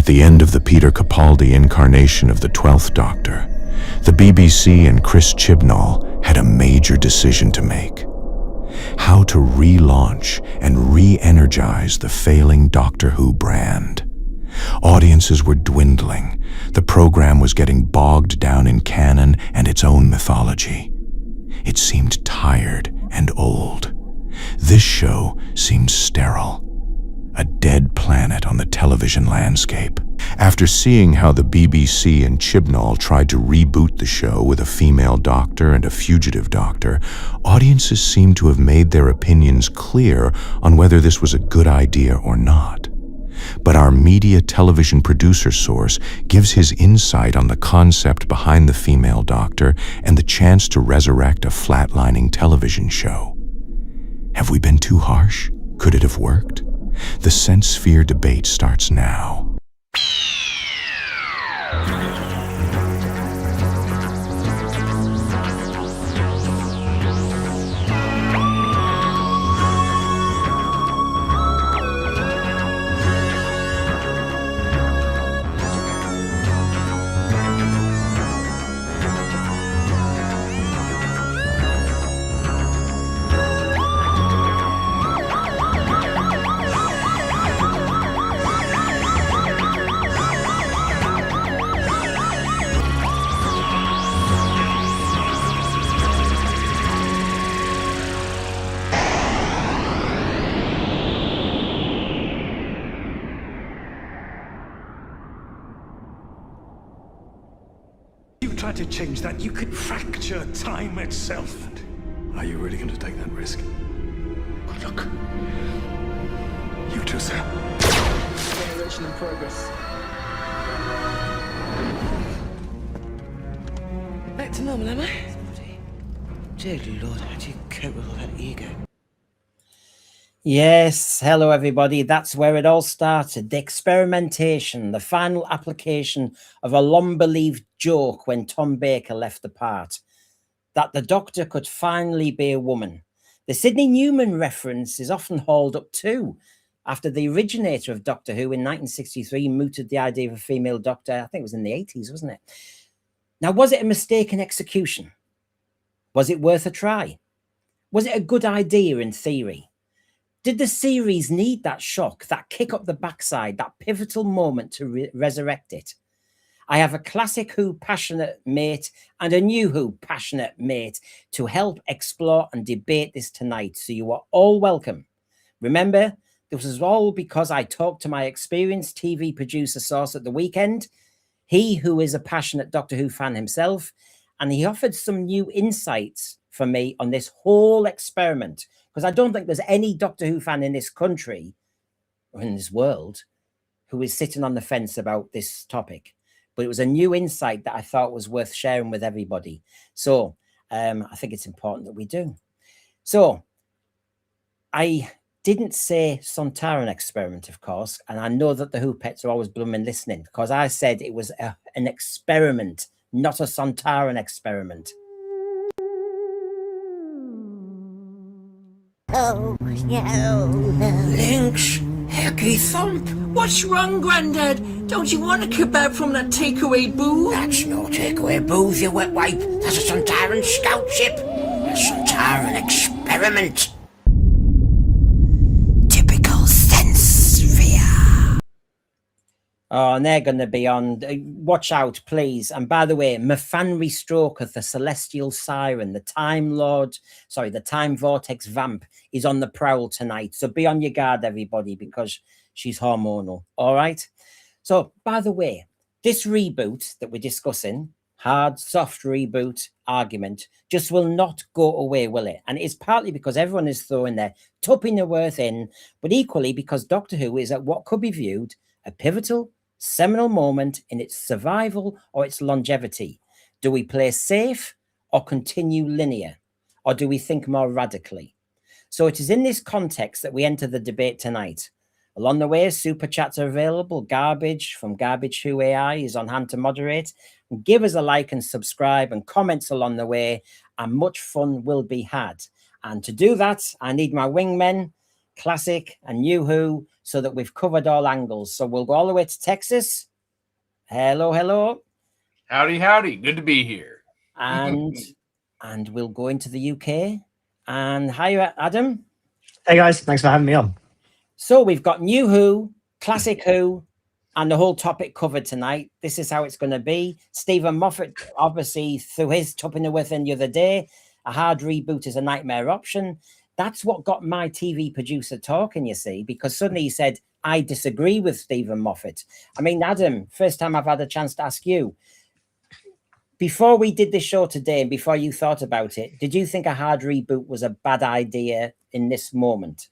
the end of the Peter Capaldi incarnation of the 12th Doctor, the BBC and Chris Chibnall had a major decision to make. How to relaunch and re-energize the failing Doctor Who brand. Audiences were dwindling. The program was getting bogged down in canon and its own mythology. It seemed tired and old. This show seemed sterile. A dead planet on the television landscape. After seeing how the BBC and Chibnall tried to reboot the show with a female doctor and a fugitive doctor, audiences seemed to have made their opinions clear on whether this was a good idea or not. But our media television producer source gives his insight on the concept behind the female doctor and the chance to resurrect a flatlining television show. Have we been too harsh? Could it have worked? The sense-sphere debate starts now. Try to change that, you could fracture time itself. Are you really going to take that risk? Good luck. You too, sir. Generation in progress. Back to normal, am I? Dear Lord, how do you cope with all that ego? Yes, hello everybody. That's where it all started. The experimentation, the final application of a long-believed joke when Tom Baker left the part, that the Doctor could finally be a woman. The Sidney Newman reference is often hauled up too, after the originator of Doctor Who in 1963 mooted the idea of a female Doctor. I think it was in the 80s, wasn't it? Now, was it a mistaken execution? Was it worth a try? Was it a good idea in theory? Did the series need that shock, that kick up the backside, that pivotal moment to resurrect it? I have a classic Who passionate mate and a new Who passionate mate to help explore and debate this tonight. So you are all welcome. Remember, this was all because I talked to my experienced TV producer source at the weekend, he who is a passionate Doctor Who fan himself, and he offered some new insights for me on this whole experiment. Because I don't think there's any Doctor Who fan in this country or in this world who is sitting on the fence about this topic. But it was a new insight that I thought was worth sharing with everybody. So I think it's important that we do. So I didn't say Sontaran experiment, of course. And I know that the Who pets are always blooming listening, because I said it was an experiment, not a Sontaran experiment. Oh, no. Lynx, Hecky Thump, what's wrong, Grandad? Don't you want a kebab from that takeaway booth? That's no takeaway booth, you wet wipe. That's a Sontaran scout ship. A Sontaran experiment. Typical sense sphere. Oh, and they're going to be on. Watch out, please. And by the way, Mafanri Stroker, the Celestial Siren, the Time Lord, sorry, the Time Vortex Vamp is on the prowl tonight. So be on your guard, everybody, because she's hormonal. All right. So, by the way, this reboot that we're discussing, hard, soft reboot argument, just will not go away, will it? And it's partly because everyone is throwing their tupping worth in, but equally because Doctor Who is at what could be viewed a pivotal, seminal moment in its survival or its longevity. Do we play safe or continue linear? Or do we think more radically? So it is in this context that we enter the debate tonight. Along the way, super chats are available. Garbage from Garbage Who AI is on hand to moderate. And give us a like and subscribe and comments along the way, and much fun will be had. And to do that, I need my wingmen, classic, and new Who, so that we've covered all angles. So we'll go all the way to Texas. Hello, hello. Howdy, howdy. Good to be here. And we'll go into the UK. And hi, Adam. Hey guys, thanks for having me on. So we've got new Who, classic Who, and the whole topic covered tonight. This is how it's going to be. Stephen Moffat obviously threw his tupping with in the other day. A hard reboot is a nightmare option. That's what got my TV producer talking, you see, because suddenly he said, I disagree with Stephen Moffat. I mean, Adam, first time I've had a chance to ask you. Before we did this show today and before you thought about it, did you think a hard reboot was a bad idea in this moment?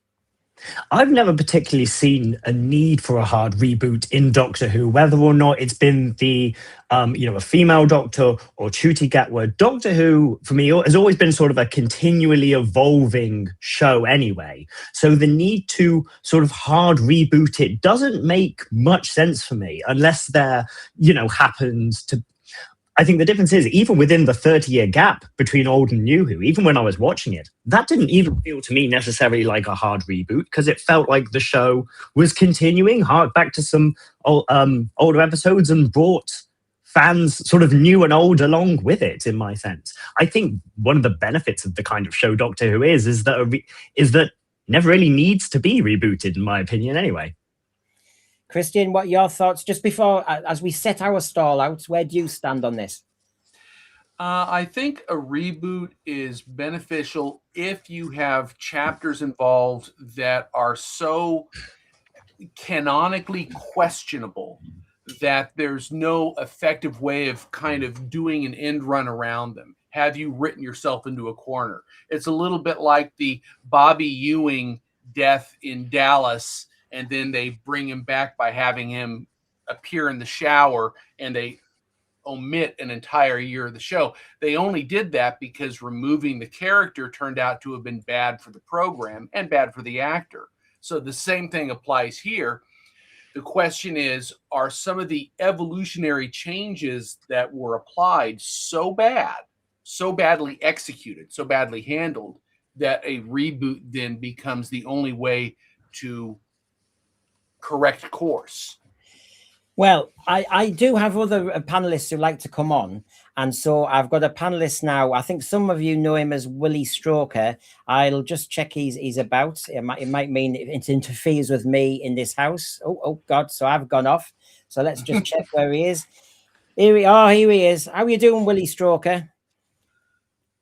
I've never particularly seen a need for a hard reboot in Doctor Who, whether or not it's been the, a female Doctor or Ncuti Gatwa. Doctor Who, for me, has always been sort of a continually evolving show anyway. So the need to sort of hard reboot it doesn't make much sense for me unless there, happens to... I think the difference is, even within the 30-year gap between old and new Who, even when I was watching it, that didn't even feel to me necessarily like a hard reboot, because it felt like the show was continuing, hark back to some older episodes and brought fans sort of new and old along with it, in my sense. I think one of the benefits of the kind of show Doctor Who is that it never really needs to be rebooted, in my opinion, anyway. Christian, what are your thoughts? Just before, as we set our stall out, where do you stand on this? I think a reboot is beneficial if you have chapters involved that are so canonically questionable that there's no effective way of kind of doing an end run around them. Have you written yourself into a corner? It's a little bit like the Bobby Ewing death in Dallas, and then they bring him back by having him appear in the shower, and they omit an entire year of the show. They only did that because removing the character turned out to have been bad for the program and bad for the actor. So the same thing applies here. The question is, are some of the evolutionary changes that were applied so bad, so badly executed, so badly handled, that a reboot then becomes the only way to correct course? Well, I do have other panelists who like to come on. And so I've got a panelist now. I think some of you know him as Willie Stroker. I'll just check he's about. It might mean it interferes with me in this house. Oh, God. So I've gone off. So let's just check where he is. Here he is. How are you doing, Willie Stroker?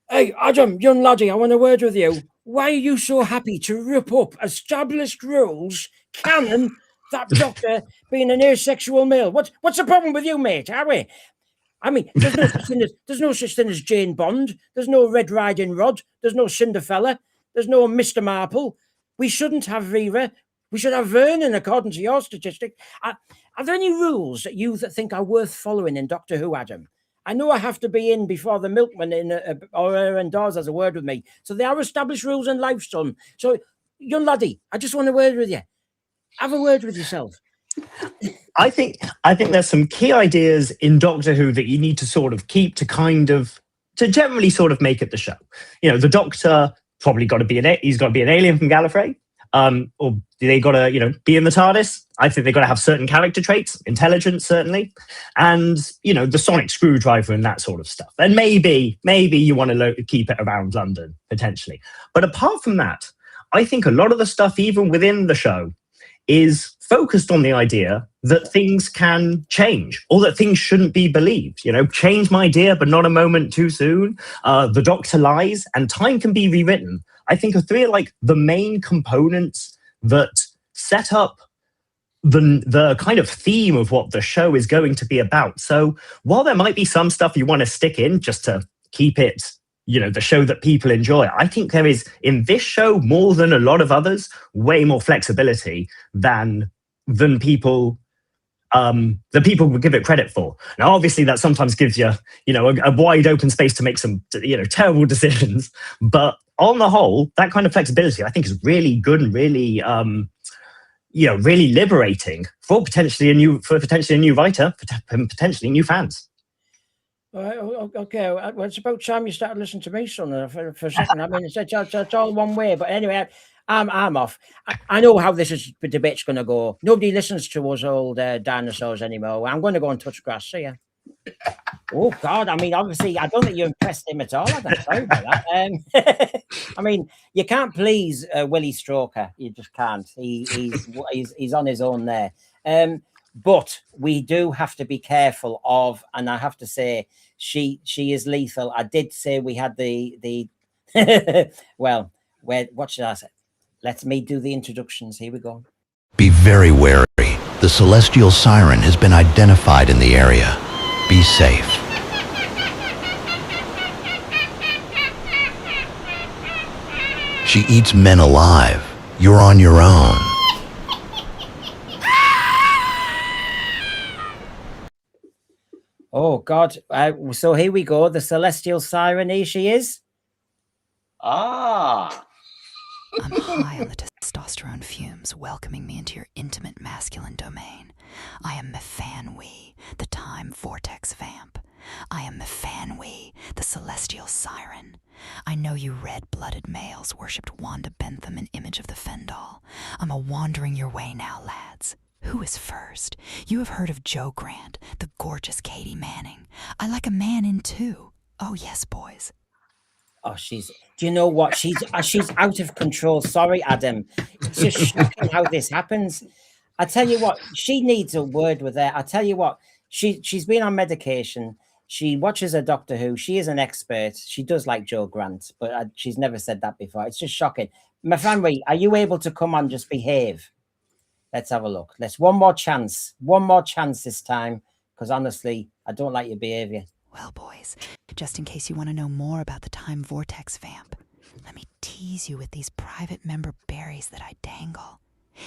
Hey, Adam, young laddie, I want a word with you. Why are you so happy to rip up established rules, canon, that Doctor being an asexual male? What's the problem with you, mate? Are we? I mean, there's no such thing as Jane Bond. There's no Red Riding Rod. There's no Cinderfella. There's no Mr. Marple. We shouldn't have Vera. We should have Vernon, according to your statistic. Are there any rules that you think are worth following in Doctor Who, Adam? I know I have to be in before the milkman or her indoors has a word with me. So there are established rules in life, son. So, young laddie, I just want a word with you. Have a word with yourself. I think there's some key ideas in Doctor Who that you need to sort of keep to generally sort of make it the show. The Doctor probably got to be he's got to be an alien from Gallifrey, or they got to be in the TARDIS. I think they got to have certain character traits, intelligence certainly, and the sonic screwdriver and that sort of stuff. And maybe you want to keep it around London potentially. But apart from that, I think a lot of the stuff even within the show is focused on the idea that things can change, or that things shouldn't be believed. Change my dear, but not a moment too soon. The Doctor lies, and time can be rewritten. I think are three of the main components that set up the kind of theme of what the show is going to be about. So while there might be some stuff you want to stick in just to keep it the show that people enjoy, I think there is, in this show, more than a lot of others, way more flexibility than people would give it credit for. Now, obviously, that sometimes gives you, a wide open space to make some, terrible decisions. But on the whole, that kind of flexibility, I think, is really good and really, really liberating for potentially a new writer, for potentially new fans. Okay, well, it's about time you started listening to me, son, for a second. I mean, it's all one way. But anyway, I'm off. I know how debate's going to go. Nobody listens to us old dinosaurs anymore. I'm going to go and touch grass. See ya. Oh God! I mean, obviously, I don't think you impressed him at all. I'm sorry about that. I mean, you can't please Willie Stroker. You just can't. He's on his own there. But we do have to be careful of, and I have to say, she is lethal. I did say we had the well, what should I say? Let me do the introductions. Here we go. Be very wary. The celestial siren has been identified in the area. Be safe. She eats men alive. You're on your own. Oh God! So here we go. The celestial siren. Here she is. Ah. I'm high on the testosterone fumes, welcoming me into your intimate masculine domain. I am Mephanwe, the time vortex vamp. I am Mephanwe, the celestial siren. I know you red-blooded males worshipped Wanda Bentham in image of the Fendal. I'm a-wandering your way now, lads. Who is first? You have heard of Joe Grant, the gorgeous Katie Manning. I like a man in too. Oh yes, boys. Oh, do you know what? She's out of control. Sorry, Adam. It's just shocking how this happens. I tell you what, she needs a word with her. I tell you what, she's been on medication. She watches a Doctor Who. She is an expert. She does like Joe Grant, but she's never said that before. It's just shocking. Mephanwe, are you able to come on, just behave? Let's have a look. Let's one more chance this time, because honestly, I don't like your behavior. Well, boys, just in case you want to know more about the time vortex vamp, let me tease you with these private member berries that I dangle.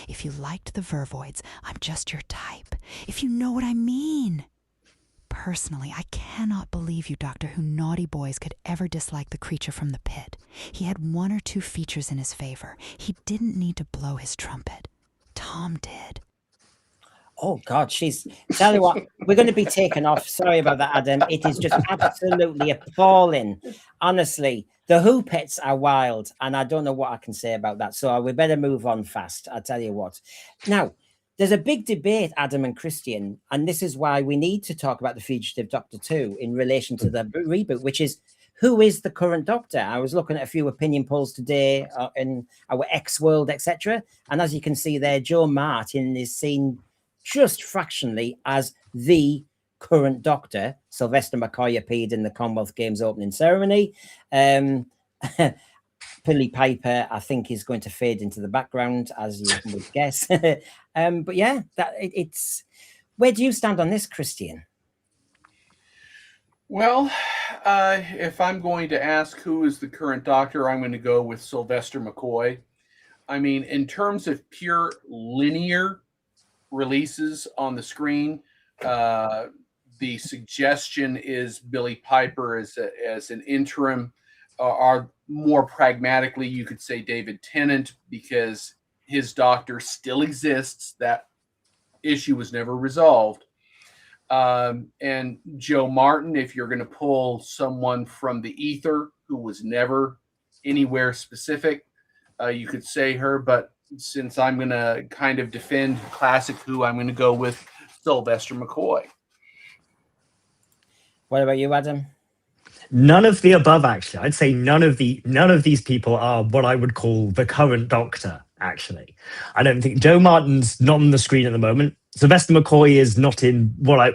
If you liked the Vervoids, I'm just your type. If you know what I mean. Personally, I cannot believe you Doctor Who naughty boys could ever dislike the creature from the pit. He had one or two features in his favor. He didn't need to blow his trumpet. Tom did. Oh God, tell you what, we're going to be taken off. Sorry about that, Adam. It is just absolutely appalling. Honestly, the Who pets are wild, and I don't know what I can say about that. So we better move on fast. I tell you what. Now, there's a big debate, Adam and Christian, and this is why we need to talk about the Fugitive Doctor 2 in relation to the reboot, which is, who is the current Doctor? I was looking at a few opinion polls today in our X World, etc. And as you can see there, Joe Martin is seen just fractionally as the current Doctor. Sylvester McCoy appeared in the Commonwealth Games opening ceremony. Billy Piper, I think, is going to fade into the background, as you would guess. But yeah, it's. Where do you stand on this, Christian? Well, if I'm going to ask who is the current Doctor, I'm going to go with Sylvester McCoy. I mean, in terms of pure linear releases on the screen, the suggestion is Billy Piper as an interim, or more pragmatically, you could say David Tennant, because his Doctor still exists. That issue was never resolved. And Joe Martin, if you're going to pull someone from the ether who was never anywhere specific, you could say her, but since I'm going to kind of defend classic Who, I'm going to go with Sylvester McCoy. What about you, Adam? None of the above, actually. I'd say none of these people are what I would call the current Doctor, actually. I don't think Joe Martin's not on the screen at the moment. Sylvester McCoy is not in what I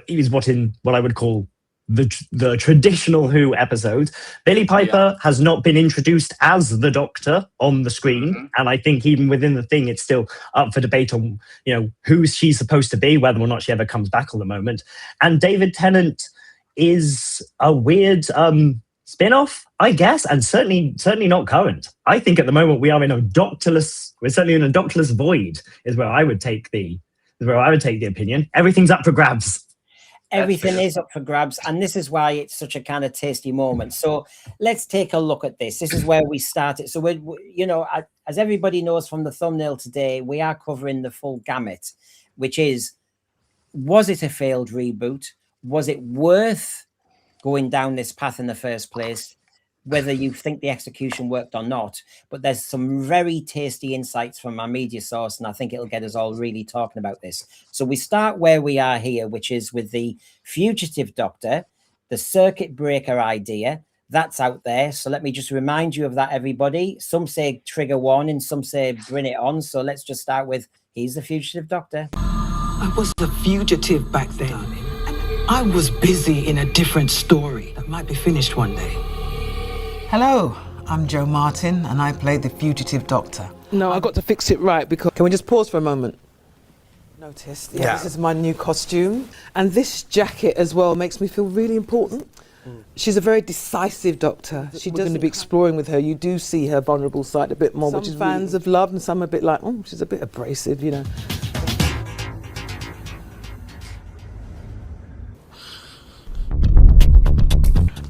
would call the traditional Who episodes. Billy Piper has not been introduced as the Doctor on the screen, and I think even within the thing, it's still up for debate on who she's supposed to be, whether or not she ever comes back at the moment. And David Tennant is a weird spin-off, I guess, and certainly not current. I think at the moment we're certainly in a doctorless void, is where I would take the opinion. Everything's up for grabs. Everything is up for grabs, and this is why it's such a kind of tasty moment. So let's take a look at this. This is where we started. So as everybody knows from the thumbnail today, we are covering the full gamut, which is, was it a failed reboot? Was it worth going down this path in the first place? whether you think the execution worked or not. But there's some very tasty insights from our media source, and I think it'll get us all really talking about this. So we start where we are here, which is with the fugitive doctor, the circuit breaker idea. That's out there. So let me just remind you of that, everybody. Some say trigger warning, some say bring it on. So let's just start with, he's the fugitive doctor. I was a fugitive back then. I was busy in a different story that might be finished one day. Hello, I'm Joe Martin and I play the fugitive doctor. No, I got to fix it right because... Can we just pause for a moment? Noticed, yeah, this is my new costume. And this jacket as well makes me feel really important. She's a very decisive doctor. We're going to be exploring with her. You do see her vulnerable side a bit more, which is fans have loved, and some a bit like, oh, she's a bit abrasive, you know.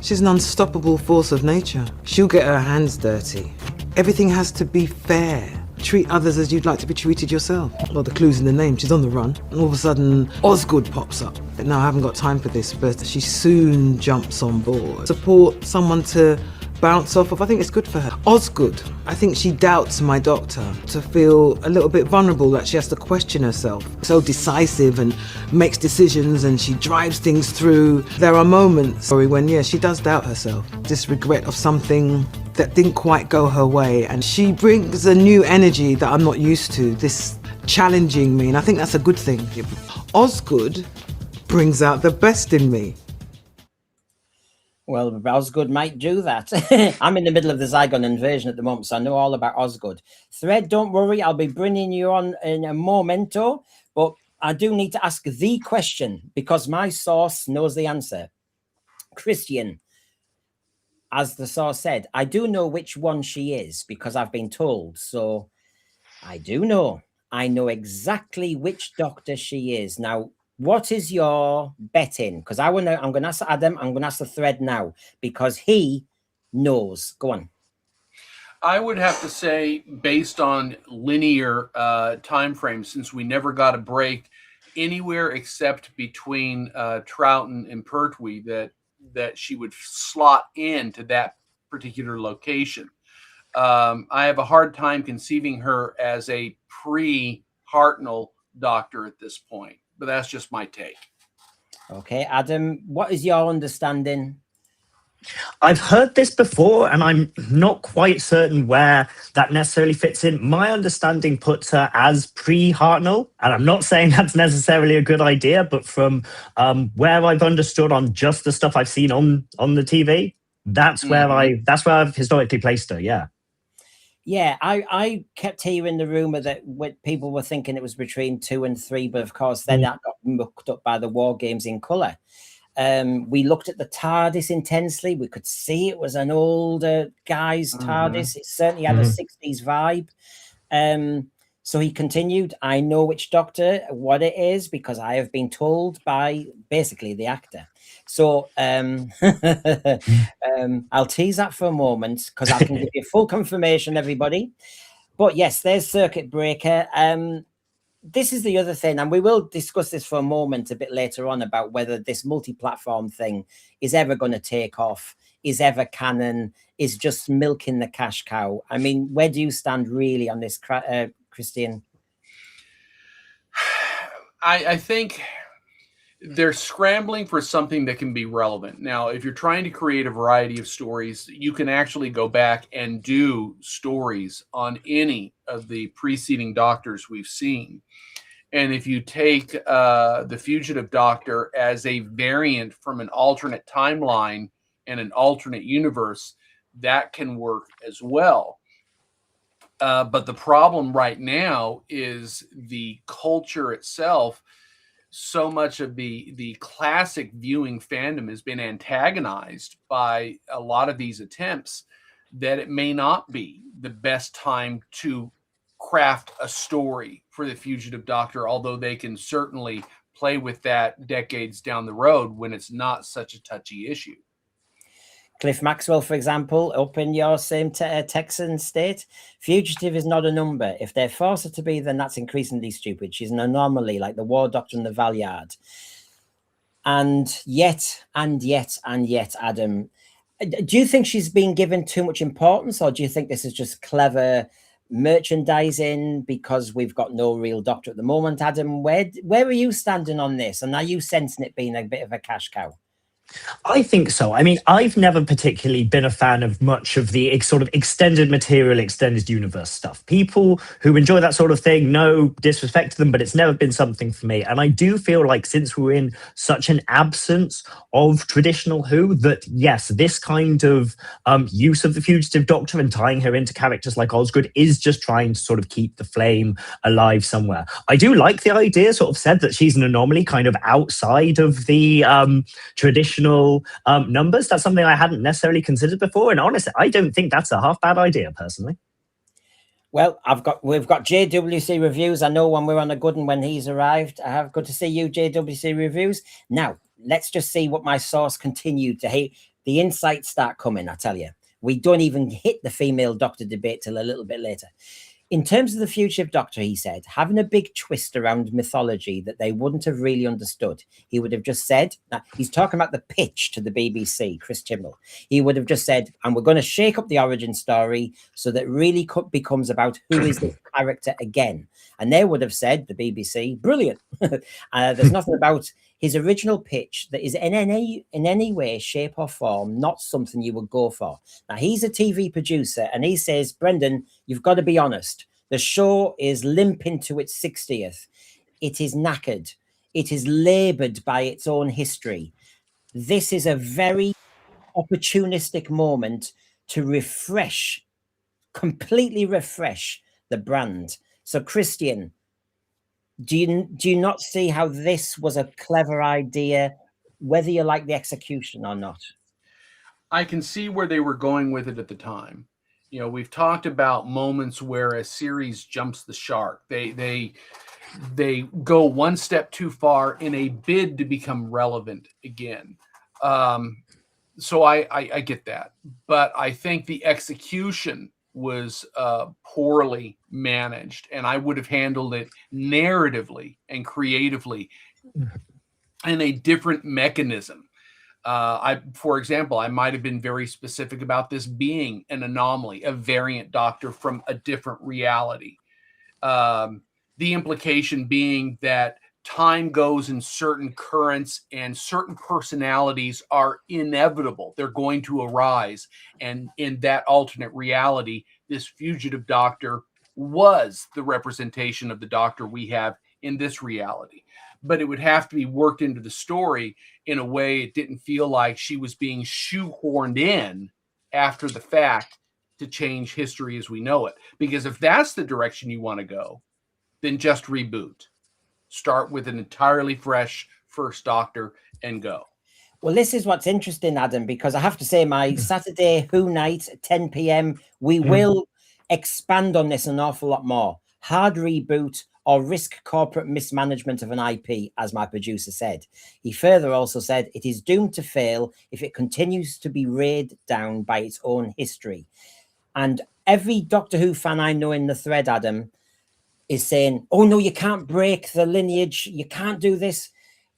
She's an unstoppable force of nature. She'll get her hands dirty. Everything has to be fair. Treat others as you'd like to be treated yourself. Well, the clue's in the name. She's on the run. And all of a sudden, Osgood pops up. Now, I haven't got time for this, but she soon jumps on board. Support someone to bounce off of. I think it's good for her. Osgood, I think she doubts my doctor to feel a little bit vulnerable, that she has to question herself. So decisive and makes decisions and she drives things through. There are moments when, yeah, she does doubt herself. This regret of something that didn't quite go her way, and she brings a new energy that I'm not used to, this challenging me, and I think that's a good thing. Osgood brings out the best in me. Well, Osgood might do that. I'm in the middle of the Zygon invasion at the moment, so I know all about Osgood. Thread, don't worry, I'll be bringing you on in a momento, but I do need to ask the question because my source knows the answer. Christian, as the source said, I do know which one she is because I've been told. So I do know. I know exactly which doctor she is. Now, what is your betting? Because I'm going to ask Adam, I'm going to ask the thread now because he knows. Go on. I would have to say, based on linear time frames, since we never got a break anywhere except between Troughton and Pertwee, that she would slot into that particular location. I have a hard time conceiving her as a pre-Hartnell doctor at this point, but that's just my take. Okay, Adam, what is your understanding? I've heard this before, and I'm not quite certain where that necessarily fits in. My understanding puts her as pre-Hartnell, and I'm not saying that's necessarily a good idea, but from where I've understood on just the stuff I've seen on the TV, that's where I've historically placed her. Yeah. Yeah, I kept hearing the rumor that people were thinking it was between 2 and 3, but of course then that got mucked up by the War Games in colour. We looked at the TARDIS intensely. We could see it was an older guy's TARDIS. It certainly had a 60s vibe. So he continued, I know which doctor, what it is, because I have been told by basically the actor. So I'll tease that for a moment because I can give you full confirmation, everybody. But yes, there's Circuit Breaker. This is the other thing, and we will discuss this for a moment a bit later on about whether this multi-platform thing is ever going to take off, is ever canon, is just milking the cash cow. I mean, where do you stand really on this, Christian? I think they're scrambling for something that can be relevant. Now, if you're trying to create a variety of stories, you can actually go back and do stories on any of the preceding doctors we've seen. And if you take the Fugitive Doctor as a variant from an alternate timeline and an alternate universe, that can work as well. But the problem right now is the culture itself. So much of the classic viewing fandom has been antagonized by a lot of these attempts that it may not be the best time to craft a story for the Fugitive Doctor, although they can certainly play with that decades down the road when it's not such a touchy issue. Cliff Maxwell, for example, up in your same Texan state, fugitive is not a number. If they force her to be, then that's increasingly stupid. She's an anomaly, like the War Doctor and the Valeyard. And yet, Adam, Do you think she's been given too much importance, or do you think this is just clever merchandising because we've got no real doctor at the moment? Adam, where are you standing on this? And are you sensing it being a bit of a cash cow? I think so. I mean, I've never particularly been a fan of much of the sort of extended material, extended universe stuff. People who enjoy that sort of thing, no disrespect to them, but it's never been something for me. And I do feel like since we're in such an absence of traditional Who, that yes, this kind of use of the fugitive Doctor and tying her into characters like Osgood is just trying to sort of keep the flame alive somewhere. I do like the idea, sort of said that she's an anomaly kind of outside of the traditional numbers. That's something I hadn't necessarily considered before, and honestly, I don't think that's a half bad idea personally. Well, we've got JWC Reviews. I know when we're on a good one when he's arrived. I have good to see you, JWC Reviews. Now, let's just see what my source continued to hate. The insights start coming, I tell you. We don't even hit the female doctor debate till a little bit later. In terms of the fugitive Doctor, he said, having a big twist around mythology that they wouldn't have really understood. He would have just said, now, he's talking about the pitch to the BBC, Chris Chibnall. He would have just said, and we're going to shake up the origin story so that really becomes about who is this character again. And they would have said, the BBC, brilliant. There's nothing about his original pitch that is in any way, shape or form not something you would go for. Now, he's a TV producer and he says, Brendan, you've got to be honest. The show is limping to its 60th. It is knackered. It is laboured by its own history. This is a very opportunistic moment to refresh, completely refresh the brand. So, Christian, do you not see how this was a clever idea, whether you like the execution or not? I can see where they were going with it at the time. You know, we've talked about moments where a series jumps the shark. They go one step too far in a bid to become relevant again. So I get that, but I think the execution was poorly managed, and I would have handled it narratively and creatively in a different mechanism. For example, I might have been very specific about this being an anomaly, a variant Doctor from a different reality. The implication being that time goes in certain currents and certain personalities are inevitable. They're going to arise. And in that alternate reality, this fugitive Doctor was the representation of the Doctor we have in this reality. But it would have to be worked into the story in a way it didn't feel like she was being shoehorned in after the fact to change history as we know it. Because if that's the direction you want to go, then just reboot. Start with an entirely fresh first Doctor and go. Well, this is what's interesting, Adam, because I have to say my Saturday Who night at 10 p.m, we will expand on this an awful lot more. Hard reboot or risk corporate mismanagement of an IP, as my producer said. He further also said it is doomed to fail if it continues to be weighed down by its own history. And every Doctor Who fan I know in the thread, Adam, is saying, oh no, you can't break the lineage, you can't do this.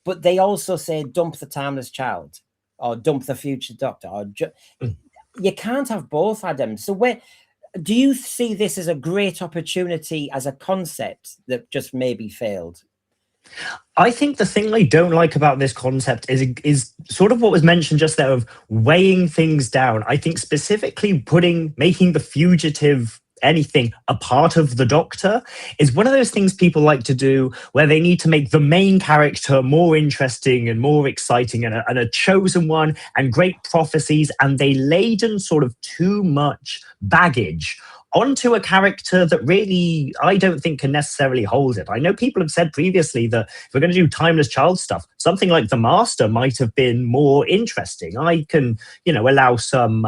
But they also say dump the Timeless Child or dump the Future Doctor. Or you can't have both, Adam. So where do you see this as a great opportunity as a concept that just maybe failed? I think the thing I don't like about this concept is sort of what was mentioned just there of weighing things down. I think specifically making the fugitive anything a part of the Doctor is one of those things people like to do where they need to make the main character more interesting and more exciting and a chosen one and great prophecies, and they laden sort of too much baggage onto a character that really I don't think can necessarily hold it. I know people have said previously that if we're going to do Timeless Child stuff, something like The Master might have been more interesting. I can, allow some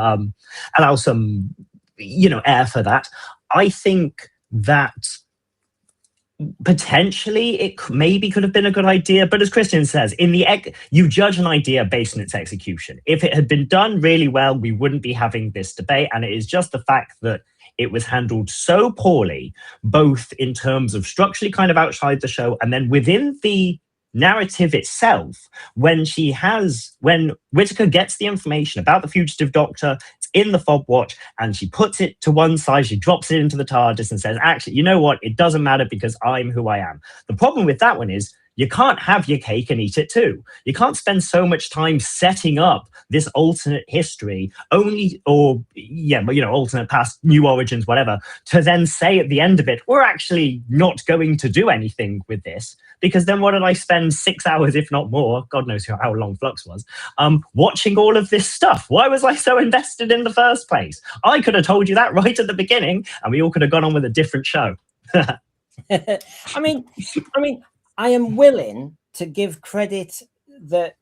air for that. I think that potentially it maybe could have been a good idea, but as Christian says, you judge an idea based on its execution. If it had been done really well, we wouldn't be having this debate, and it is just the fact that it was handled so poorly, both in terms of structurally kind of outside the show and then within the narrative itself, when Whittaker gets the information about the fugitive doctor, it's in the fob watch, and she puts it to one side, she drops it into the TARDIS and says, actually, you know what? It doesn't matter because I'm who I am. The problem with that one is you can't have your cake and eat it too. You can't spend so much time setting up this alternate history alternate past, new origins, whatever, to then say at the end of it, we're actually not going to do anything with this. Because then what did I spend 6 hours, if not more, God knows how long Flux was, watching all of this stuff? Why was I so invested in the first place? I could have told you that right at the beginning, and we all could have gone on with a different show. I mean, I am willing to give credit that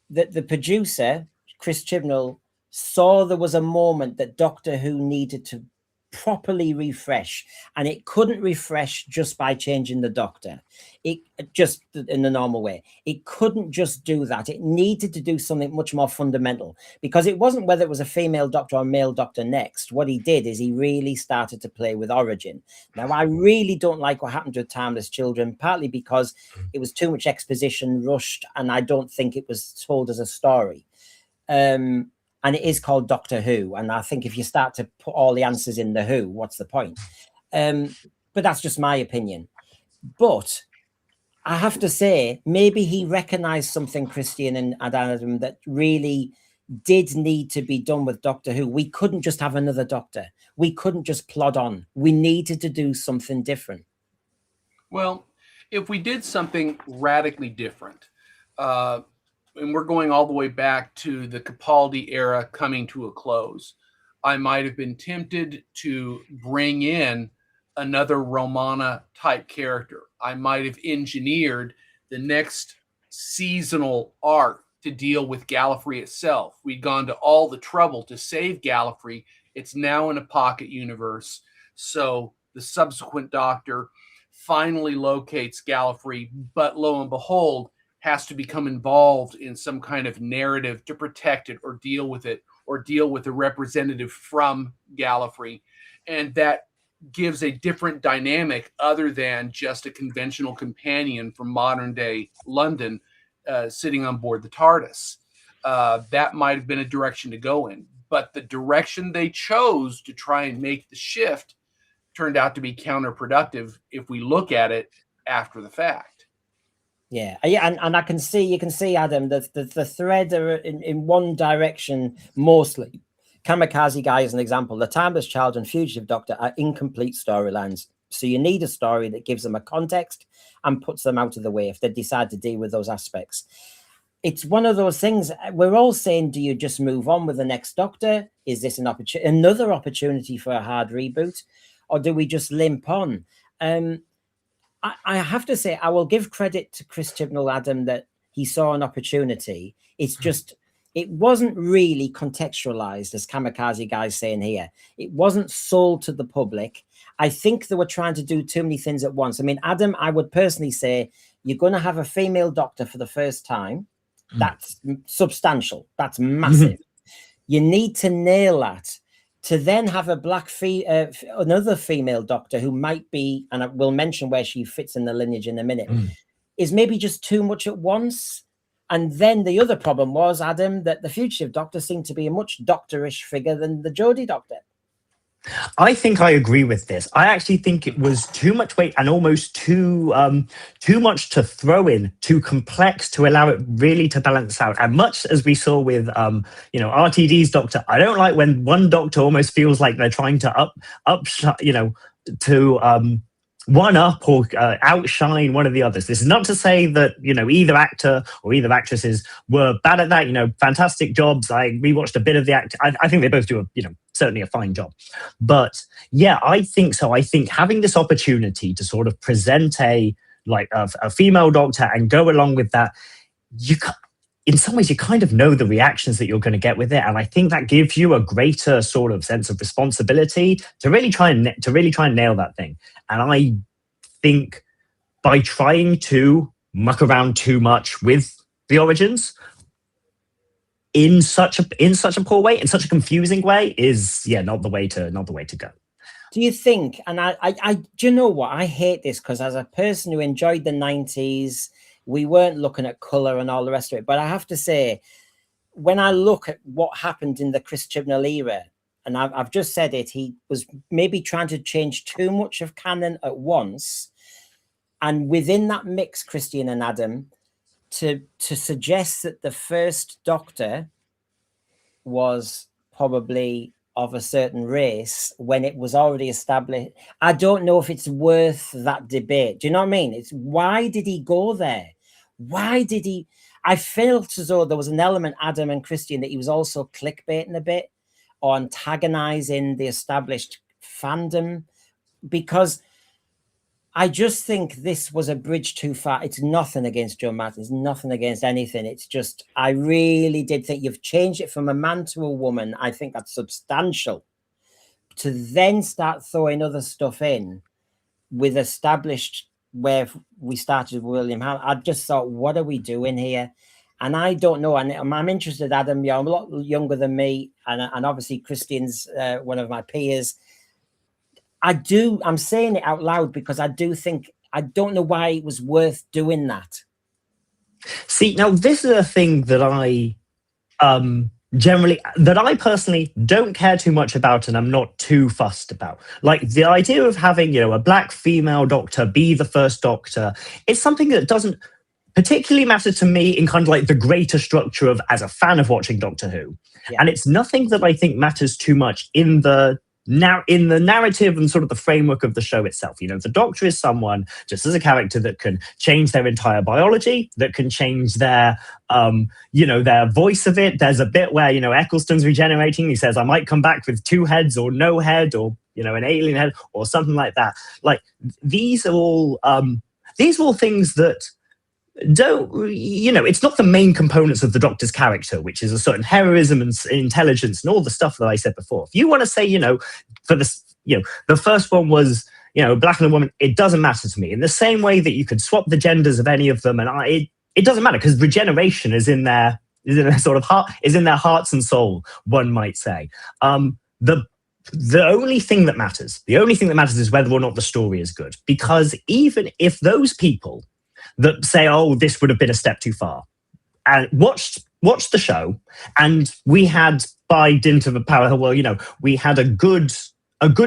the producer, Chris Chibnall, saw there was a moment that Doctor Who needed to properly refresh, and it couldn't refresh just by changing the Doctor. It just in the normal way. It couldn't just do that. It needed to do something much more fundamental, because it wasn't whether it was a female Doctor or a male Doctor next. What he did is he really started to play with origin. Now, I really don't like what happened to Timeless Children, partly because it was too much exposition rushed, and I don't think it was told as a story. And it is called Doctor Who. And I think if you start to put all the answers in the Who, what's the point? But that's just my opinion. But I have to say, maybe he recognized something, Christian and Adam, that really did need to be done with Doctor Who. We couldn't just have another Doctor. We couldn't just plod on. We needed to do something different. Well, if we did something radically different, and we're going all the way back to the Capaldi era coming to a close, I might have been tempted to bring in another Romana type character. I might have engineered the next seasonal arc to deal with Gallifrey itself. We'd gone to all the trouble to save Gallifrey. It's now in a pocket universe. So the subsequent Doctor finally locates Gallifrey, but lo and behold, has to become involved in some kind of narrative to protect it or deal with it, or deal with a representative from Gallifrey. And that gives a different dynamic other than just a conventional companion from modern day London sitting on board the TARDIS. That might have been a direction to go in. But the direction they chose to try and make the shift turned out to be counterproductive if we look at it after the fact. Yeah, and I can see, you can see, Adam, the thread are in one direction mostly. Kamikaze Guy is an example. The Timeless Child and Fugitive Doctor are incomplete storylines. So you need a story that gives them a context and puts them out of the way if they decide to deal with those aspects. It's one of those things, we're all saying, do you just move on with the next Doctor? Is this another opportunity for a hard reboot? Or do we just limp on? I have to say, I will give credit to Chris Chibnall, Adam, that he saw an opportunity. It's just, it wasn't really contextualized, as Kamikaze Guy's saying here. It wasn't sold to the public. I think they were trying to do too many things at once. I mean, Adam, I would personally say, you're going to have a female Doctor for the first time. That's substantial. That's massive. You need to nail that. To then have a another female Doctor who might be, and I will mention where she fits in the lineage in a minute, is maybe just too much at once. And then the other problem was, Adam, that the Fugitive Doctor seemed to be a much doctorish figure than the Jodie Doctor. I think I agree with this. I actually think it was too much weight and almost too much to throw in, too complex to allow it really to balance out. And much as we saw with RTD's Doctor, I don't like when one Doctor almost feels like they're trying to one up or outshine one of the others. This is not to say that, either actor or either actresses were bad at that. Fantastic jobs. I rewatched a bit of the act. I think they both do certainly a fine job. But yeah, I think so. I think having this opportunity to sort of present a female Doctor and go along with that, in some ways, you kind of know the reactions that you're going to get with it, and I think that gives you a greater sort of sense of responsibility to really try and nail that thing. And I think by trying to muck around too much with the origins in such a poor way, in such a confusing way, is not the way to go. Do you think? And I do you know what? I hate this because as a person who enjoyed the 90s. We weren't looking at color and all the rest of it. But I have to say, when I look at what happened in the Chris Chibnall era, and I've just said it, he was maybe trying to change too much of canon at once. And within that mix, Christian and Adam, to suggest that the first Doctor was probably of a certain race when it was already established, I don't know if it's worth that debate. Do you know what I mean? It's why did he go there? Why did he? I felt as though there was an element, Adam and Christian, that he was also clickbaiting a bit or antagonizing the established fandom, because I just think this was a bridge too far. It's nothing against Joe Martin. It's nothing against anything. It's just, I really did think you've changed it from a man to a woman. I think that's substantial. To then start throwing other stuff in with established where we started with William Hart, I just thought, what are we doing here? And I don't know. And I'm interested, Adam, you're a lot younger than me. And obviously Christian's one of my peers. I'm saying it out loud because I do think, I don't know why it was worth doing that. See, now this is a thing that I I personally don't care too much about and I'm not too fussed about. Like the idea of having, a black female Doctor be the first Doctor, it's something that doesn't particularly matter to me in kind of like the greater structure of as a fan of watching Doctor Who. Yeah. And it's nothing that I think matters too much in the narrative and sort of the framework of the show itself. The Doctor is someone, just as a character, that can change their entire biology, that can change their, their voice of it. There's a bit where, Eccleston's regenerating. He says, I might come back with 2 heads or no head or, an alien head or something like that. Like these are all things that don't, it's not the main components of the Doctor's character, which is a certain heroism and intelligence and all the stuff that I said before. If you want to say, for this, the first one was, black and a woman, it doesn't matter to me. In the same way that you could swap the genders of any of them, and it doesn't matter because regeneration is in their sort of heart, is in their hearts and soul, one might say. The only thing that matters is whether or not the story is good. Because even if those people that say, oh, this would have been a step too far, and watched the show, and we had, by dint of a power, we had a good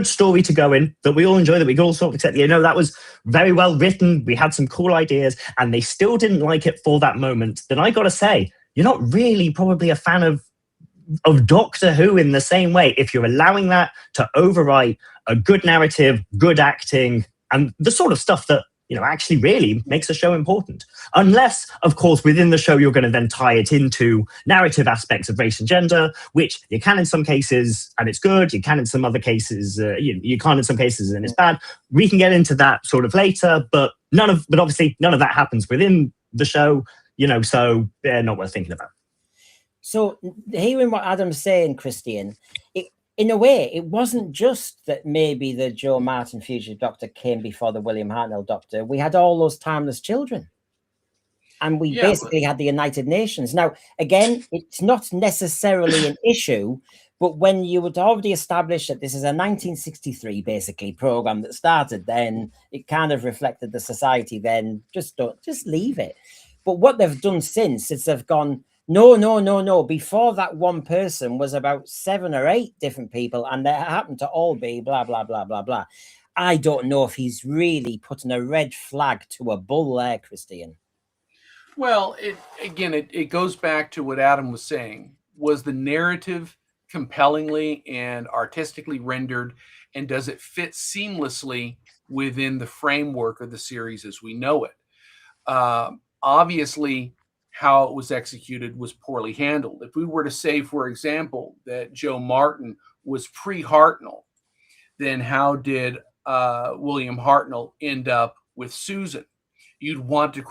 story to go in that we all enjoy, that we could all sort of accept, that was very well written, we had some cool ideas, and they still didn't like it for that moment, then I gotta say, you're not really probably a fan of Doctor Who in the same way if you're allowing that to overwrite a good narrative, good acting, and the sort of stuff that actually really makes a show important. Unless, of course, within the show, you're going to then tie it into narrative aspects of race and gender, which you can in some cases, and it's good. You can in some other cases, you can't in some cases, and it's bad. We can get into that sort of later, but obviously none of that happens within the show, so they're not worth thinking about. So hearing what Adam's saying, Christian, in a way, it wasn't just that maybe the Joe Martin Fugitive Doctor came before the William Hartnell Doctor. We had all those timeless children. And we basically had the United Nations. Now, again, it's not necessarily an issue, but when you would already establish that this is a 1963, basically, program that started then, it kind of reflected the society then. Just leave it. But what they've done since is they've gone, no. Before that one person was about 7 or 8 different people, and they happened to all be blah, blah, blah, blah, blah. I don't know if he's really putting a red flag to a bull there, Christian. Well, it goes back to what Adam was saying. Was the narrative compellingly and artistically rendered, and does it fit seamlessly within the framework of the series as we know it? Obviously, how it was executed was poorly handled. If we were to say, for example, that Joe Martin was pre-Hartnell, then how did William Hartnell end up with Susan? You'd want to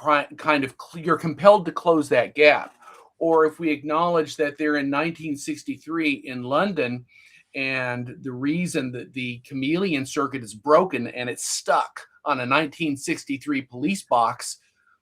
you're compelled to close that gap. Or if we acknowledge that they're in 1963 in London, and the reason that the chameleon circuit is broken and it's stuck on a 1963 police box,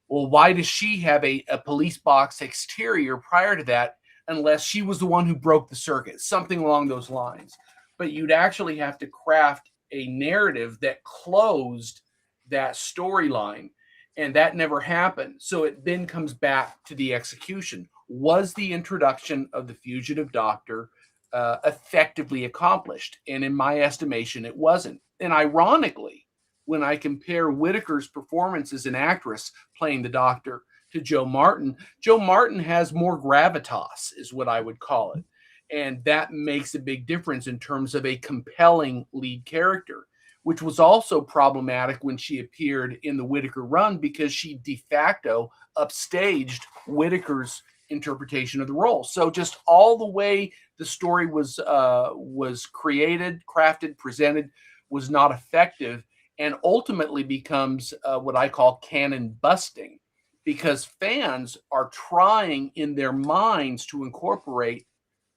well, why does she have a police box exterior prior to that unless she was the one who broke the circuit? Something along those lines. But you'd actually have to craft a narrative that closed that storyline. And that never happened. So it then comes back to the execution. Was the introduction of the fugitive doctor effectively accomplished? And in my estimation, it wasn't. And ironically, when I compare Whittaker's performance as an actress playing the doctor to Joe Martin has more gravitas, is what I would call it. And that makes a big difference in terms of a compelling lead character, which was also problematic when she appeared in the Whittaker run because she de facto upstaged Whittaker's interpretation of the role. So just all the way the story was created, crafted, presented was not effective, and ultimately becomes what I call canon busting, because fans are trying in their minds to incorporate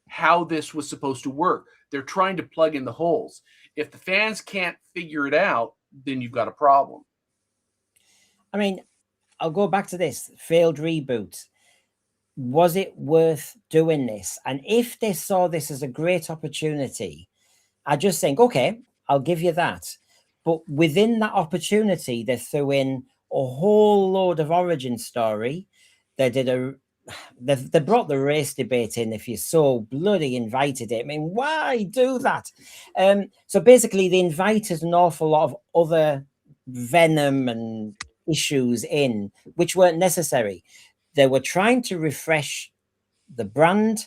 how this was supposed to work. They're trying to plug in the holes. If the fans can't figure it out, then you've got a problem. I mean, I'll go back to this failed reboot. Was it worth doing this? And if they saw this as a great opportunity, I just think, okay, I'll give you that. But within that opportunity, they threw in a whole load of origin story. They brought the race debate in. If you so bloody invited it, I mean, why do that? So basically, they invited an awful lot of other venom and issues in, which weren't necessary. They were trying to refresh the brand,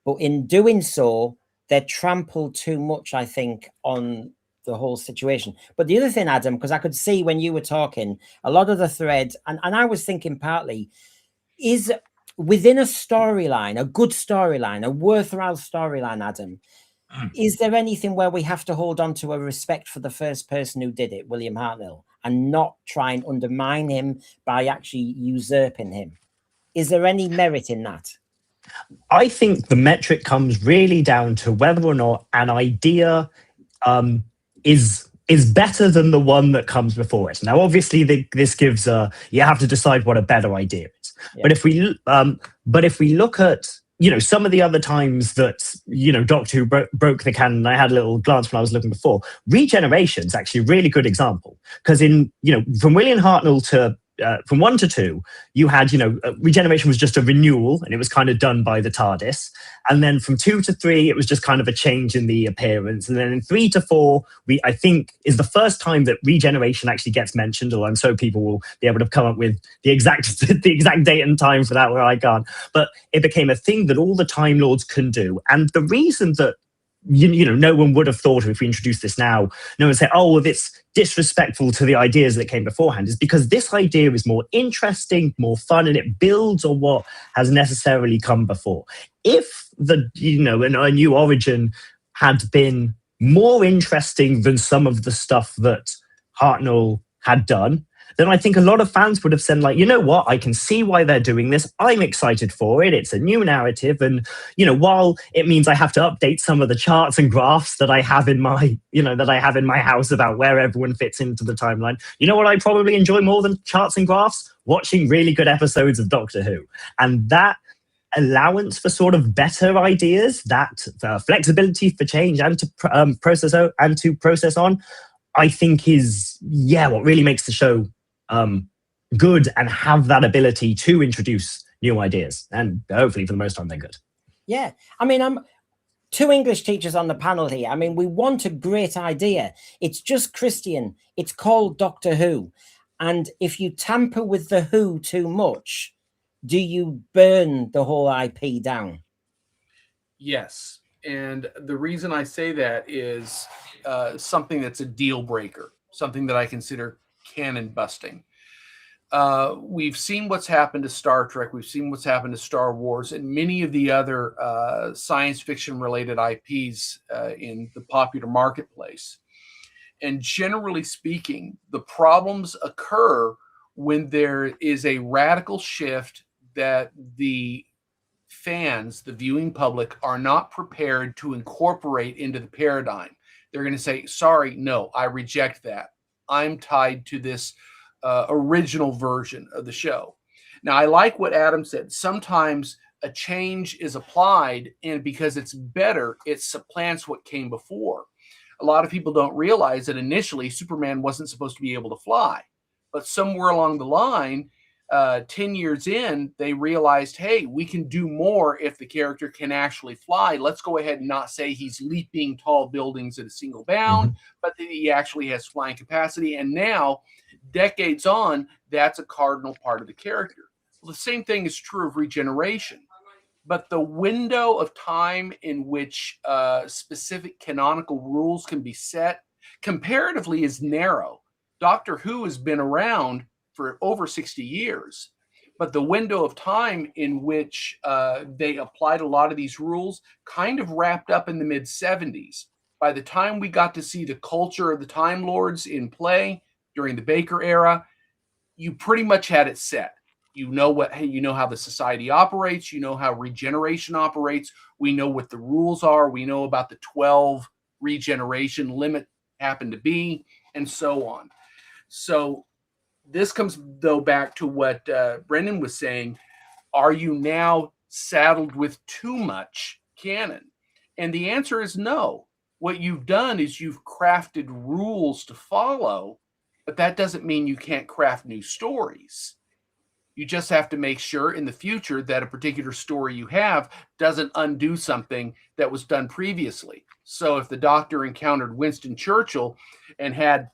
but in doing so, they trampled too much, I think, on the whole situation. But the other thing, Adam, because I could see when you were talking, a lot of the thread, and I was thinking partly, is within a storyline, a good storyline, a worthwhile storyline, Adam, is there anything where we have to hold on to a respect for the first person who did it, William Hartnell, and not try and undermine him by actually usurping him? Is there any merit in that? I think the metric comes really down to whether or not an idea is better than the one that comes before it. Now, obviously, this gives you have to decide what a better idea is. Yeah. But if we look at some of the other times that Doctor Who broke the canon, I had a little glance when I was looking before. Regeneration's actually a really good example, because from William Hartnell to from 1 to 2, you had, Regeneration was just a renewal, and it was kind of done by the TARDIS. And then from 2 to 3, it was just kind of a change in the appearance. And then in 3 to 4, I think is the first time that Regeneration actually gets mentioned, although I'm sure people will be able to come up with the exact date and time for that, where I can't. But it became a thing that all the Time Lords can do. And the reason that no one would have thought, if we introduced this now, no one would say, oh, well, it's disrespectful to the ideas that came beforehand, is because this idea is more interesting, more fun, and it builds on what has necessarily come before. If a new origin had been more interesting than some of the stuff that Hartnell had done, then I think a lot of fans would have said, like, you know what, I can see why they're doing this. I'm excited for it. It's a new narrative. And, while it means I have to update some of the charts and graphs that I have in my house about where everyone fits into the timeline, you know what I probably enjoy more than charts and graphs? Watching really good episodes of Doctor Who. And that allowance for sort of better ideas, that flexibility for change and to process on, I think is, what really makes the show good, and have that ability to introduce new ideas. And hopefully for the most time, they're good. Yeah. I mean, I'm 2 English teachers on the panel here. I mean, we want a great idea. It's just Christian. It's called Doctor Who. And if you tamper with the Who too much, do you burn the whole IP down? Yes. And the reason I say that is something that's a deal breaker, something that I consider canon busting. We've seen what's happened to Star Trek. We've seen what's happened to Star Wars and many of the other science fiction related IPs in the popular marketplace. And generally speaking, the problems occur when there is a radical shift that the fans, the viewing public, are not prepared to incorporate into the paradigm. They're going to say, sorry, no, I reject that. I'm tied to this original version of the show. Now, I like what Adam said. Sometimes a change is applied, and because it's better, it supplants what came before. A lot of people don't realize that initially Superman wasn't supposed to be able to fly. But somewhere along the line, 10 years in, they realized, hey, we can do more if the character can actually fly. Let's go ahead and not say he's leaping tall buildings at a single bound, but that he actually has flying capacity. And now, decades on, that's a cardinal part of the character. Well, the same thing is true of regeneration. But the window of time in which specific canonical rules can be set comparatively is narrow. Doctor Who has been around for over 60 years, but the window of time in which they applied a lot of these rules kind of wrapped up in the mid-70s. By the time we got to see the culture of the Time Lords in play during the Baker era, you pretty much had it set. You know how the society operates. You know how regeneration operates. We know what the rules are. We know about the 12 regeneration limit happen to be, and so on. So this comes, though, back to what Brendan was saying. Are you now saddled with too much canon? And the answer is no. What you've done is you've crafted rules to follow, but that doesn't mean you can't craft new stories. You just have to make sure in the future that a particular story you have doesn't undo something that was done previously. So if the Doctor encountered Winston Churchill and had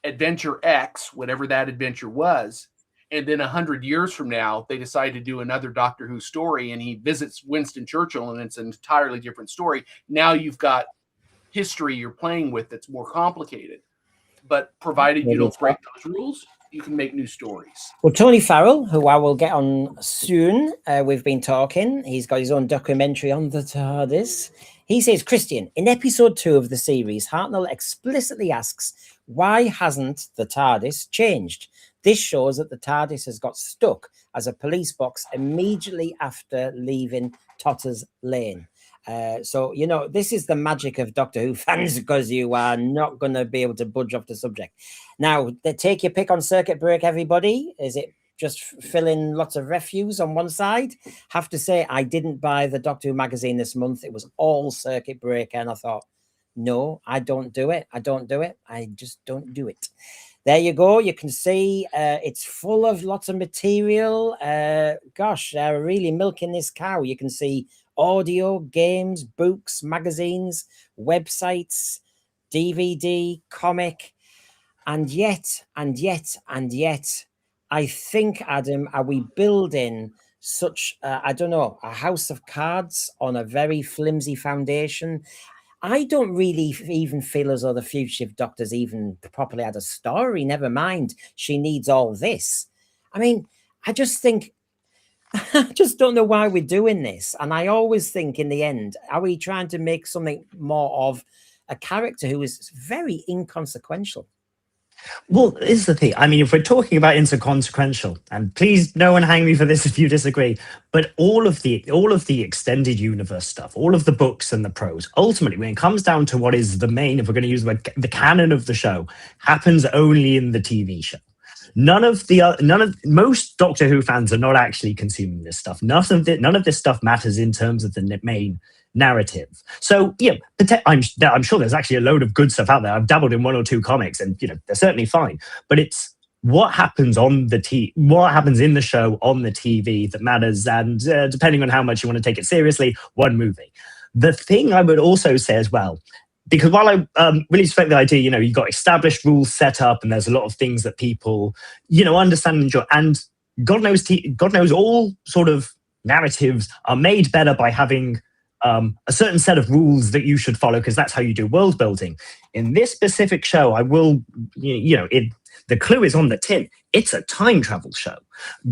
Adventure X, whatever that adventure was, and then 100 years from now, they decide to do another Doctor Who story and he visits Winston Churchill and it's an entirely different story. Now you've got history you're playing with that's more complicated. But provided you don't break those rules, you can make new stories. Well, Tony Farrell, who I will get on soon, we've been talking. He's got his own documentary on the TARDIS. He says, Christian, in episode 2 of the series, Hartnell explicitly asks, why hasn't the TARDIS changed? This shows that the TARDIS has got stuck as a police box immediately after leaving Totter's Lane. So, you know, this is the magic of Doctor Who fans, because you are not going to be able to budge off the subject. Now, take your pick on circuit break, everybody. Is it just filling lots of refuse on one side? Have to say, I didn't buy the Doctor Who magazine this month. It was all circuit break. And I thought, no, I don't do it. I don't do it. I just don't do it. There you go. You can see it's full of lots of material. Gosh, they're really milking this cow. You can see audio, games, books, magazines, websites, DVD, comic, and yet, I think, Adam, are we building such, I don't know, a house of cards on a very flimsy foundation? I don't really even feel as though the Fugitive Doctor's even properly had a story. Never mind, she needs all this. I mean, I just think, I just don't know why we're doing this. And I always think in the end, are we trying to make something more of a character who is very inconsequential? Well, this is the thing. I mean, if we're talking about inconsequential, and please no one hang me for this if you disagree, but all of the extended universe stuff, all of the books and the prose, ultimately, when it comes down to what is the main, if we're going to use the canon of the show, happens only in the TV show. Most Doctor Who fans are not actually consuming this stuff. None of this stuff matters in terms of the main narrative. So yeah, I'm sure there's actually a load of good stuff out there. I've dabbled in 1 or 2 comics, and you know they're certainly fine. But it's what happens on what happens in the show on the TV that matters, and depending on how much you want to take it seriously, one movie. The thing I would also say as well, because while I really respect the idea, you know, you've got established rules set up, and there's a lot of things that people, you know, understand and enjoy. And God knows all sort of narratives are made better by having a certain set of rules that you should follow, because that's how you do world building. In this specific show, I will, you know, the clue is on the tin. It's a time travel show.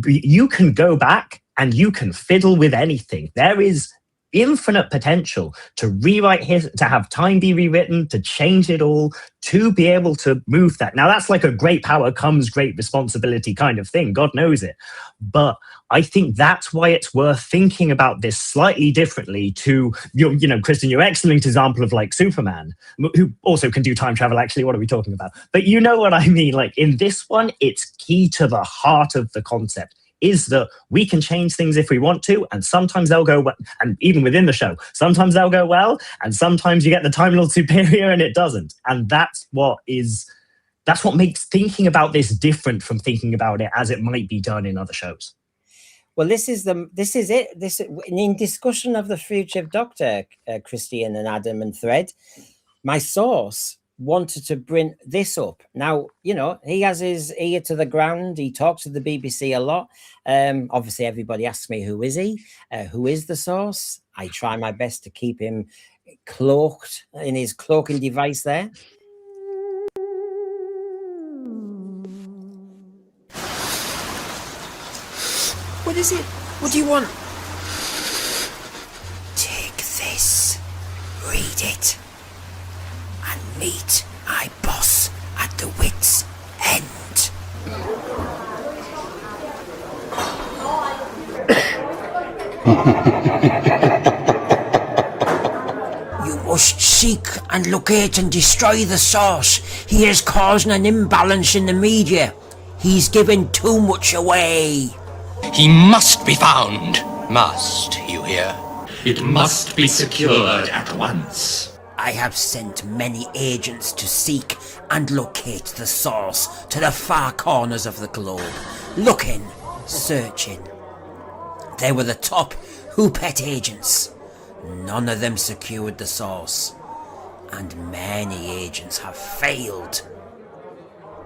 You can go back and you can fiddle with anything. There is infinite potential to rewrite to have time be rewritten, to change it all, to be able to move that. Now, that's like a great power comes great responsibility kind of thing. God knows it. But I think that's why it's worth thinking about this slightly differently to, you know, Kristen, your excellent example of like Superman, who also can do time travel. Actually, what are we talking about? But you know what I mean? Like in this one, it's key to the heart of the concept. Is that we can change things if we want to, and sometimes they'll go well, and even within the show, sometimes they'll go well, and sometimes you get the Time Lord Superior and it doesn't. And that's what is that's what makes thinking about this different from thinking about it as it might be done in other shows. Well, this is it. In discussion of the future of Doctor, Christian and Adam and Thread, my source wanted to bring this up. Now, you know, he has his ear to the ground. He talks to the BBC a lot. Obviously, everybody asks me, who is he? Who is the source? I try my best to keep him cloaked in his cloaking device there. What is it? What do you want? Take this, read it, and meet my boss at the wit's end. You must seek and locate and destroy the source. He is causing an imbalance in the media. He's giving too much away. He must be found. Must, you hear? It must be secured at once. I have sent many agents to seek and locate the source to the far corners of the globe. Looking, searching. They were the top Who-Pet agents. None of them secured the source. And many agents have failed.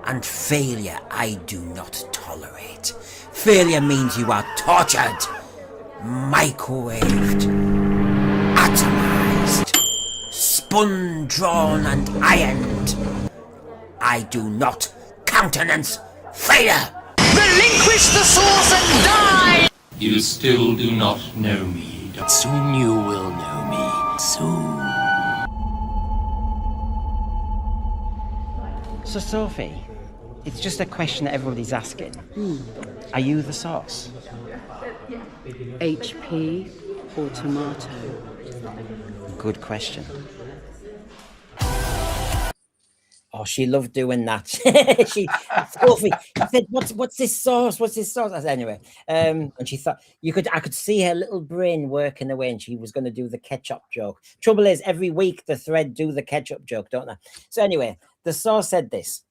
And failure I do not tolerate. Failure means you are tortured, microwaved, atomized, spun, drawn, and ironed. I do not countenance failure. Relinquish the source and die! You still do not know me. Soon you will know me. Soon. So, Sophie, it's just a question that everybody's asking. Are you the source? HP or tomato? Good question. Oh, she loved doing that. Sophie said, "What's this sauce? What's this sauce?" I said, anyway, and she thought I could see her little brain working away, and she was going to do the ketchup joke. Trouble is, every week the Thread do the ketchup joke, don't they? So anyway, the source said this.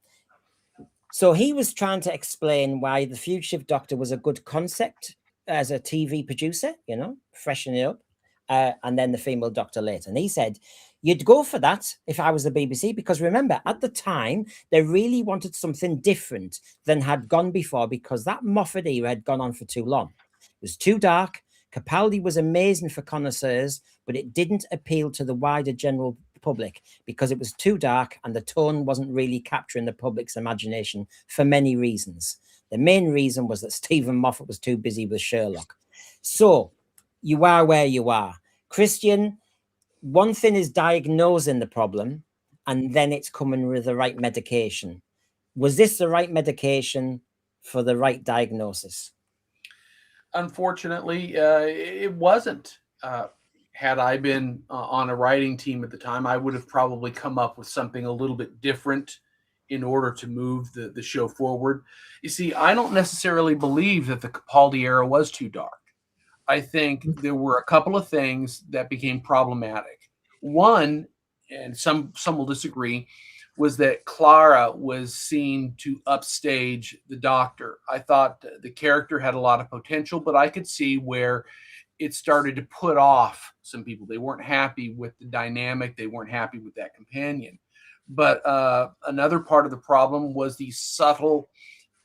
So he was trying to explain why the Fugitive Doctor was a good concept as a TV producer, you know, freshening it up, and then the female Doctor later. And he said, you'd go for that if I was the BBC, because remember, at the time, they really wanted something different than had gone before, because that Moffat era had gone on for too long. It was too dark. Capaldi was amazing for connoisseurs, but it didn't appeal to the wider general public because it was too dark and the tone wasn't really capturing the public's imagination for many reasons. The main reason was that Stephen Moffat was too busy with Sherlock. So you are where you are. Christian, one thing is diagnosing the problem and then it's coming with the right medication. Was this the right medication for the right diagnosis? Unfortunately, it wasn't. Had I been on a writing team at the time, I would have probably come up with something a little bit different in order to move the show forward. You see, I don't necessarily believe that the Capaldi era was too dark. I think there were a couple of things that became problematic. One, and some will disagree, was that Clara was seen to upstage the Doctor. I thought the character had a lot of potential, but I could see where it started to put off some people. They weren't happy with the dynamic. They weren't happy with that companion. But another part of the problem was the subtle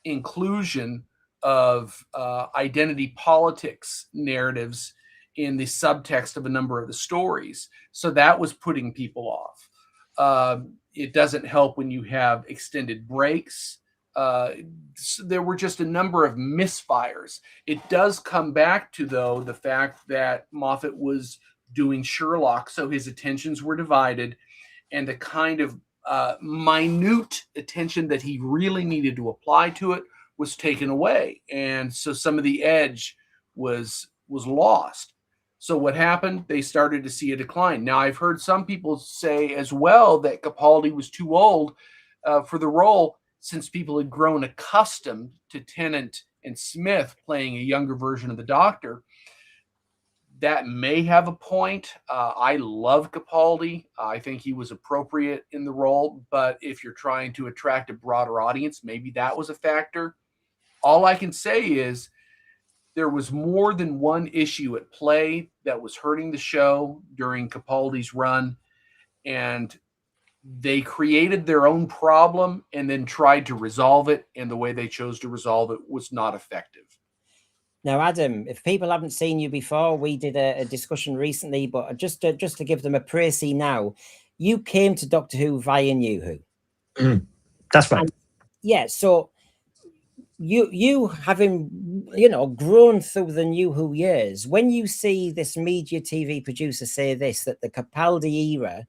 inclusion of identity politics narratives in the subtext of a number of the stories. So that was putting people off. It doesn't help when you have extended breaks. There were just a number of misfires. It does come back to, though, the fact that Moffat was doing Sherlock, so his attentions were divided, and the kind of minute attention that he really needed to apply to it was taken away. And so some of the edge was lost. So what happened? They started to see a decline. Now, I've heard some people say as well that Capaldi was too old for the role, since people had grown accustomed to Tennant and Smith playing a younger version of the Doctor. that may have a point. I love Capaldi. I think he was appropriate in the role, but if you're trying to attract a broader audience, maybe that was a factor. All I can say is there was more than one issue at play that was hurting the show during Capaldi's run, and they created their own problem and then tried to resolve it, and the way they chose to resolve it was not effective. Now, Adam, if people haven't seen you before, we did a discussion recently, but just to give them a précis now, you came to Doctor Who via New Who. That's right. And, yeah, so you having, you know, grown through the New Who years, when you see this media TV producer say this, that the Capaldi era,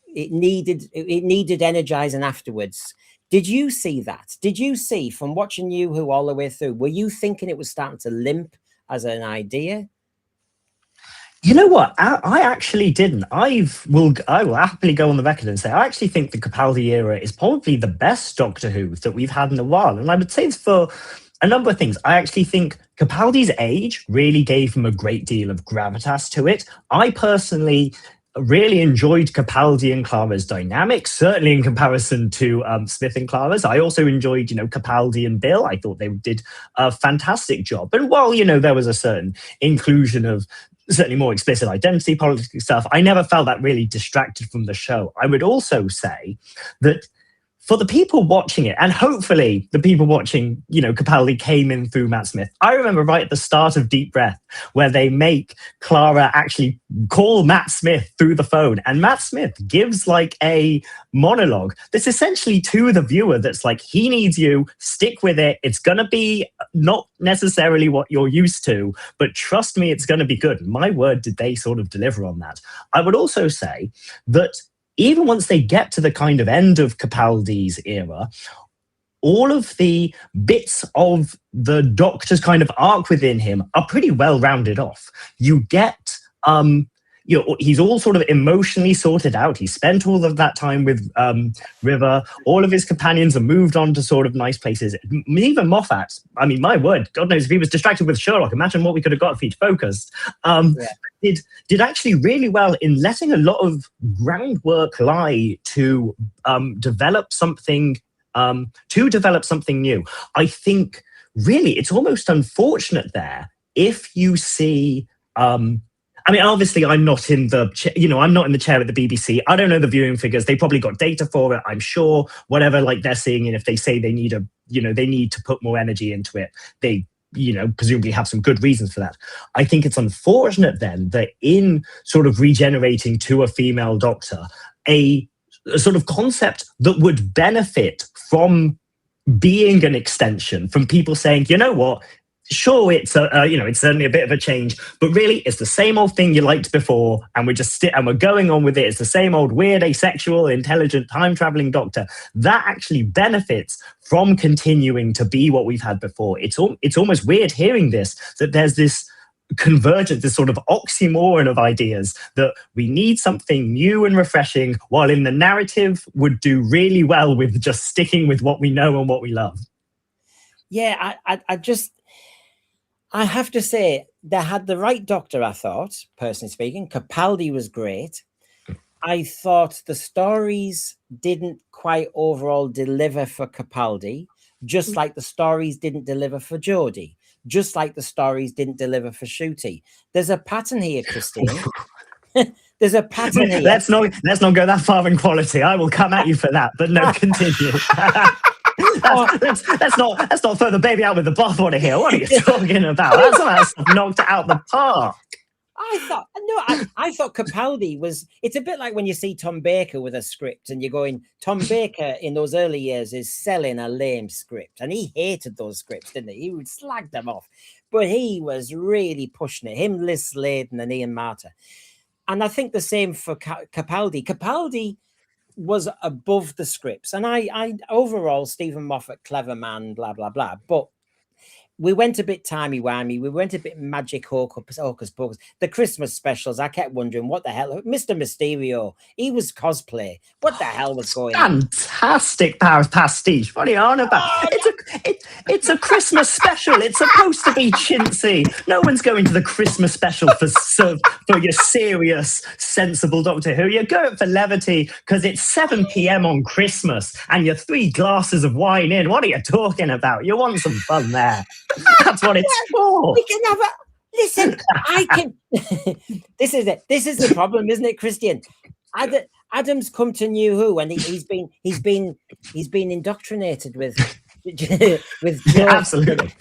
it needed energizing afterwards. Did you see that? Did you see, from watching New Who all the way through, were you thinking it was starting to limp as an idea? You know what? I actually didn't. I will happily go on the record and say I actually think the Capaldi era is probably the best Doctor Who that we've had in a while. And I would say it's for a number of things. I actually think Capaldi's age really gave him a great deal of gravitas to it. I personally really enjoyed Capaldi and Clara's dynamic, certainly in comparison to Smith and Clara's. I also enjoyed, you know, Capaldi and Bill. I thought they did a fantastic job. And while, you know, there was a certain inclusion of certainly more explicit identity politics stuff, I never felt that really distracted from the show. I would also say that for the people watching it, and hopefully the people watching, you know, Capaldi came in through Matt Smith. I remember right at the start of Deep Breath, where they make Clara actually call Matt Smith through the phone, and Matt Smith gives like a monologue that's essentially to the viewer that's like, he needs you, stick with it. It's going to be not necessarily what you're used to, but trust me, it's going to be good. My word, did they sort of deliver on that. I would also say that even once they get to the kind of end of Capaldi's era, all of the bits of the Doctor's kind of arc within him are pretty well rounded off. You get, you know, he's all sort of emotionally sorted out. He spent all of that time with River. All of his companions have moved on to sort of nice places. Even Moffat, I mean, my word, God knows if he was distracted with Sherlock, imagine what we could have got if he'd focused. Did actually really well in letting a lot of groundwork lie to develop something new. I think really it's almost unfortunate there if you see. I mean, obviously, I'm not in the chair at the BBC. I don't know the viewing figures. They probably got data for it, I'm sure. Whatever, like they're seeing, and if they say they need to put more energy into it, they, you know, presumably have some good reasons for that. I think it's unfortunate then that in sort of regenerating to a female Doctor, a sort of concept that would benefit from being an extension, from people saying, you know what, sure, it's it's certainly a bit of a change, but really it's the same old thing you liked before, and we're going on with it. It's the same old weird, asexual, intelligent, time-traveling Doctor. That actually benefits from continuing to be what we've had before. It's almost weird hearing this, that there's this convergence, this sort of oxymoron of ideas that we need something new and refreshing, while in the narrative would do really well with just sticking with what we know and what we love. Yeah, I have to say, they had the right Doctor, I thought, personally speaking. Capaldi was great. I thought the stories didn't quite overall deliver for Capaldi, just like the stories didn't deliver for Jodie, just like the stories didn't deliver for Ncuti. There's a pattern here, Christine. There's a pattern here. Let's not go that far in quality. I will come at you for that, but no, continue. Let's not throw the baby out with the bathwater here. What are you talking about? That's knocked it out the park. I thought Capaldi was, it's a bit like when you see Tom Baker with a script and you're going, Tom Baker in those early years is selling a lame script, and he hated those scripts, didn't he? He would slag them off, but he was really pushing it. Him, Liz Sladen and Ian Marter. And I think the same for Capaldi. Capaldi was above the scripts, and I overall, Stephen Moffat, clever man, blah blah blah, but we went a bit timey-wimey. We went a bit magic hocus pocus. The Christmas specials, I kept wondering, what the hell? Mr. Mysterio, he was cosplay. What the hell was going on? Fantastic pastiche. What are you on about? It's a Christmas special. It's supposed to be chintzy. No one's going to the Christmas special for your serious, sensible Doctor Who. You're going for levity because it's 7 p.m. on Christmas and you're 3 glasses of wine in. What are you talking about? You want some fun there. That's what it's for. We can have a listen. I can. This is it. This is the problem, isn't it, Christian? Adam's come to New Who, and he's been indoctrinated with jokes, absolutely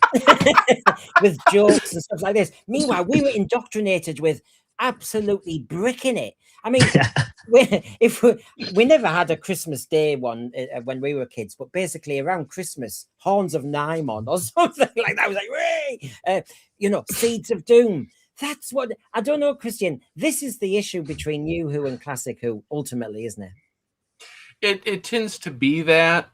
with jokes and stuff like this. Meanwhile, we were indoctrinated with absolutely bricking it. I mean, we never had a Christmas Day one when we were kids, but basically around Christmas, Horns of Nymon or something like that. I was like, "Way!" Seeds of Doom. That's what I don't know, Christian. This is the issue between New Who and Classic Who, ultimately, isn't it? It tends to be that.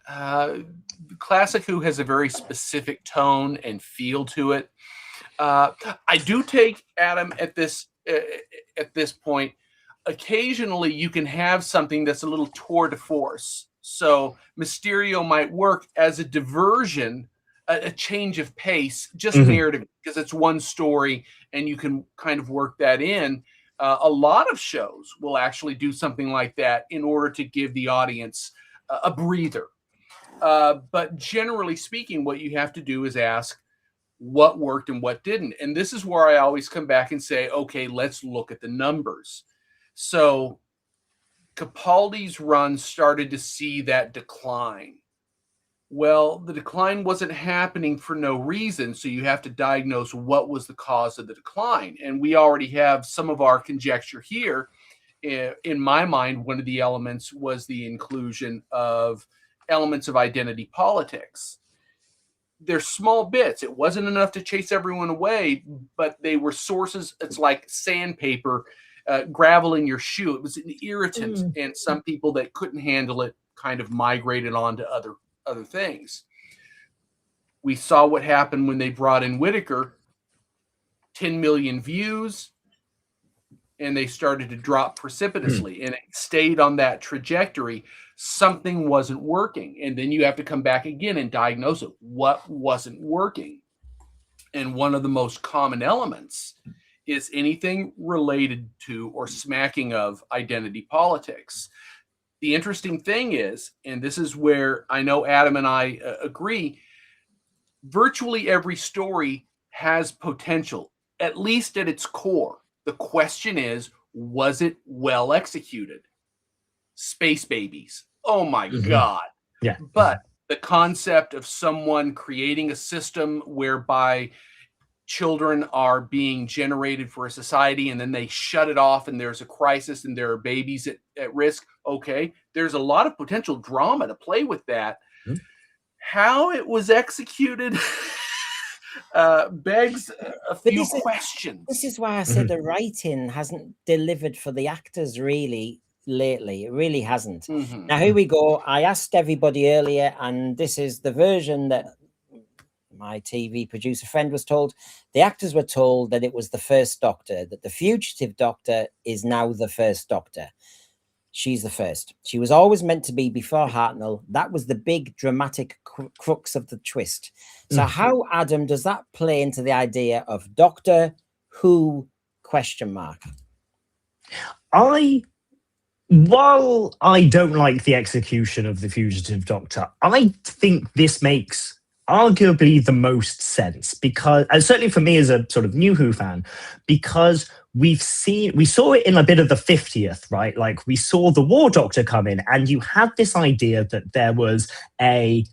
Classic Who has a very specific tone and feel to it. I do take Adam at this point. Occasionally, you can have something that's a little tour de force. So Mysterio might work as a diversion, a change of pace, just narrative, because it's one story and you can kind of work that in. A lot of shows will actually do something like that in order to give the audience a breather. But generally speaking, what you have to do is ask what worked and what didn't. And this is where I always come back and say, okay, let's look at the numbers. So Capaldi's run started to see that decline. Well, the decline wasn't happening for no reason, so you have to diagnose what was the cause of the decline. And we already have some of our conjecture here. In my mind, one of the elements was the inclusion of elements of identity politics. They're small bits. It wasn't enough to chase everyone away, but they were sources. It's like sandpaper, gravel in your shoe. It was an irritant, and some people that couldn't handle it kind of migrated on to other things. We saw what happened when they brought in Whittaker. 10 million views, and they started to drop precipitously, and it stayed on that trajectory. Something wasn't working, and then you have to come back again and diagnose it. What wasn't working? And one of the most common elements is anything related to or smacking of identity politics. The interesting thing is, and this is where I know Adam and I agree, virtually every story has potential, at least at its core. The question is, was it well executed? Space Babies. Oh my God. Yeah. But the concept of someone creating a system whereby children are being generated for a society and then they shut it off and there's a crisis and there are babies at risk. Okay, there's a lot of potential drama to play with that. How it was executed begs a few questions. This is why I said the writing hasn't delivered for the actors really lately. It really hasn't. Now, here we go. I asked everybody earlier, and this is the version that my TV producer friend was told. The actors were told that it was the first Doctor, that the fugitive Doctor is now the first Doctor. She's the first. She was always meant to be before Hartnell. That was the big dramatic crux of the twist. So how, Adam, does that play into the idea of Doctor Who ? While I don't like the execution of the fugitive Doctor, I think this makes arguably the most sense, because, and certainly for me as a sort of New Who fan, because we saw it in a bit of the 50th, right? Like we saw the War Doctor come in, and you had this idea that there was a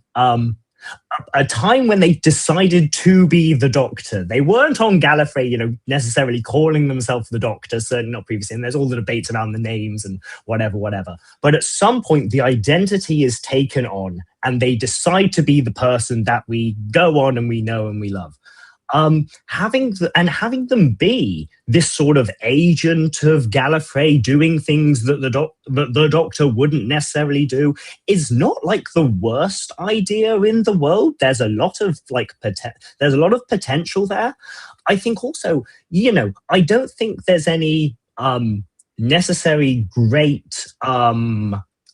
time when they decided to be the Doctor. They weren't on Gallifrey, necessarily calling themselves the Doctor, certainly not previously. And there's all the debates around the names and whatever. But at some point, the identity is taken on, and they decide to be the person that we go on and we know and we love. having them be this sort of agent of Gallifrey doing things that the Doctor wouldn't necessarily do is not like the worst idea in the world. There's a lot of there's a lot of potential there. I think also, I don't think there's any necessary great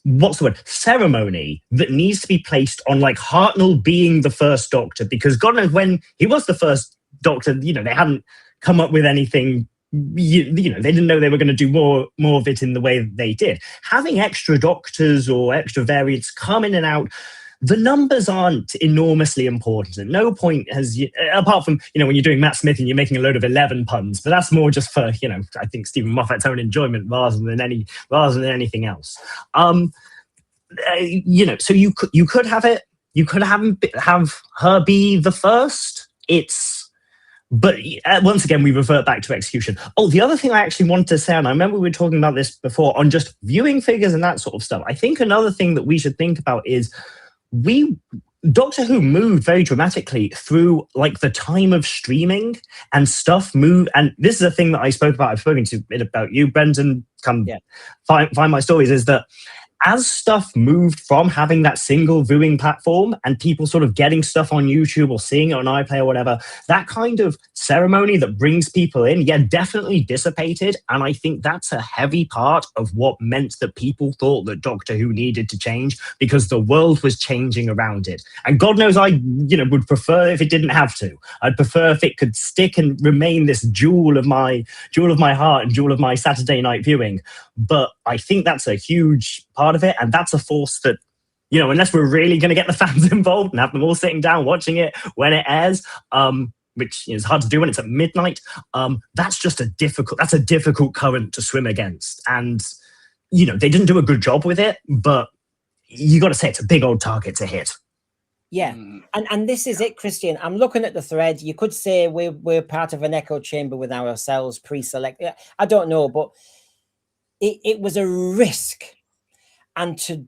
what's the word, ceremony that needs to be placed on like Hartnell being the first Doctor, because God knows when he was the first Doctor, they hadn't come up with anything. They didn't know they were going to do more of it in the way that they did. Having extra Doctors or extra variants come in and out, the numbers aren't enormously important. At no point has, apart from, when you're doing Matt Smith and you're making a load of 11 puns, but that's more just for, I think Stephen Moffat's own enjoyment rather than anything else. So you could have it, you could have her be the first. But once again, we revert back to execution. Oh, the other thing I actually wanted to say, and I remember we were talking about this before on just viewing figures and that sort of stuff. I think another thing that we should think about is Doctor Who moved very dramatically through like the time of streaming, and stuff moved. And this is a thing that I spoke about. I've spoken to a bit about you, Brendan. Find my stories. Is that as stuff moved from having that single viewing platform and people sort of getting stuff on YouTube or seeing it on iPlayer or whatever, that kind of ceremony that brings people in, definitely dissipated. And I think that's a heavy part of what meant that people thought that Doctor Who needed to change, because the world was changing around it. And God knows I, would prefer if it didn't have to. I'd prefer if it could stick and remain this jewel of my heart and jewel of my Saturday night viewing. But I think that's a huge part of it, and that's a force that, unless we're really going to get the fans involved and have them all sitting down watching it when it airs, which is hard to do when it's at midnight, that's a difficult current to swim against. And they didn't do a good job with it, but you got to say it's a big old target to hit. Yeah, and this is it, Christian. I'm looking at the thread. You could say we're part of an echo chamber with ourselves pre-select. I don't know, but it was a risk. And to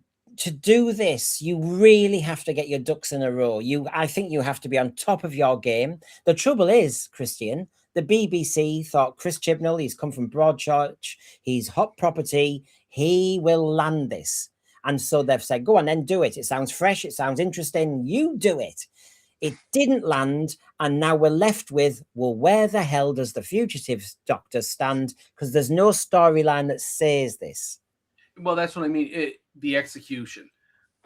do this, you really have to get your ducks in a row. I think you have to be on top of your game. The trouble is, Christian, the BBC thought Chris Chibnall, he's come from Broadchurch, he's hot property, he will land this. And so they've said, go on then, do it. It sounds fresh, it sounds interesting, you do it. It didn't land, and now we're left with, well, where the hell does the fugitive Doctor stand? Because there's no storyline that says this. Well, that's what I mean. The execution.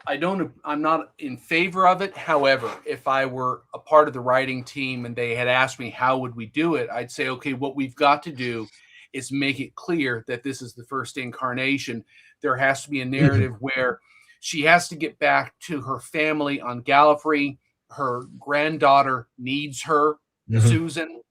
I'm not in favor of it. However, if I were a part of the writing team and they had asked me how would we do it, I'd say, okay, what we've got to do is make it clear that this is the first incarnation. There has to be a narrative where she has to get back to her family on Gallifrey. Her granddaughter needs her, Susan.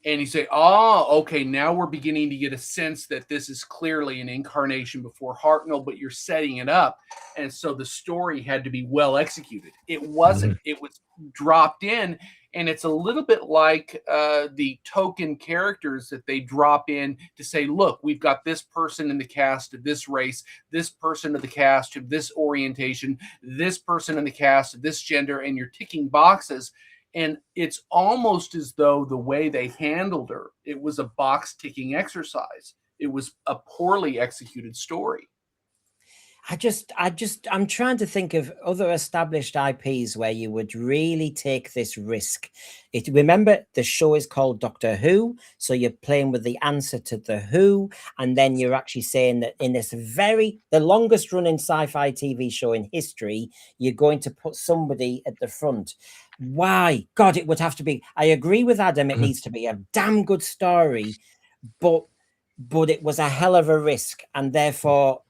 And you say, okay, now we're beginning to get a sense that this is clearly an incarnation before Hartnell, but you're setting it up. And so the story had to be well executed. It wasn't. It was dropped in, and it's a little bit like the token characters that they drop in to say, look, we've got this person in the cast of this race, this person of the cast of this orientation, this person in the cast of this gender, and you're ticking boxes. And it's almost as though the way they handled her, it was a box ticking exercise. It was a poorly executed story. I'm trying to think of other established IPs where you would really take this risk. Remember, the show is called Doctor Who, so you're playing with the answer to the Who, and then you're actually saying that in this the longest running sci-fi TV show in history, you're going to put somebody at the front. Why? God, it would have to be. I agree with Adam. It needs to be a damn good story, but it was a hell of a risk, and therefore.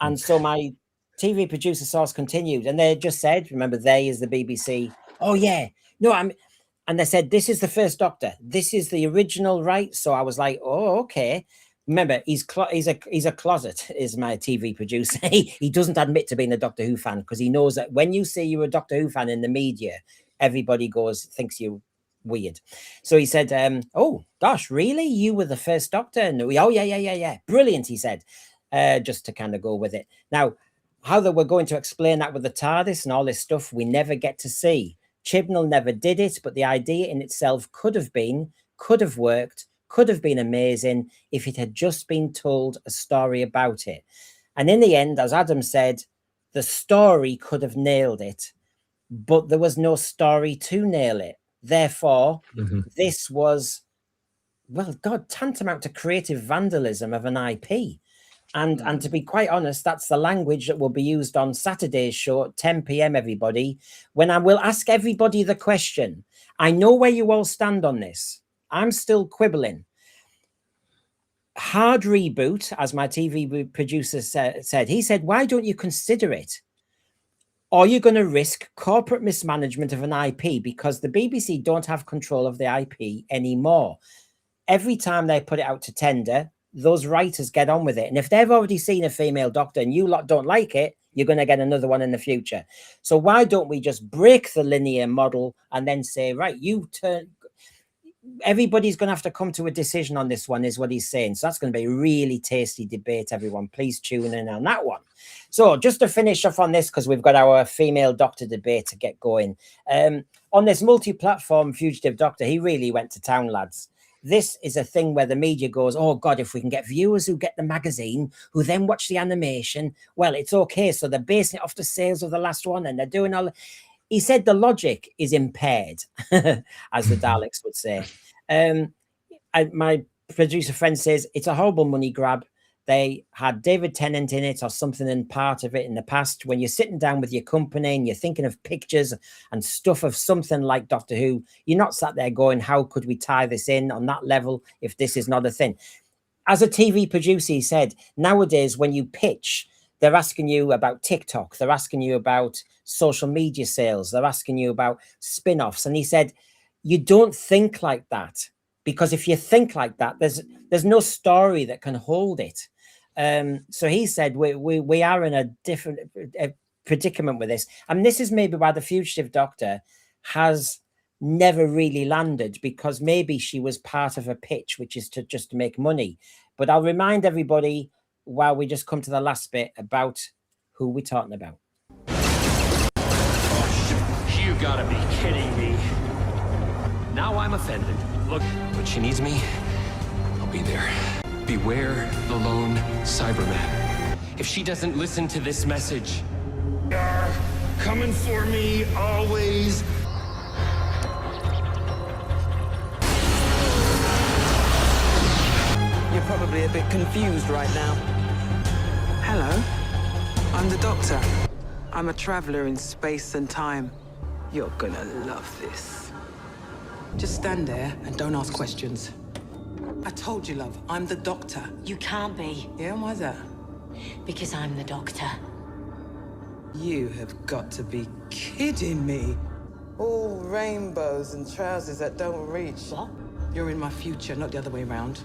And so my TV producer source continued, and they just said, remember, they is the BBC. Oh yeah, no, and they said, this is the first Doctor. This is the original, right? So I was like, oh, okay. Remember, he's a closet, is my TV producer. He doesn't admit to being a Doctor Who fan, because he knows that when you say you're a Doctor Who fan in the media, everybody thinks you're weird. So he said, oh gosh, really? You were the first Doctor? And oh yeah. Brilliant, he said. Just to kind of go with it. Now, how they were going to explain that with the TARDIS and all this stuff, we never get to see. Chibnall never did it, but the idea in itself could have worked, could have been amazing if it had just been told a story about it. And in the end, as Adam said, the story could have nailed it, but there was no story to nail it. Therefore, this was, well, God, tantamount to creative vandalism of an IP. And to be quite honest, that's the language that will be used on Saturday's show at 10 p.m, everybody, when I will ask everybody the question. I know where you all stand on this. I'm still quibbling. Hard reboot, as my TV producer said. He said, why don't you consider it? Are you going to risk corporate mismanagement of an IP? Because the BBC don't have control of the IP anymore. Every time they put it out to tender, those writers get on with it. And if they've already seen a female doctor and you lot don't like it, you're going to get another one in the future. So why don't we just break the linear model and then say, right, you turn... Everybody's going to have to come to a decision on this one, is what he's saying. So that's going to be a really tasty debate, everyone. Please tune in on that one. So just to finish off on this, because we've got our female doctor debate to get going. On this multi-platform Fugitive Doctor, he really went to town, lads. This is a thing where the media goes, oh, God, if we can get viewers who get the magazine, who then watch the animation, well, it's okay. So they're basing it off the sales of the last one, and they're doing all... He said the logic is impaired, as the Daleks would say. My producer friend says it's a horrible money grab. They had David Tennant in it or something in part of it in the past. When you're sitting down with your company and you're thinking of pictures and stuff of something like Doctor Who, you're not sat there going, how could we tie this in on that level if this is not a thing? As a TV producer, he said, nowadays when you pitch, they're asking you about TikTok. They're asking you about social media sales. They're asking you about spin-offs. And he said, you don't think like that, because if you think like that, there's no story that can hold it. So he said, we are in a different predicament with this. And this is maybe why the Fugitive Doctor has never really landed, because maybe she was part of a pitch, which is to just make money. But I'll remind everybody, while we just come to the last bit, about who we're talking about. You gotta be kidding me. Now I'm offended. Look, when she needs me, I'll be there. Beware the lone Cyberman. If she doesn't listen to this message... You're coming for me, always. You're probably a bit confused right now. Hello, I'm the Doctor. I'm a traveler in space and time. You're gonna love this. Just stand there and don't ask questions. I told you, love, I'm the Doctor. You can't be. Yeah, and why's that? Because I'm the Doctor. You have got to be kidding me. All rainbows and trousers that don't reach. What? You're in my future, not the other way around.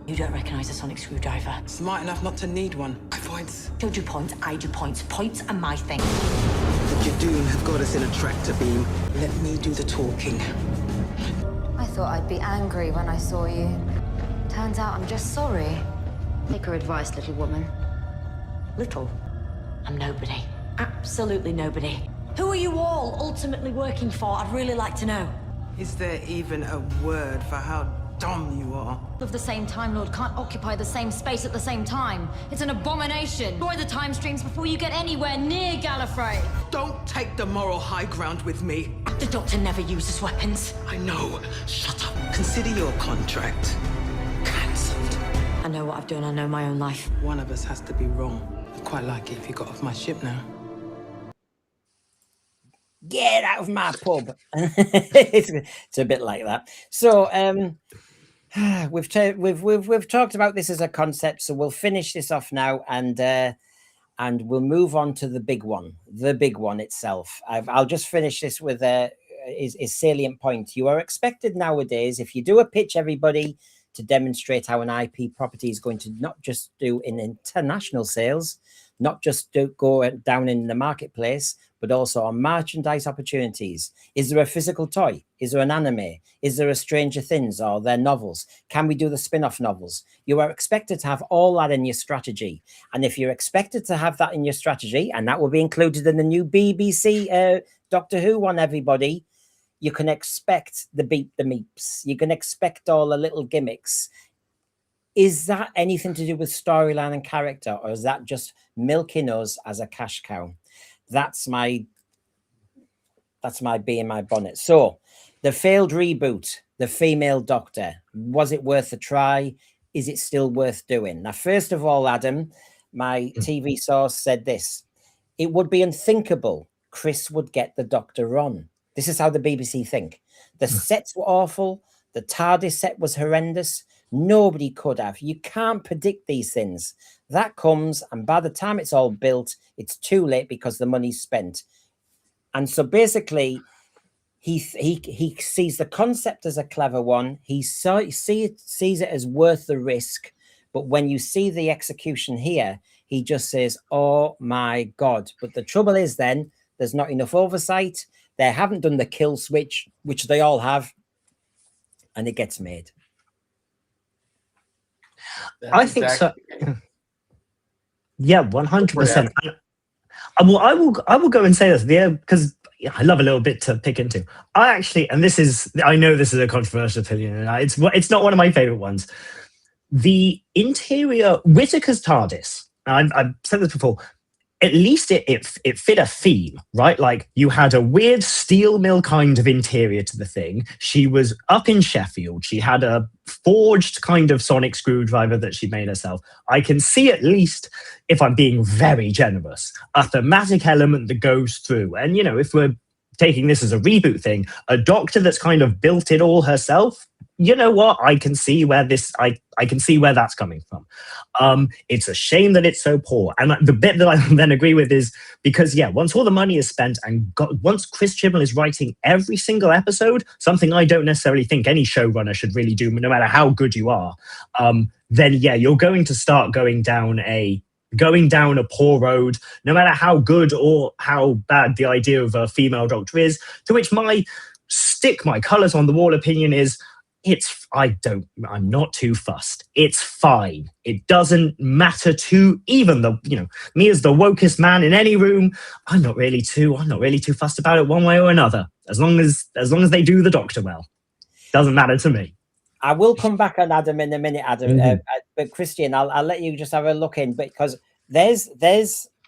You don't recognize a sonic screwdriver. Smart enough not to need one. My points. Don't do points, I do points. Points are my thing. The Jadoon have got us in a tractor beam. Let me do the talking. I thought I'd be angry when I saw you. Turns out I'm just sorry. Take her advice, little woman. Little? I'm nobody. Absolutely nobody. Who are you all ultimately working for? I'd really like to know. Is there even a word for how dumb you are? Of the same Time Lord can't occupy the same space at the same time. It's an abomination. Destroy the time streams before you get anywhere near Gallifrey. Don't take the moral high ground with me. The Doctor never uses weapons. I know. Shut up. Consider your contract cancelled. I know what I've done. I know my own life. One of us has to be wrong. I'd quite like it if you got off my ship now. Get out of my pub. It's a bit like that. So we've talked about this as a concept, so we'll finish this off now, and we'll move on to the big one itself. I'll just finish this with is salient point. You are expected nowadays, if you do a pitch, everybody, to demonstrate how an IP property is going to not just do in international sales, not just go down in the marketplace, but also on merchandise opportunities. Is there a physical toy? Is there an anime? Is there a Stranger Things or their novels? Can we do the spin-off novels? You are expected to have all that in your strategy. And if you're expected to have that in your strategy, and that will be included in the new BBC Doctor Who one, everybody, you can expect the beep the meeps. You can expect all the little gimmicks. Is that anything to do with storyline and character, or is that just milking us as a cash cow? That's my bee in my bonnet. So the failed reboot, the female Doctor, was it worth a try? Is it still worth doing? Now, first of all, Adam, my TV source said this: it would be unthinkable Chris would get the Doctor on. This is how the BBC think. The sets were awful. The TARDIS set was horrendous. Nobody could have. You can't predict these things. That comes, and by the time it's all built, it's too late because the money's spent. And so basically, he sees the concept as a clever one. He sees it as worth the risk. But when you see the execution here, he just says, oh my God. But the trouble is then, there's not enough oversight. They haven't done the kill switch, which they all have. And it gets made. I think so. Yeah, 100%. Well, I will go and say this, because I love a little bit to pick into. I actually, and I know this is a controversial opinion, and it's not one of my favorite ones. The interior, Whittaker's TARDIS, I've said this before, at least it fit a theme, right? Like, you had a weird steel mill kind of interior to the thing. She was up in Sheffield. She had a forged kind of sonic screwdriver that she made herself. I can see, at least, if I'm being very generous, a thematic element that goes through. And, if we're taking this as a reboot thing, a Doctor that's kind of built it all herself, you know what? I can see where I can see where that's coming from. It's a shame that it's so poor. And the bit that I then agree with is because, once all the money is spent and once Chris Chibnall is writing every single episode, something I don't necessarily think any showrunner should really do, no matter how good you are, then you're going to start going down a poor road, no matter how good or how bad the idea of a female Doctor is, to which my colors on the wall opinion is, I'm not too fussed. It's fine. It doesn't matter to even me as the wokest man in any room. I'm not really too fussed about it one way or another. As long as they do the Doctor well, doesn't matter to me. I will come back on Adam in a minute, Adam. But Christian, I'll let you just have a look in, because there's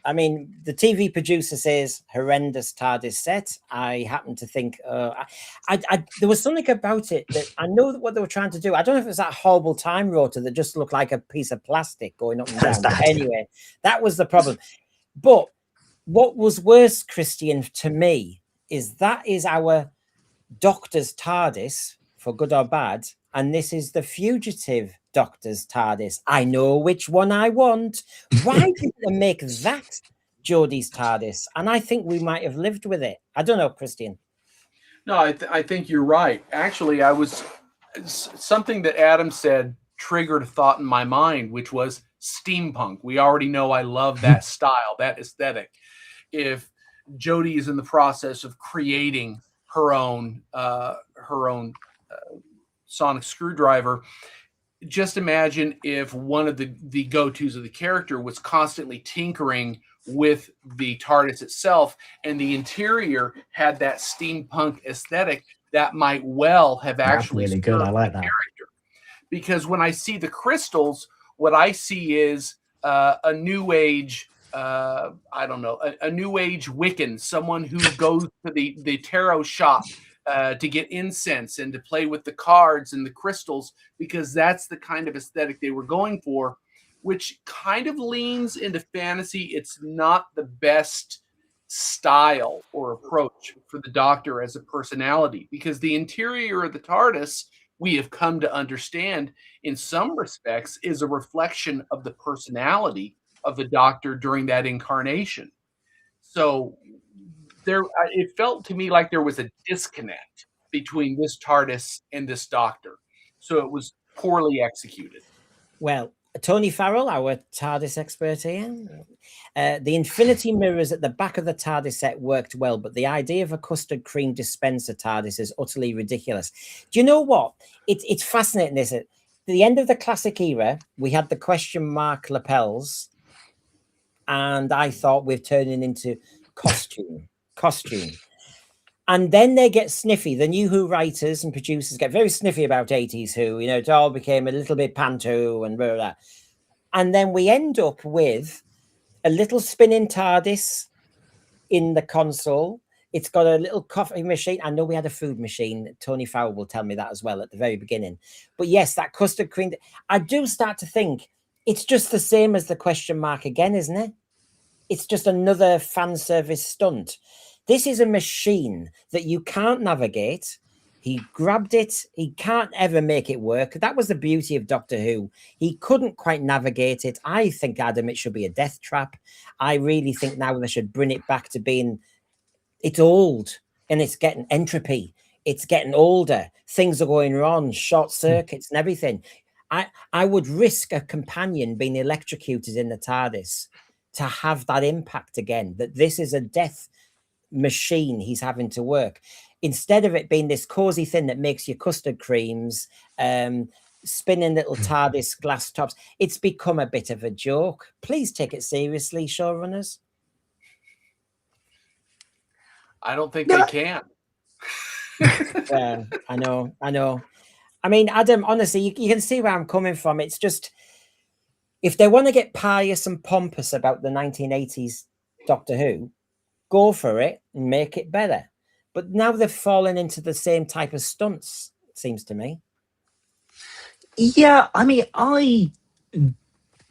the TV producer says horrendous TARDIS set. I happen to think there was something about it that I know what they were trying to do. I don't know if it was that horrible time rotor that just looked like a piece of plastic going up and down. But anyway, that was the problem. But what was worse, Christian, to me, is that is our Doctor's TARDIS, for good or bad, and this is the fugitive Doctor's TARDIS. I know which one I want. Why didn't they make that Jodie's TARDIS? And I think we might have lived with it. I don't know, Christian. No, I think you're right. Actually, something that Adam said triggered a thought in my mind, which was steampunk. We already know I love that style, that aesthetic. If Jodie is in the process of creating her own sonic screwdriver, just imagine if one of the go-tos of the character was constantly tinkering with the TARDIS itself, and the interior had that steampunk aesthetic. That might well have actually really good. I like that. Character. Because when I see the crystals, what I see is a new age, a new age Wiccan, someone who goes to the tarot shop to get incense and to play with the cards and the crystals, because that's the kind of aesthetic they were going for, which kind of leans into fantasy. It's not the best style or approach for the Doctor as a personality, because the interior of the TARDIS, we have come to understand in some respects, is a reflection of the personality of the Doctor during that incarnation. So it felt to me like there was a disconnect between this TARDIS and this Doctor. So it was poorly executed. Well, Tony Farrell, our TARDIS expert here. The infinity mirrors at the back of the TARDIS set worked well, but the idea of a custard cream dispenser TARDIS is utterly ridiculous. Do you know what? It's fascinating, this. At the end of the classic era, we had the question mark lapels, and I thought we're turning into costume. And then they get sniffy. The new Who writers and producers get very sniffy about 80s Who. You know, it all became a little bit panto and blah, blah, blah. And then we end up with a little spinning TARDIS in the console. It's got a little coffee machine. I know we had a food machine. Tony Farrell will tell me that as well at the very beginning. But yes, that custard cream. I do start to think it's just the same as the question mark again, isn't it? It's just another fan service stunt. This is a machine that you can't navigate. He grabbed it. He can't ever make it work. That was the beauty of Doctor Who. He couldn't quite navigate it. I think, Adam, it should be a death trap. I really think now they should bring it back to being, it's old and it's getting entropy. It's getting older. Things are going wrong, short circuits and everything. I would risk a companion being electrocuted in the TARDIS to have that impact again, that this is a death machine he's having to work, instead of it being this cozy thing that makes your custard creams, spinning little TARDIS glass tops. It's become a bit of a joke. Please take it seriously, showrunners. I don't think they can. Yeah, I know. I mean, Adam, honestly, you can see where I'm coming from. It's just, if they want to get pious and pompous about the 1980s Doctor Who, go for it and make it better. But now they've fallen into the same type of stunts, it seems to me. Yeah, I mean, I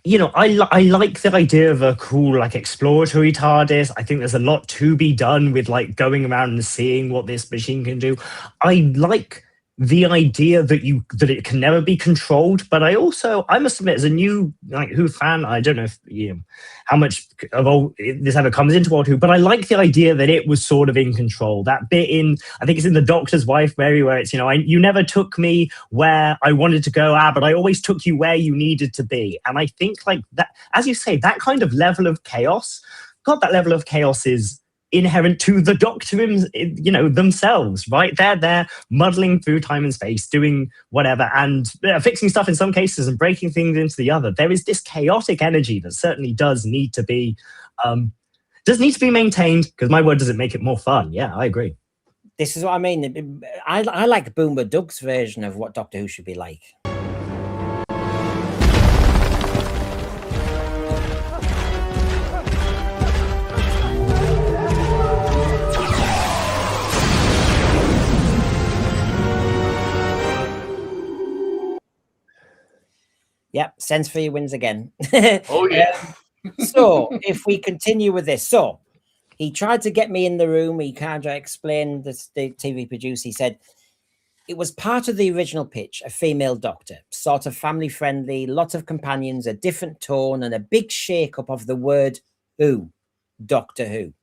like the idea of a cool, like, exploratory TARDIS. I think there's a lot to be done with, like, going around and seeing what this machine can do. I like the idea that it can never be controlled, but I must admit, as a new, like, Who fan, I don't know if how much of all this ever comes into Old Who, but I like the idea that it was sort of in control. That bit in, I think it's in The Doctor's Wife, Mary, where it's, you never took me where I wanted to go, but I always took you where you needed to be. And I think, like, that, as you say, that kind of level of chaos, God, that level of chaos is inherent to the Doctor, themselves, right? They're there muddling through time and space, doing whatever, and fixing stuff in some cases and breaking things into the other. There is this chaotic energy that certainly does need to be maintained, because my word, does it make it more fun? Yeah, I agree. This is what I mean. I like Boomer Doug's version of what Doctor Who should be like. Yep, Sense for you wins again. Oh, yeah. So, if we continue with this. So, he tried to get me in the room. He kind of explained, the TV producer, he said, it was part of the original pitch, a female Doctor, sort of family-friendly, lots of companions, a different tone, and a big shake-up of the word Who, Doctor Who.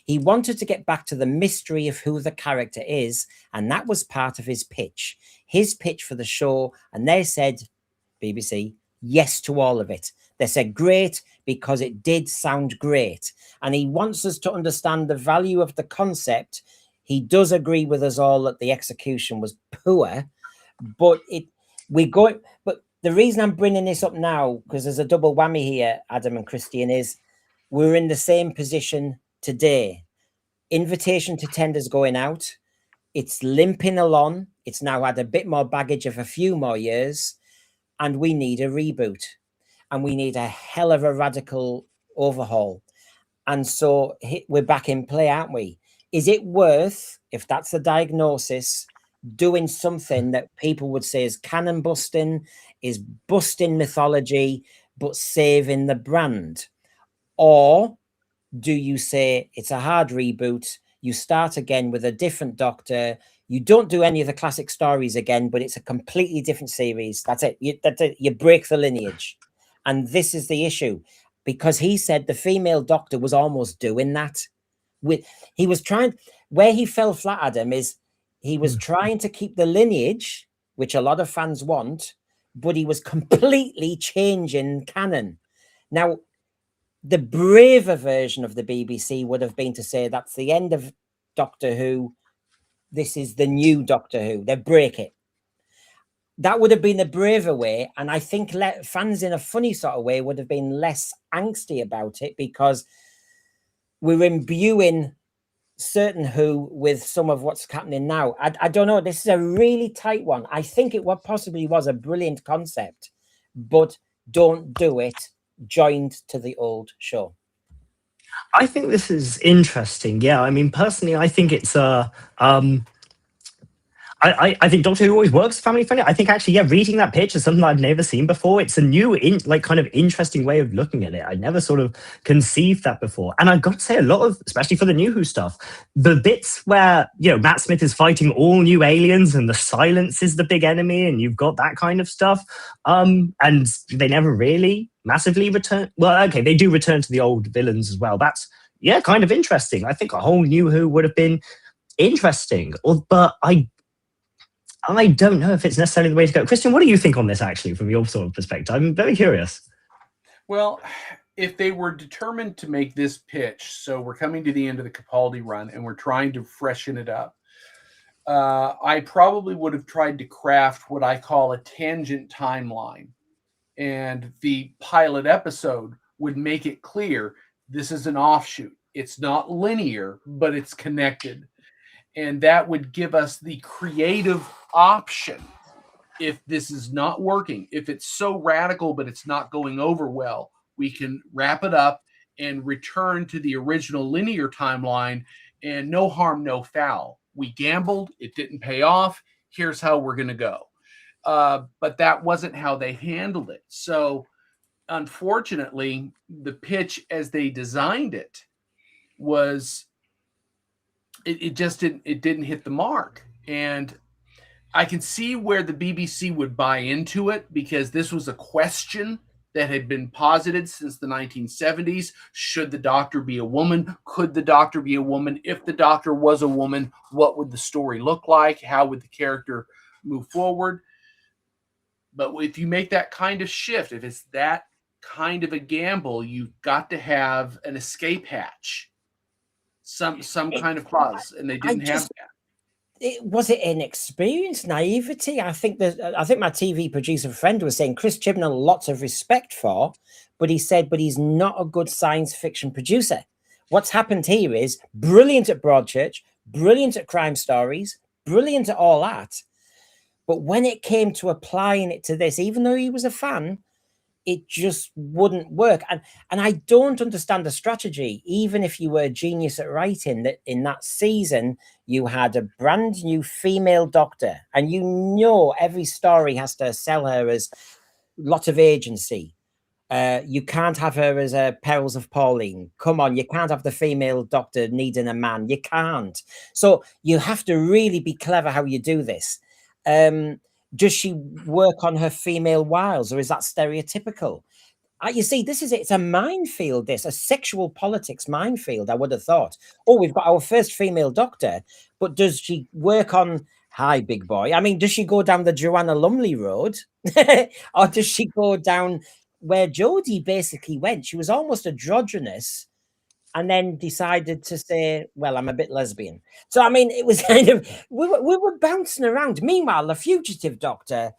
He wanted to get back to the mystery of who the character is, and that was part of his pitch for the show, and they said, BBC, yes to all of it. They said great because it did sound great. And he wants us to understand the value of the concept. He does agree with us all that the execution was poor, but but the reason I'm bringing this up now, because there's a double whammy here, Adam and Christian, is we're in the same position today. Invitation to tenders going out. It's limping along. It's now had a bit more baggage of a few more years. And we need a reboot, and we need a hell of a radical overhaul. And so we're back in play, aren't we? Is it worth, if that's the diagnosis, doing something that people would say is canon busting, is busting mythology, but saving the brand? Or do you say it's a hard reboot, you start again with a different Doctor, you don't do any of the classic stories again, but it's a completely different series. That's it. You break the lineage. And this is the issue, because he said the female Doctor was almost doing that. He was trying, where he fell flat, Adam, is he was trying to keep the lineage, which a lot of fans want, but he was completely changing canon. Now, the braver version of the BBC would have been to say that's the end of Doctor Who. This is the new Doctor Who. They break it. That would have been the braver way. And I think fans in a funny sort of way would have been less angsty about it, because we're imbuing certain Who with some of what's happening now. I don't know. This is a really tight one. I think it possibly was a brilliant concept, but don't do it joined to the old show. I think this is interesting. Yeah, I mean, personally, I think it's a. I think Doctor Who always works family friendly. I think actually, yeah, reading that pitch is something I've never seen before. It's a new, kind of interesting way of looking at it. I never sort of conceived that before. And I've got to say, a lot of, especially for the new Who stuff, the bits where, Matt Smith is fighting all new aliens and the silence is the big enemy and you've got that kind of stuff. And they never really massively return. Well, okay, they do return to the old villains as well. That's, yeah, kind of interesting. I think a whole new Who would have been interesting. But I don't know if it's necessarily the way to go. Christian, what do you think on this, actually, from your sort of perspective? I'm very curious. Well, if they were determined to make this pitch, so we're coming to the end of the Capaldi run and we're trying to freshen it up, I probably would have tried to craft what I call a tangent timeline. And the pilot episode would make it clear this is an offshoot. It's not linear, but it's connected. And that would give us the creative option if this is not working. If it's so radical, but it's not going over well, we can wrap it up and return to the original linear timeline, and no harm, no foul. We gambled. It didn't pay off. Here's how we're going to go. But that wasn't how they handled it. So unfortunately, the pitch as they designed it was... It just didn't hit the mark. And I can see where the BBC would buy into it, because this was a question that had been posited since the 1970s. Should the Doctor be a woman? Could the Doctor be a woman? If the Doctor was a woman, what would the story look like? How would the character move forward? But if you make that kind of shift, if it's that kind of a gamble, you've got to have an escape hatch. Some kind of clause, and they didn't have that. Was it inexperience, naivety? I think my TV producer friend was saying Chris Chibnall lots of respect for, but he's not a good science fiction producer. What's happened here is brilliant at Broadchurch, brilliant at crime stories, brilliant at all that. But when it came to applying it to this, even though he was a fan, it just wouldn't work. And I don't understand the strategy. Even if you were a genius at writing, that in that season, you had a brand new female Doctor, and every story has to sell her as lot of agency. You can't have her as a Perils of Pauline. Come on, you can't have the female Doctor needing a man. You can't. So you have to really be clever how you do this. Does she work on her female wiles, or is that stereotypical? You see, it's a minefield, a sexual politics minefield, I would have thought. Oh, we've got our first female Doctor, but does she work on, hi, big boy? I mean, does she go down the Joanna Lumley road? Or does she go down where Jodie basically went? She was almost androgynous, and then decided to say, well, I'm a bit lesbian. So, I mean, it was kind of, we were bouncing around. Meanwhile, the fugitive Doctor,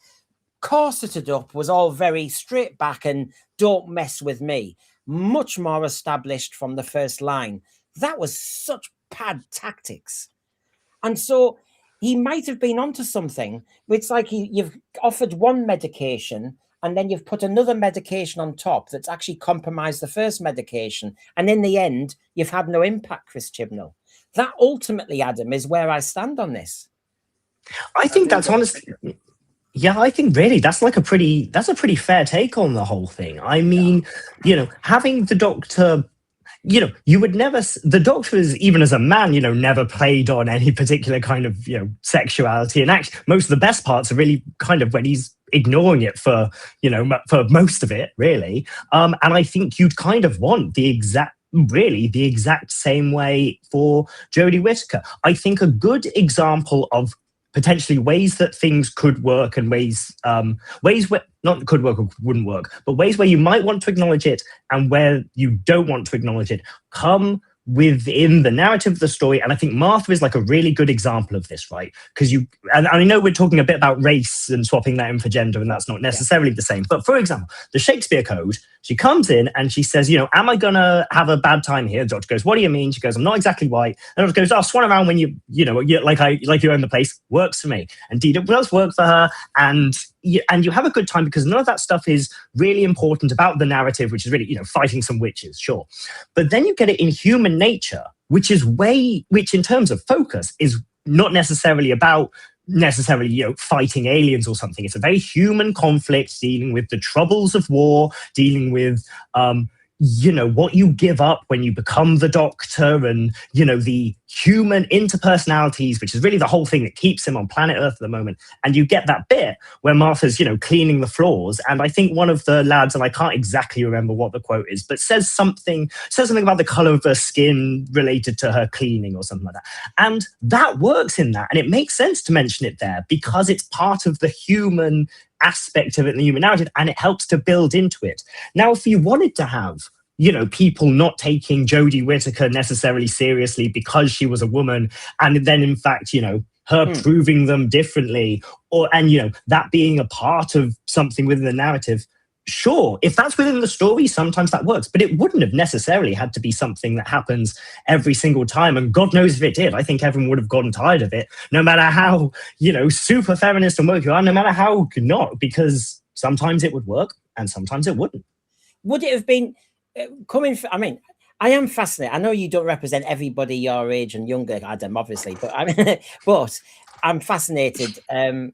corseted up, was all very straight back and don't mess with me. Much more established from the first line. That was such bad tactics. And so he might have been onto something. It's like you've offered one medication, and then you've put another medication on top that's actually compromised the first medication. And in the end, you've had no impact, Chris Chibnall. That ultimately, Adam, is where I stand on this. I think that's honestly... Yeah, I think really that's a pretty fair take on the whole thing. I mean, having the Doctor... you would never... The Doctor is, even as a man, never played on any particular kind of, sexuality. And actually, most of the best parts are really kind of when he's ignoring it for most of it, really. And I think you'd kind of want the exact same way for Jodie Whittaker. I think a good example of potentially ways that things could work and ways where not could work or wouldn't work, but ways where you might want to acknowledge it and where you don't want to acknowledge it come within the narrative of the story. And I think Martha is like a really good example of this, right? Because and I know we're talking a bit about race and swapping that in for gender, and that's not necessarily the same. But for example, the Shakespeare Code, she comes in and she says, am I going to have a bad time here? The doctor goes, what do you mean? She goes, I'm not exactly white. And the doctor goes, swan around when you like you own the place. Works for me. Indeed, it does work for her. And you have a good time because none of that stuff is really important about the narrative, which is really, fighting some witches, sure. But then you get it in human nature, which in terms of focus is not necessarily about fighting aliens or something. It's a very human conflict dealing with the troubles of war, dealing with what you give up when you become the Doctor, and the human interpersonalities, which is really the whole thing that keeps him on planet Earth at the moment. And you get that bit where Martha's cleaning the floors, and I think one of the lads, and I can't exactly remember what the quote is, but says something about the color of her skin related to her cleaning or something like that. And that works in that, and it makes sense to mention it there because it's part of the human aspect of it in the human narrative, and it helps to build into it. Now, if you wanted to have people not taking Jodie Whittaker necessarily seriously because she was a woman, and then in fact her proving them differently, and that being a part of something within the narrative, sure, if that's within the story, sometimes that works, but it wouldn't have necessarily had to be something that happens every single time. And God knows if it did, I think everyone would have gotten tired of it, no matter how, super feminist and woke you are, no matter how not, because sometimes it would work and sometimes it wouldn't. Would it have been I am fascinated. I know you don't represent everybody your age and younger, Adam, obviously, but but I'm fascinated. Would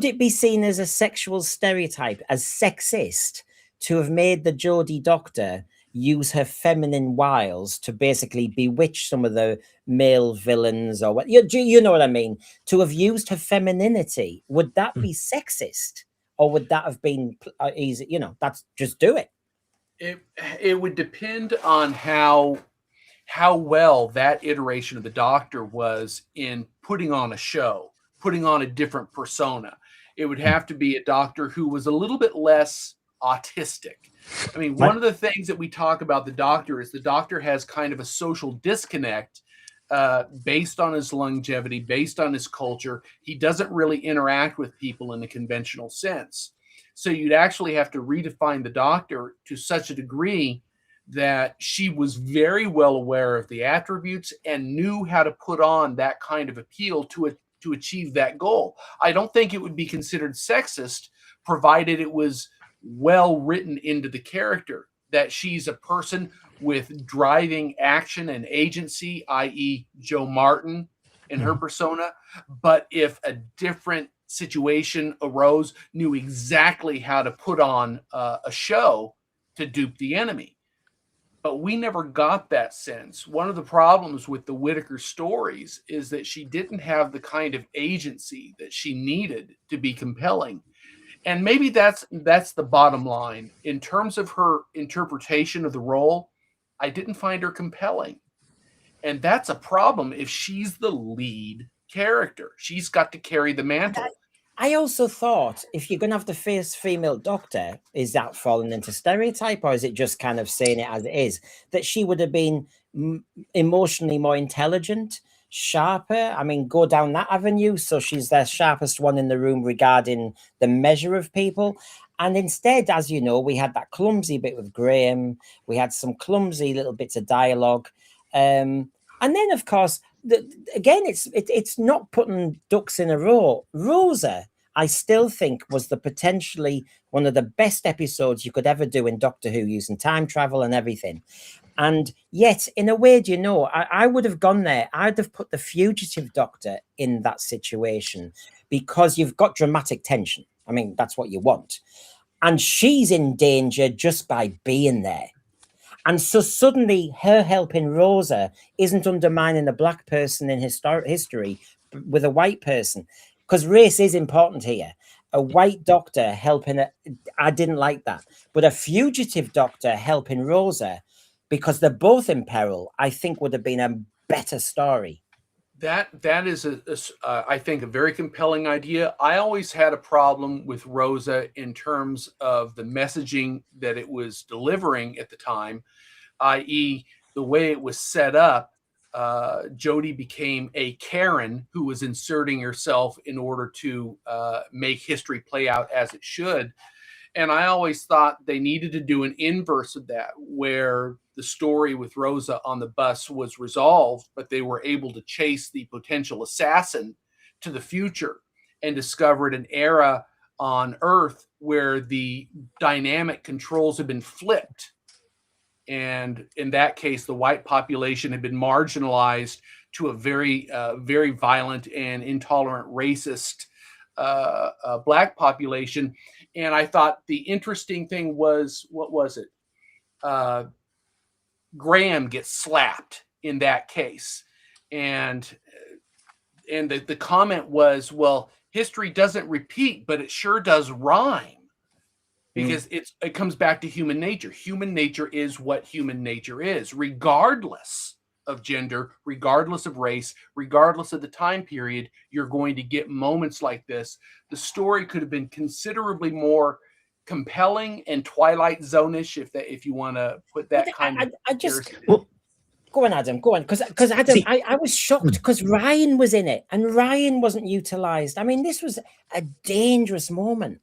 it be seen as a sexual stereotype, as sexist, to have made the Jodie Doctor use her feminine wiles to basically bewitch some of the male villains, or what you know what I mean? To have used her femininity, would that be sexist, or would that have been easy? That's just do it. It would depend on how well that iteration of the Doctor was in putting on a show, putting on a different persona. It would have to be a Doctor who was a little bit less autistic. I mean, one of the things that we talk about the Doctor is the Doctor has kind of a social disconnect based on his longevity, based on his culture. He doesn't really interact with people in the conventional sense. So you'd actually have to redefine the Doctor to such a degree that she was very well aware of the attributes and knew how to put on that kind of appeal to achieve that goal. I don't think it would be considered sexist, provided it was well written into the character, that she's a person with driving action and agency, i.e. Joe Martin in her persona. But if a different situation arose, knew exactly how to put on a show to dupe the enemy. But we never got that sense. One of the problems with the Whittaker stories is that she didn't have the kind of agency that she needed to be compelling. And maybe that's the bottom line. In terms of her interpretation of the role, I didn't find her compelling. And that's a problem if she's the lead character. She's got to carry the mantle. I also thought, if you're going to have the first female Doctor, is that falling into stereotype, or is it just kind of saying it as it is? That she would have been emotionally more intelligent, sharper. I mean, go down that avenue. So she's the sharpest one in the room regarding the measure of people. And instead, as you know, we had that clumsy bit with Graham. We had some clumsy little bits of dialogue. And then, of course, again, it's not putting ducks in a row. Rosa, I still think, was the potentially one of the best episodes you could ever do in Doctor Who, using time travel and everything. And yet, in a way, I would have gone there. I'd have put the fugitive Doctor in that situation, because you've got dramatic tension. I mean, that's what you want. And she's in danger just by being there. And so suddenly her helping Rosa isn't undermining a black person in history with a white person, because race is important here. A white Doctor helping I didn't like that. But a fugitive Doctor helping Rosa, because they're both in peril, I think would have been a better story. That is I think a very compelling idea. I always had a problem with Rosa in terms of the messaging that it was delivering at the time, i.e., the way it was set up. Jodie became a Karen who was inserting herself in order to make history play out as it should. And I always thought they needed to do an inverse of that, where the story with Rosa on the bus was resolved, but they were able to chase the potential assassin to the future and discovered an era on Earth where the dynamic controls had been flipped. And in that case, the white population had been marginalized to a very, very violent and intolerant racist black population. And I thought the interesting thing was, what was it? Graham gets slapped in that case. And the comment was, well, history doesn't repeat, but it sure does rhyme. Because it comes back to human nature. Human nature is what human nature is, regardless of gender, regardless of race, regardless of the time period. You're going to get moments like this. The story could have been considerably more compelling and Twilight Zone-ish, if you want to put that kind of. I just go on, Adam. Go on, because Adam, I was shocked because Ryan was in it and Ryan wasn't utilized. I mean, this was a dangerous moment.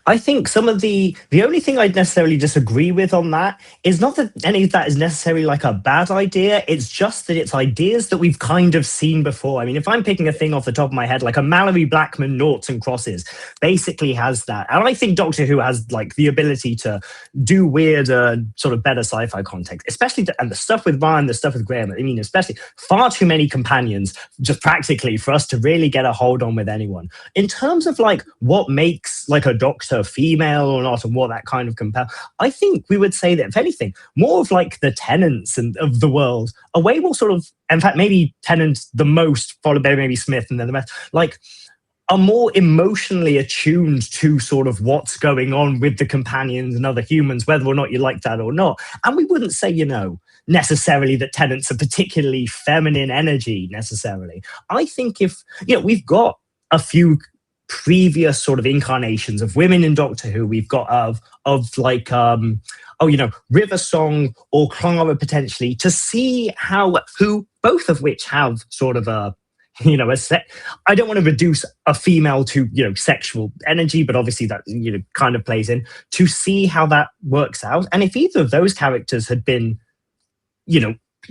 I think some of the only thing I'd necessarily disagree with on that is not that any of that is necessarily like a bad idea. It's just that it's ideas that we've kind of seen before. I mean, if I'm picking a thing off the top of my head, like a Mallory Blackman Noughts and Crosses basically has that. And I think Doctor Who has like the ability to do weird, sort of better sci-fi context, especially and the stuff with Ryan, the stuff with Graham. I mean, especially far too many companions just practically for us to really get a hold on with anyone. In terms of like what makes like a Doctor female or not and what that kind of compare, I think we would say that if anything, more of like the Tennants and of the world, a way more sort of, in fact, maybe Tennant the most, followed by maybe Smith and then the rest, like are more emotionally attuned to sort of what's going on with the companions and other humans, whether or not you like that or not. And we wouldn't say, you know, necessarily that Tennant's a particularly feminine energy necessarily. I think if, you know, we've got a few previous sort of incarnations of women in Doctor Who. We've got of like River Song or Clara potentially, to see who both of which have sort of a I don't want to reduce a female to sexual energy, but obviously that kind of plays in, to see how that works out. And if either of those characters had been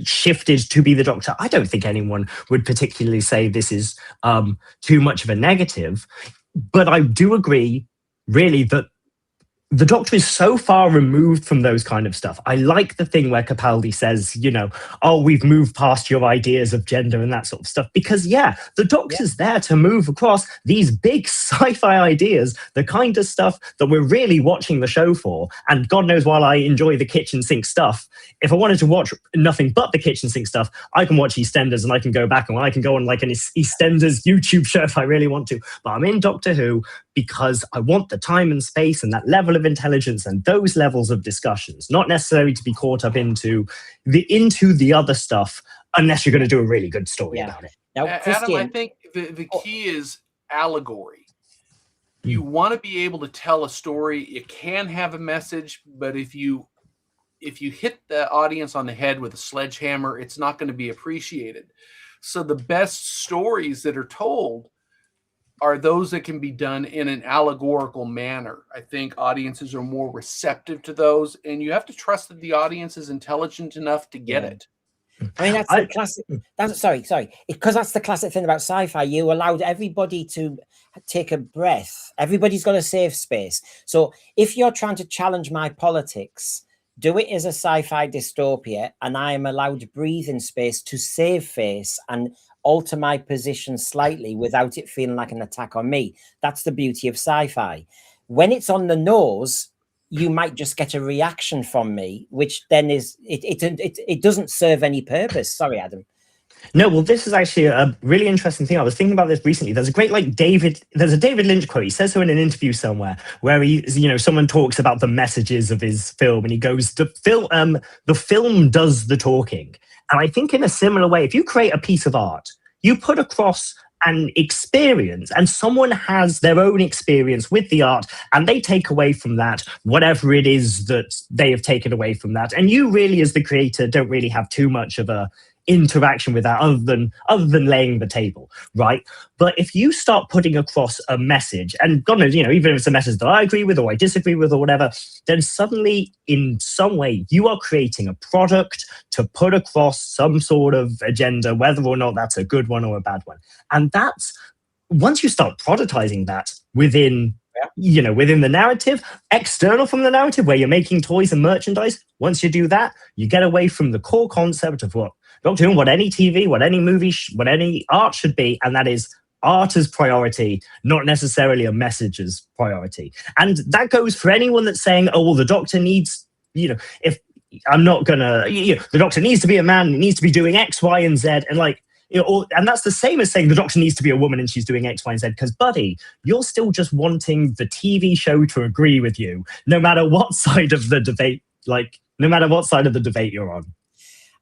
shifted to be the Doctor, I don't think anyone would particularly say this is too much of a negative. But I do agree, really, that the Doctor is so far removed from those kind of stuff. I like the thing where Capaldi says, we've moved past your ideas of gender and that sort of stuff. Because, the Doctor's there to move across these big sci-fi ideas, the kind of stuff that we're really watching the show for. And God knows, while I enjoy the kitchen sink stuff, if I wanted to watch nothing but the kitchen sink stuff, I can watch EastEnders and I can go back and I can go on like an EastEnders YouTube show if I really want to. But I'm in Doctor Who because I want the time and space and that level of intelligence and those levels of discussions, not necessarily to be caught up into the other stuff, unless you're going to do a really good story about it. Now, Adam, I think the key is allegory. You want to be able to tell a story. It can have a message, but if you hit the audience on the head with a sledgehammer, it's not going to be appreciated. So the best stories that are told are those that can be done in an allegorical manner. I think audiences are more receptive to those, and you have to trust that the audience is intelligent enough to get it. I mean, that's the classic. Because that's the classic thing about sci-fi. You allowed everybody to take a breath. Everybody's got a safe space. So if you're trying to challenge my politics, do it as a sci-fi dystopia, and I am allowed breathing space to save face and alter my position slightly without it feeling like an attack on me. That's the beauty of sci-fi. When it's on the nose, you might just get a reaction from me, which then is it doesn't serve any purpose. Sorry, Adam. No, well, this is actually a really interesting thing. I was thinking about this recently. There's a great there's a David Lynch quote. He says so in an interview somewhere where someone talks about the messages of his film, and he goes, the film does the talking. And I think in a similar way, if you create a piece of art, you put across an experience, and someone has their own experience with the art, and they take away from that whatever it is that they have taken away from that. And you really, as the creator, don't really have too much of a interaction with that other than laying the table, right? But if you start putting across a message, and God knows, even if it's a message that I agree with or I disagree with or whatever, then suddenly in some way you are creating a product to put across some sort of agenda, whether or not that's a good one or a bad one. And that's, once you start productizing that within within the narrative, external from the narrative, where you're making toys and merchandise, once you do that, you get away from the core concept of what Doctor Who, what any TV, what any movie, what any art should be, and that is art as priority, not necessarily a message as priority. And that goes for anyone that's saying, oh, well, the Doctor needs, if I'm not gonna, the Doctor needs to be a man, he needs to be doing X, Y, and Z, and and that's the same as saying the Doctor needs to be a woman and she's doing X, Y, and Z, because, buddy, you're still just wanting the TV show to agree with you, no matter what side of the debate, you're on.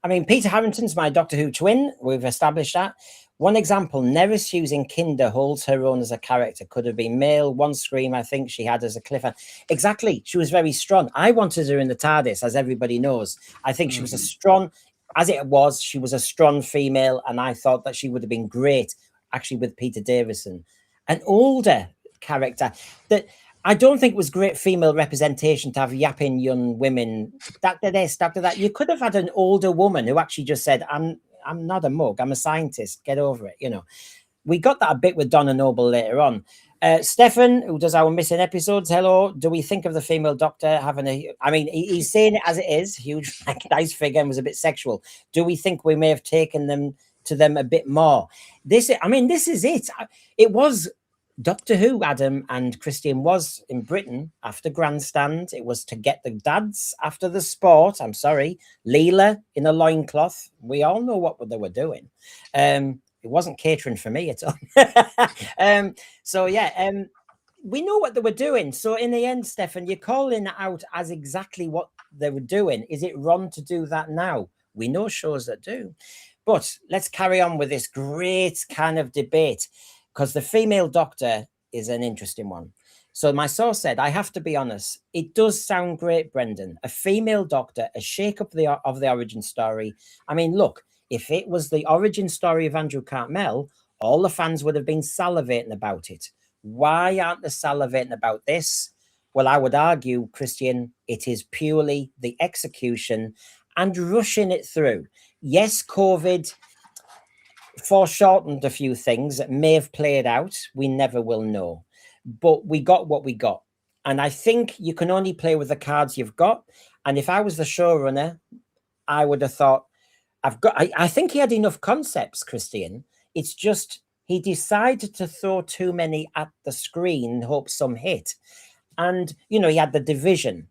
I mean, Peter Harrington's my Doctor Who twin. We've established that. One example, Neris using Kinder holds her own as a character. Could have been male. One scream I think she had as a cliffhanger. Exactly. She was very strong. I wanted her in the TARDIS, as everybody knows. I think she was a strong, as it was, she was a strong female, and I thought that she would have been great, actually, with Peter Davison. An older character that I don't think it was great female representation to have yapping young women. Doctor this, Doctor that. You could have had an older woman who actually just said, I'm not a mug, I'm a scientist, get over it, We got that a bit with Donna Noble later on. Stefan, who does our missing episodes, hello. Do we think of the female Doctor having he's saying it as it is, huge, nice figure, and was a bit sexual. Do we think we may have taken them to them a bit more? This is it. It was Doctor Who, Adam and Christian, was in Britain after Grandstand. It was to get the dads after the sport. I'm sorry. Leela in a loincloth. We all know what they were doing. It wasn't catering for me at all. We know what they were doing. So in the end, Stefan, you're calling it out as exactly what they were doing. Is it wrong to do that now? We know shows that do. But let's carry on with this great kind of debate, because the female Doctor is an interesting one. So my source said, I have to be honest, it does sound great, Brendan. A female Doctor, a shake-up of the origin story. I mean, look, if it was the origin story of Andrew Cartmel, all the fans would have been salivating about it. Why aren't they salivating about this? Well, I would argue, Christian, it is purely the execution and rushing it through. Yes, COVID foreshortened a few things that may have played out. We never will know. But we got what we got. And I think you can only play with the cards you've got. And if I was the showrunner, I would have thought, I think he had enough concepts, Christian. It's just he decided to throw too many at the screen and hope some hit. And, he had the division.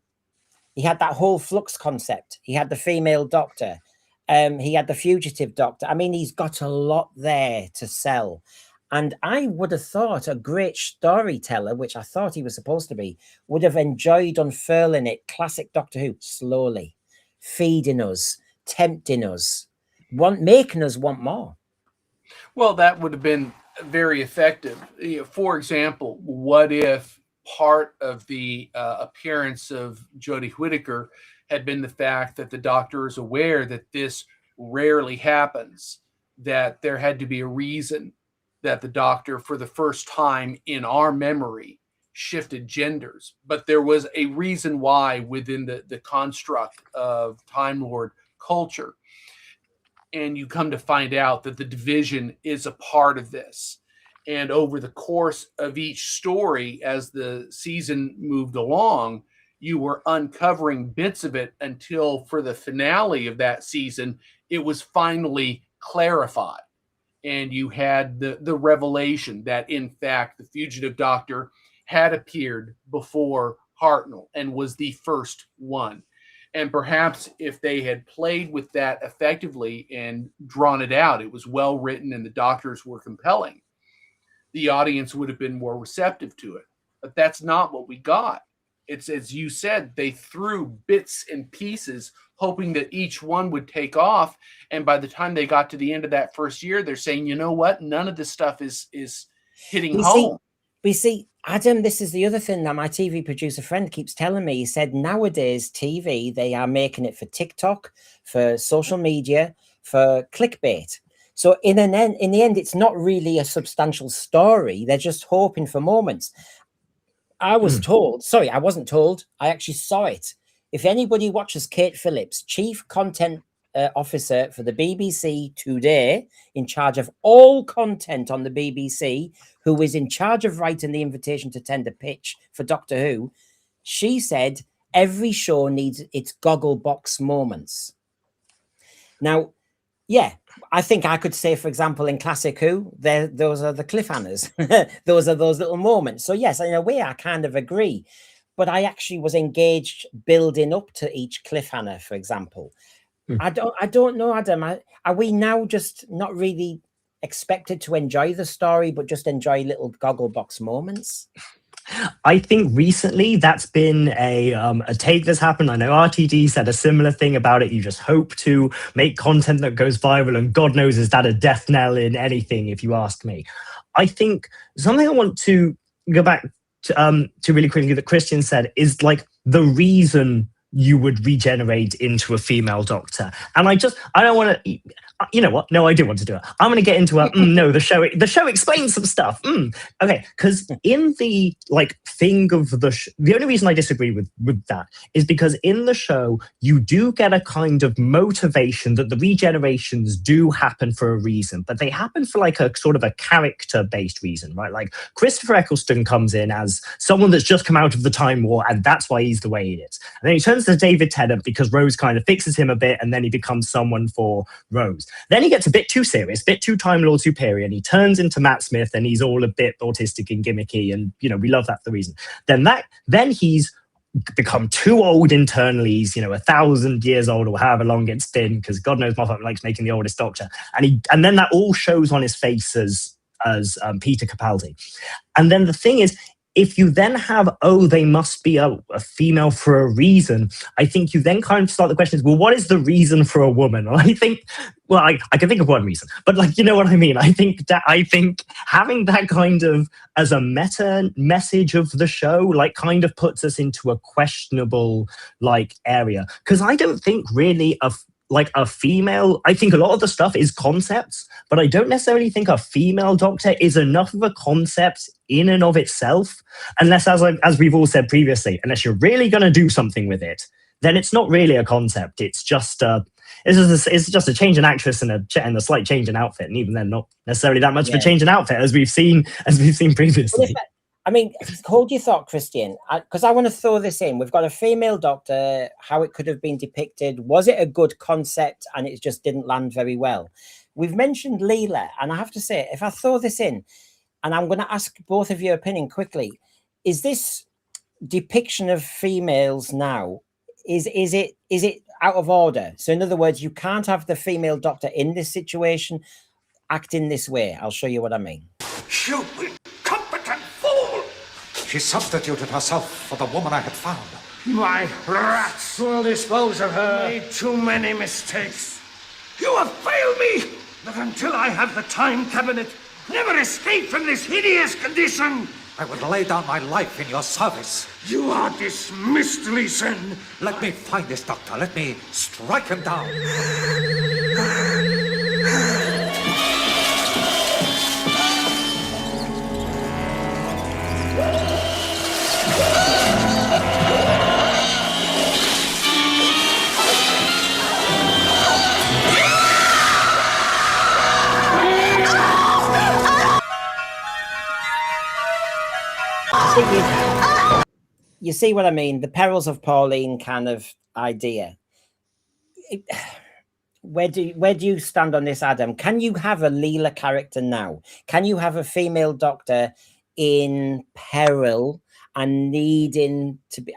He had that whole flux concept. He had the female Doctor. He had the fugitive Doctor. I mean, he's got a lot there to sell. And I would have thought a great storyteller, which I thought he was supposed to be, would have enjoyed unfurling it, classic Doctor Who, slowly, feeding us, tempting us, making us want more. Well, that would have been very effective. For example, what if part of the appearance of Jodie Whittaker had been the fact that the Doctor is aware that this rarely happens, that there had to be a reason that the Doctor, for the first time in our memory, shifted genders. But there was a reason why within the construct of Time Lord culture. And you come to find out that the division is a part of this. And over the course of each story, as the season moved along, you were uncovering bits of it until for the finale of that season, it was finally clarified. And you had the revelation that, in fact, the fugitive Doctor had appeared before Hartnell and was the first one. And perhaps if they had played with that effectively and drawn it out, it was well written and the Doctors were compelling, the audience would have been more receptive to it. But that's not what we got. It's, as you said, they threw bits and pieces hoping that each one would take off. And by the time they got to the end of that first year, they're saying, you know what? None of this stuff is hitting home. We see, Adam, this is the other thing that my TV producer friend keeps telling me. He said nowadays TV, they are making it for TikTok, for social media, for clickbait. So in the end, it's not really a substantial story. They're just hoping for moments. I was told, sorry, I wasn't told. I actually saw it. If anybody watches Kate Phillips, Chief Content Officer for the BBC today, in charge of all content on the BBC, who is in charge of writing the invitation to tender pitch for Doctor Who, she said every show needs its goggle box moments. Now, yeah, I think I could say, for example, in Classic Who, those are the cliffhangers. Those are those little moments. So yes, in a way, I kind of agree. But I actually was engaged building up to each cliffhanger, for example. I don't know, Adam. Are we now just not really expected to enjoy the story, but just enjoy little goggle box moments? I think recently that's been a take that's happened. I know RTD said a similar thing about it. You just hope to make content that goes viral, and God knows, is that a death knell in anything, if you ask me. I think something I want to go back to really quickly that Christian said is like the reason you would regenerate into a female Doctor. And I don't want to, you know what? No, I do want to do it. I'm going to get into no, the show explains some stuff. Okay, because in the thing of the only reason I disagree with that is because in the show, you do get a kind of motivation that the regenerations do happen for a reason, but they happen for like a sort of a character-based reason, right? Like Christopher Eccleston comes in as someone that's just come out of the Time War, and that's why he's the way he is. And then he turns to David Tennant because Rose kind of fixes him a bit, and then he becomes someone for Rose. Then he gets a bit too serious, a bit too Time Lord superior, and he turns into Matt Smith, and he's all a bit autistic and gimmicky, and we love that for the reason. Then he's become too old internally. He's 1,000 years old or however long it's been, because God knows Moffat likes making the oldest Doctor, and then that all shows on his face as Peter Capaldi. And then the thing is, if you then have, they must be a female for a reason, I think you then kind of start the question is, well, what is the reason for a woman? And I think, well, I can think of one reason, but you know what I mean? I think having that kind of as a meta message of the show, kind of puts us into a questionable area. Because I don't think really a female, I think a lot of the stuff is concepts, but I don't necessarily think a female Doctor is enough of a concept in and of itself, unless, as we've all said previously, unless you're really going to do something with it, then it's not really a concept. It's just a change in actress and a slight change in outfit, and even then, not necessarily that much of a change in outfit as we've seen previously. I mean, hold your thought, Christian, because I want to throw this in. We've got a female Doctor, how it could have been depicted. Was it a good concept and it just didn't land very well? We've mentioned Leela, and I have to say, if I throw this in, and I'm going to ask both of your opinion quickly, is this depiction of females now, is it out of order? So in other words, you can't have the female Doctor in this situation acting this way. I'll show you what I mean. You incompetent fool! She substituted herself for the woman I had found. My rats will dispose of her. Made too many mistakes. You have failed me! But until I have the Time Cabinet, never escape from this hideous condition! I would lay down my life in your service. You are dismissed, Lee Sin. Let me find this Doctor. Let me strike him down. You see what I mean? The perils of Pauline kind of idea. Where do you stand on this, Adam? Can you have a Leela character now? Can you have a female Doctor in peril and needing to be?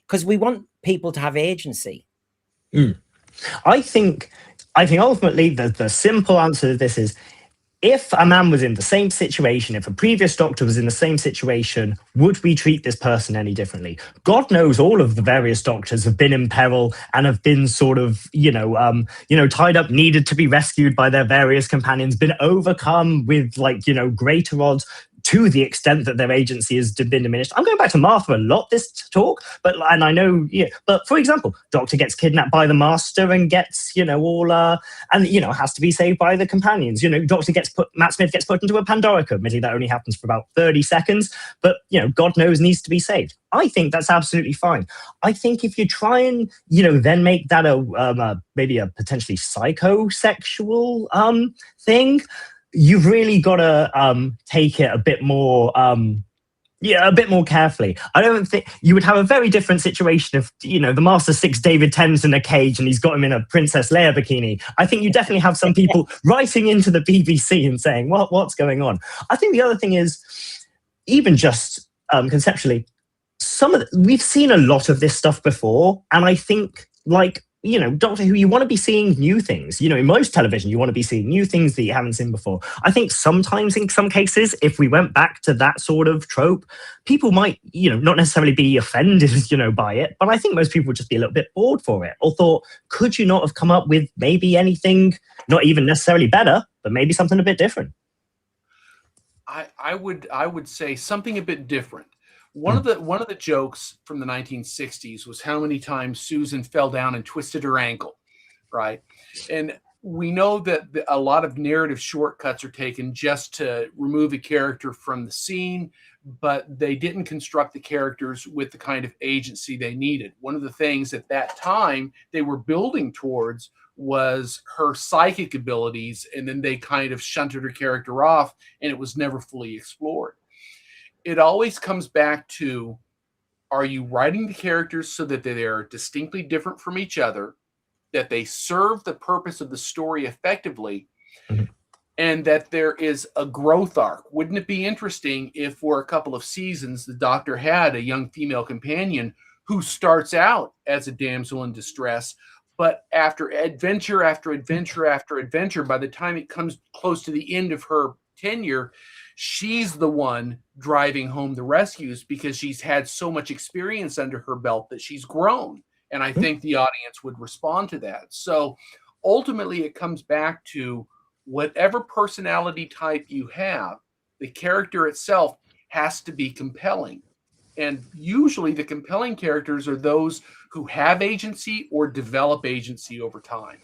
Because we want people to have agency. I think ultimately the simple answer to this is, if a man was in the same situation, if a previous doctor was in the same situation, would we treat this person any differently? God knows all of the various doctors have been in peril and have been sort of, tied up, needed to be rescued by their various companions, been overcome with greater odds, to the extent that their agency has been diminished. I'm going back to Martha a lot this talk, and I know, but for example, Doctor gets kidnapped by the Master and gets, has to be saved by the companions. Matt Smith gets put into a Pandorica. Admittedly, that only happens for about 30 seconds, but, God knows needs to be saved. I think that's absolutely fine. I think if you try and, then make that maybe a potentially psychosexual thing, you've really got to take it a bit more carefully. I don't think you would have a very different situation if, the Master sticks David Tennant in a cage and he's got him in a Princess Leia bikini. I think you definitely have some people writing into the BBC and saying, what's going on? I think the other thing is, even just conceptually, we've seen a lot of this stuff before, and I think, Doctor Who, you want to be seeing new things. In most television, you want to be seeing new things that you haven't seen before. I think sometimes, in some cases, if we went back to that sort of trope, people might, not necessarily be offended, by it, but I think most people would just be a little bit bored for it, or thought, could you not have come up with maybe anything, not even necessarily better, but maybe something a bit different? I would say something a bit different. One of the jokes from the 1960s was how many times Susan fell down and twisted her ankle, right? And we know that a lot of narrative shortcuts are taken just to remove a character from the scene, but they didn't construct the characters with the kind of agency they needed. One of the things at that time they were building towards was her psychic abilities, and then they kind of shunted her character off, and it was never fully explored. It always comes back to, are you writing the characters so that they are distinctly different from each other, that they serve the purpose of the story effectively, and that there is a growth arc? Wouldn't it be interesting if for a couple of seasons the Doctor had a young female companion who starts out as a damsel in distress, but after adventure after adventure after adventure, by the time it comes close to the end of her tenure, she's the one driving home the rescues because she's had so much experience under her belt that she's grown. And I think the audience would respond to that. So ultimately, it comes back to whatever personality type you have, the character itself has to be compelling. And usually the compelling characters are those who have agency or develop agency over time.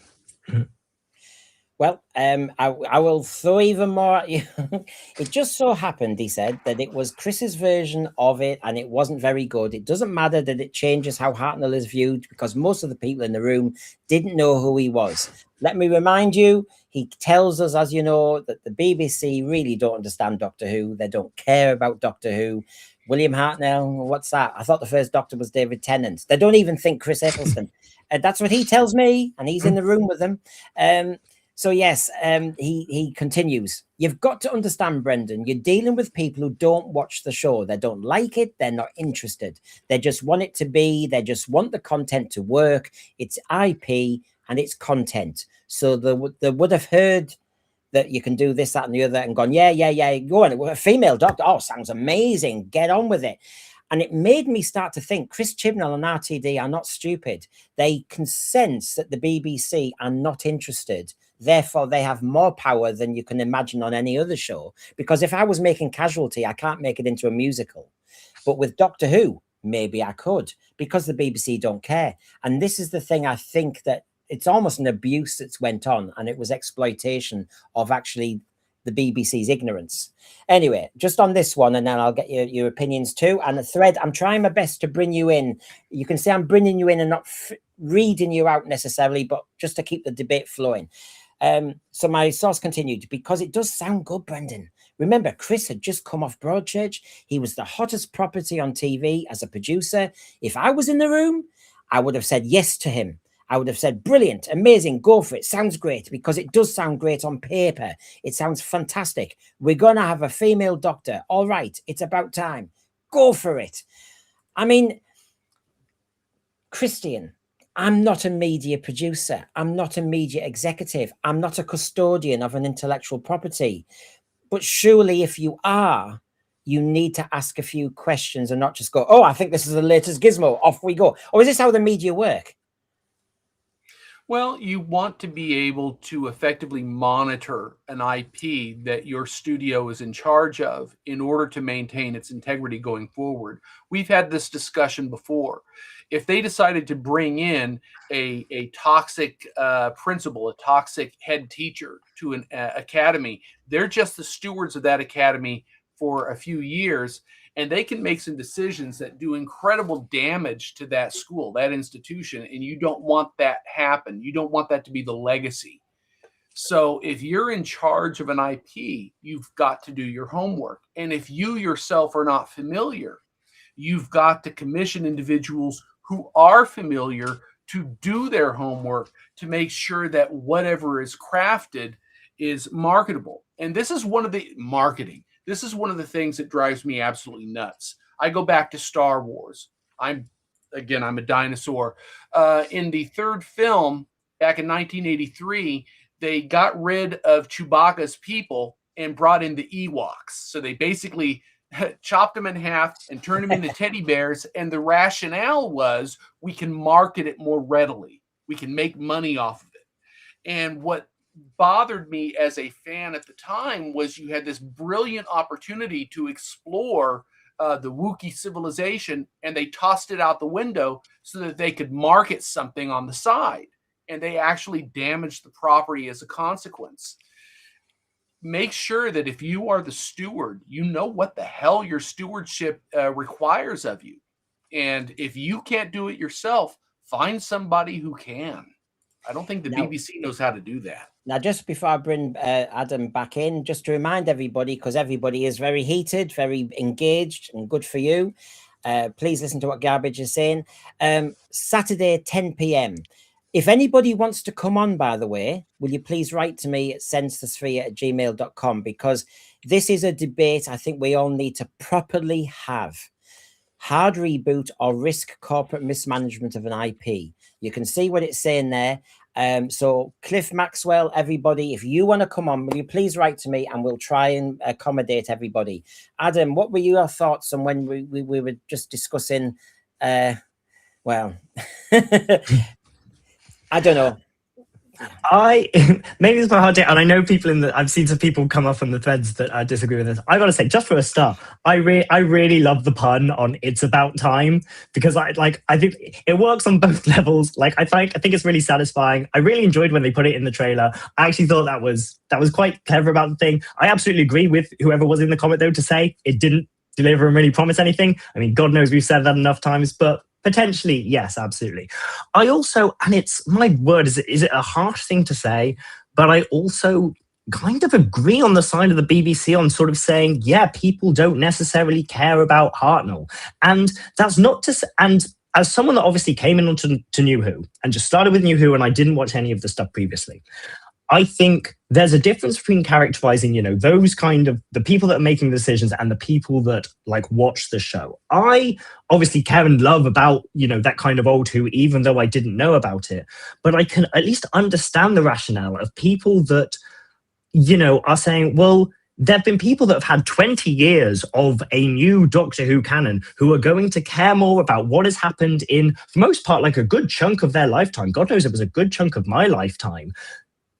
Well, I will throw even more. It just so happened, he said, that it was Chris's version of it, and it wasn't very good. It doesn't matter that it changes how Hartnell is viewed, because most of the people in the room didn't know who he was. Let me remind you, he tells us, as you know, that the BBC really don't understand Doctor Who. They don't care about Doctor Who. William Hartnell, what's that? I thought the first Doctor was David Tennant. They don't even think Chris Eccleston. That's what he tells me, and he's in the room with them. So yes, he continues. You've got to understand, Brendan, you're dealing with people who don't watch the show. They don't like it. They're not interested. They just want it to be. They just want the content to work. It's IP and it's content. So they would have heard that you can do this, that, and the other, and gone, yeah, go on. A female doctor. Oh, sounds amazing. Get on with it. And it made me start to think Chris Chibnall and RTD are not stupid. They can sense that the BBC are not interested. Therefore, they have more power than you can imagine on any other show. Because if I was making Casualty, I can't make it into a musical. But with Doctor Who, maybe I could, because the BBC don't care. And this is the thing, I think, that it's almost an abuse that's went on, and it was exploitation of actually the BBC's ignorance. Anyway, just on this one, and then I'll get your opinions too. And the thread, I'm trying my best to bring you in. You can see I'm bringing you in and not reading you out necessarily, but just to keep the debate flowing. So my source continued, because it does sound good, Brendan. Remember, Chris had just come off Broadchurch. He was the hottest property on TV as a producer. If I was in the room, I would have said yes to him. I would have said, brilliant, amazing, go for it. Sounds great, because it does sound great on paper. It sounds fantastic. We're going to have a female doctor. All right, it's about time. Go for it. I mean, Christian, I'm not a media producer. I'm not a media executive. I'm not a custodian of an intellectual property. But surely if you are, you need to ask a few questions and not just go, oh, I think this is the latest gizmo, off we go. Or is this how the media work? Well, you want to be able to effectively monitor an IP that your studio is in charge of in order to maintain its integrity going forward. We've had this discussion before. If they decided to bring in a toxic principal, a toxic head teacher to an academy, they're just the stewards of that academy for a few years, and they can make some decisions that do incredible damage to that school, that institution, and you don't want that happen. You don't want that to be the legacy. So if you're in charge of an IP, you've got to do your homework. And if you yourself are not familiar, you've got to commission individuals who are familiar to do their homework to make sure that whatever is crafted is marketable. And this is one of the marketing. This is one of the things that drives me absolutely nuts. I go back to Star Wars. I'm a dinosaur. In the third film, back in 1983, they got rid of Chewbacca's people and brought in the Ewoks. So they basically chopped them in half and turned them into teddy bears. And the rationale was we can market it more readily. We can make money off of it. And what bothered me as a fan at the time was you had this brilliant opportunity to explore the Wookiee civilization, and they tossed it out the window so that they could market something on the side. And they actually damaged the property as a consequence. Make sure that if you are the steward, you know what the hell your stewardship requires of you. And if you can't do it yourself, find somebody who can. I don't think the BBC knows how to do that. Now, just before I bring Adam back in, just to remind everybody, because everybody is very heated, very engaged, and good for you. Please listen to what Garbage is saying. Saturday, 10 p.m. If anybody wants to come on, by the way, will you please write to me at sensethesphere@gmail.com, because this is a debate I think we all need to properly have. Hard reboot or risk corporate mismanagement of an IP. You can see what it's saying there. So Cliff Maxwell, everybody, if you want to come on, will you please write to me and we'll try and accommodate everybody. Adam, what were your thoughts on when we were just discussing, well, I don't know. Maybe it's my hard day, and I know people I've seen some people come up on the threads that disagree with this. I gotta say, just for a start, I really love the pun on "it's about time," because I think it works on both levels. Like I think it's really satisfying. I really enjoyed when they put it in the trailer. I actually thought that was quite clever about the thing. I absolutely agree with whoever was in the comment though to say it didn't deliver and really promise anything. I mean, God knows we've said that enough times, but potentially, yes, absolutely. I also, and it's my word, is it a harsh thing to say, but I also kind of agree on the side of the BBC on sort of saying, yeah, people don't necessarily care about Hartnell. And that's not to say, and as someone that obviously came in onto New Who and just started with New Who and I didn't watch any of the stuff previously, I think there's a difference between characterizing, those kind of the people that are making the decisions and the people that watch the show. I obviously care and love about, that kind of old Who, even though I didn't know about it. But I can at least understand the rationale of people that, are saying, well, there have been people that have had 20 years of a new Doctor Who canon who are going to care more about what has happened in, for the most part, a good chunk of their lifetime. God knows it was a good chunk of my lifetime,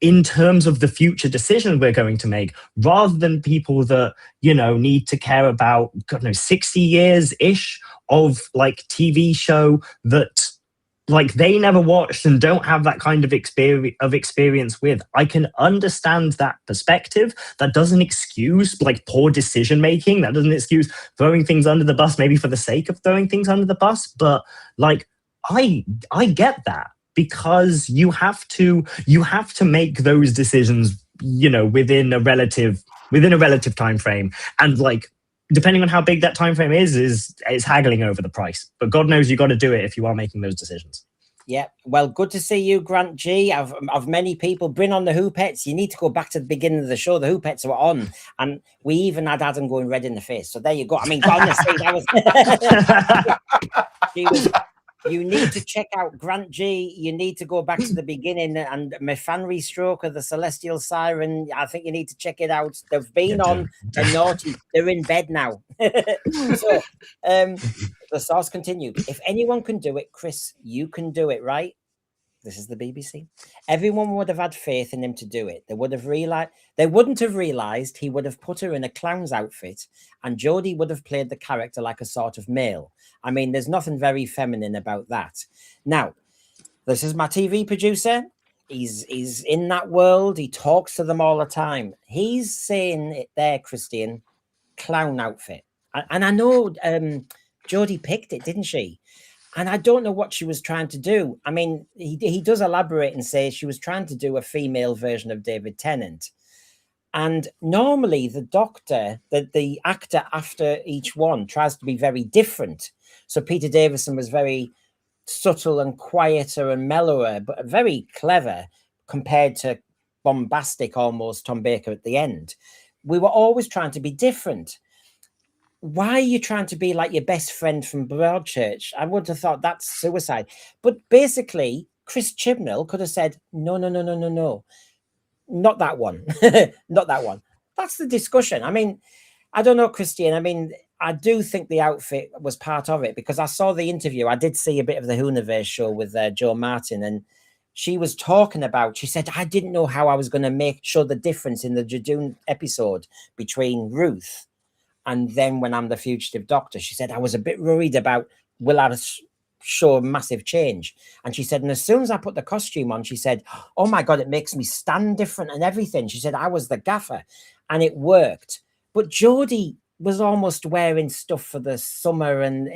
in terms of the future decision we're going to make, rather than people that, need to care about, God knows, 60 years-ish of TV show that they never watched and don't have that kind of experience with. I can understand that perspective. That doesn't excuse poor decision making. That doesn't excuse throwing things under the bus, maybe for the sake of throwing things under the bus. But I get that. Because you have to make those decisions, within a relative time frame, and depending on how big that time frame is haggling over the price. But God knows you got to do it if you are making those decisions. Yeah, well, good to see you, Grant G. Of many people, bring on the Who Pets. You need to go back to the beginning of the show. The Who Pets were on, and we even had Adam going red in the face. So there you go. I mean, honestly, that was. You need to check out Grant G. You need to go back to the beginning and Mefanry Stroke of the Celestial Siren. I think you need to check it out. They've been on. They're naughty. They're in bed now. So the source continued. If anyone can do it, Chris, you can do it, right? This is the BBC. Everyone would have had faith in him to do it. They wouldn't have realized he would have put her in a clown's outfit and Jodie would have played the character like a sort of male. I mean, there's nothing very feminine about that. Now, this is my TV producer. He's in that world. He talks to them all the time. He's saying it there, Christian, clown outfit. And I know Jodie picked it, didn't she? And I don't know what she was trying to do. I mean, he does elaborate and say she was trying to do a female version of David Tennant. And normally the doctor, the actor after each one tries to be very different. So Peter Davison was very subtle and quieter and mellower, but very clever compared to bombastic almost Tom Baker at the end. We were always trying to be different. Why are you trying to be like your best friend from Broadchurch? I would have thought that's suicide. But basically, Chris Chibnall could have said, no. Not that one. Not that one. That's the discussion. I mean, I don't know, Christian. I mean, I do think the outfit was part of it because I saw the interview. I did see a bit of the Universe show with Jo Martin, and she was talking about, she said, I didn't know how I was going to show the difference in the Jadoon episode between Ruth and then when I'm the fugitive doctor. She said, I was a bit worried about, will I show a massive change? And she said, and as soon as I put the costume on, she said, oh my God, it makes me stand different and everything. She said, I was the gaffer and it worked. But Jodie was almost wearing stuff for the summer and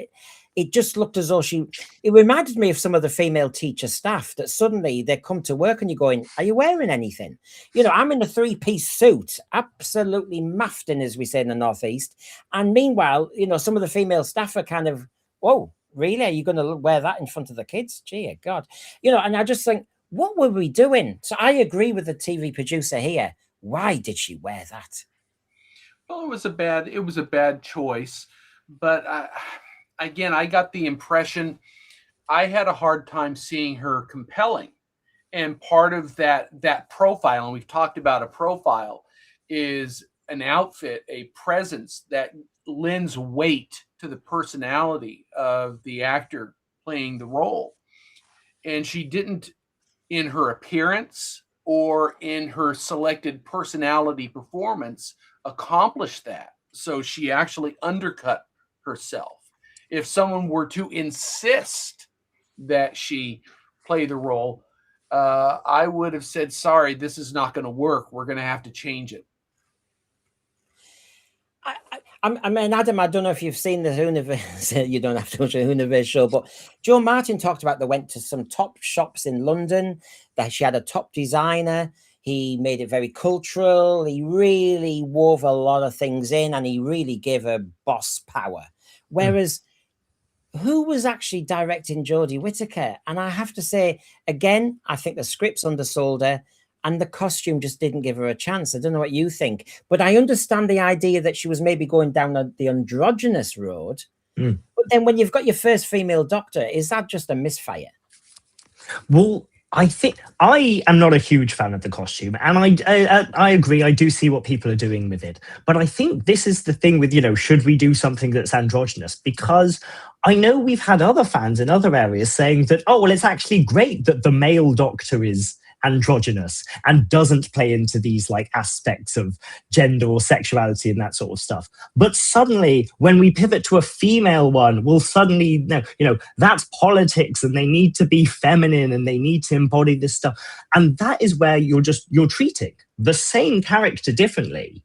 it just looked as though it reminded me of some of the female teacher staff that suddenly they come to work and you're going, are you wearing anything? You know, I'm in a 3-piece suit, absolutely maffed in, as we say in the Northeast. And meanwhile, you know, some of the female staff are kind of, whoa, really? Are you going to wear that in front of the kids? Gee, God. You know, and I just think, what were we doing? So I agree with the TV producer here. Why did she wear that? Well, it was a bad choice, but again, I got the impression I had a hard time seeing her compelling. And part of that profile, and we've talked about a profile, is an outfit, a presence that lends weight to the personality of the actor playing the role. And she didn't, in her appearance or in her selected personality performance, accomplish that. So she actually undercut herself. If someone were to insist that she play the role, I would have said, sorry, this is not going to work. We're going to have to change it. I mean, Adam, I don't know if you've seen the Universe. You don't have to watch the Universe show, but Jo Martin talked about they went to some top shops in London, that she had a top designer. He made it very cultural. He really wove a lot of things in and he really gave her boss power. Whereas who was actually directing Jodie Whittaker? And I have to say, again, I think the script's undersold her and the costume just didn't give her a chance. I don't know what you think, but I understand the idea that she was maybe going down the androgynous road. But then when you've got your first female doctor, is that just a misfire? Well, I think I am not a huge fan of the costume, and I agree. I do see what people are doing with it, but I think this is the thing with, you know, should we do something that's androgynous? Because I know we've had other fans in other areas saying that, oh, well, it's actually great that the male doctor is androgynous and doesn't play into these like aspects of gender or sexuality and that sort of stuff. But suddenly when we pivot to a female one, we'll suddenly know, you know, that's politics and they need to be feminine and they need to embody this stuff. And that is where you're treating the same character differently.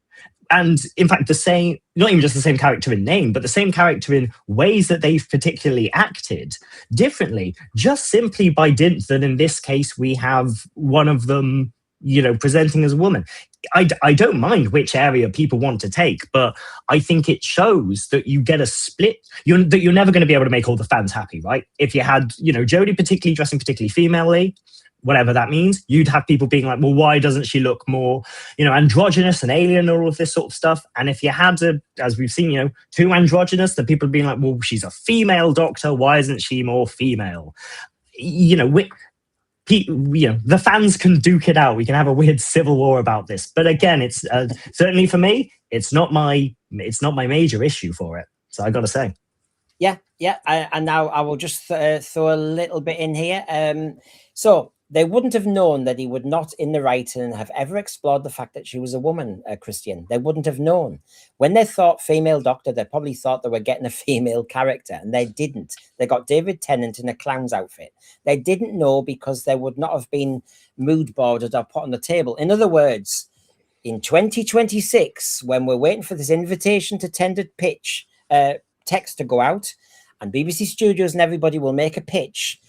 And in fact, the same, not even just the same character in name, but the same character in ways that they've particularly acted differently, just simply by dint that in this case, we have one of them, you know, presenting as a woman. I don't mind which area people want to take, but I think it shows that you get a split, that you're never going to be able to make all the fans happy, right? If you had, you know, Jodie particularly dressing particularly femalely, whatever that means, you'd have people being like, well, why doesn't she look more, androgynous and alien and all of this sort of stuff? And if you had to, as we've seen, too androgynous, then people being like, well, she's a female doctor, why isn't she more female? The fans can duke it out. We can have a weird civil war about this. But again, it's certainly for me, it's not my major issue for it. So I got to say. Yeah. And now I will just throw a little bit in here. So they wouldn't have known that he would not, in the writing, have ever explored the fact that she was a woman, Christian. They wouldn't have known. When they thought female doctor, they probably thought they were getting a female character, and they didn't. They got David Tennant in a clown's outfit. They didn't know because they would not have been mood boarded or put on the table. In other words, in 2026, when we're waiting for this invitation to tender pitch text to go out, and BBC Studios and everybody will make a pitch,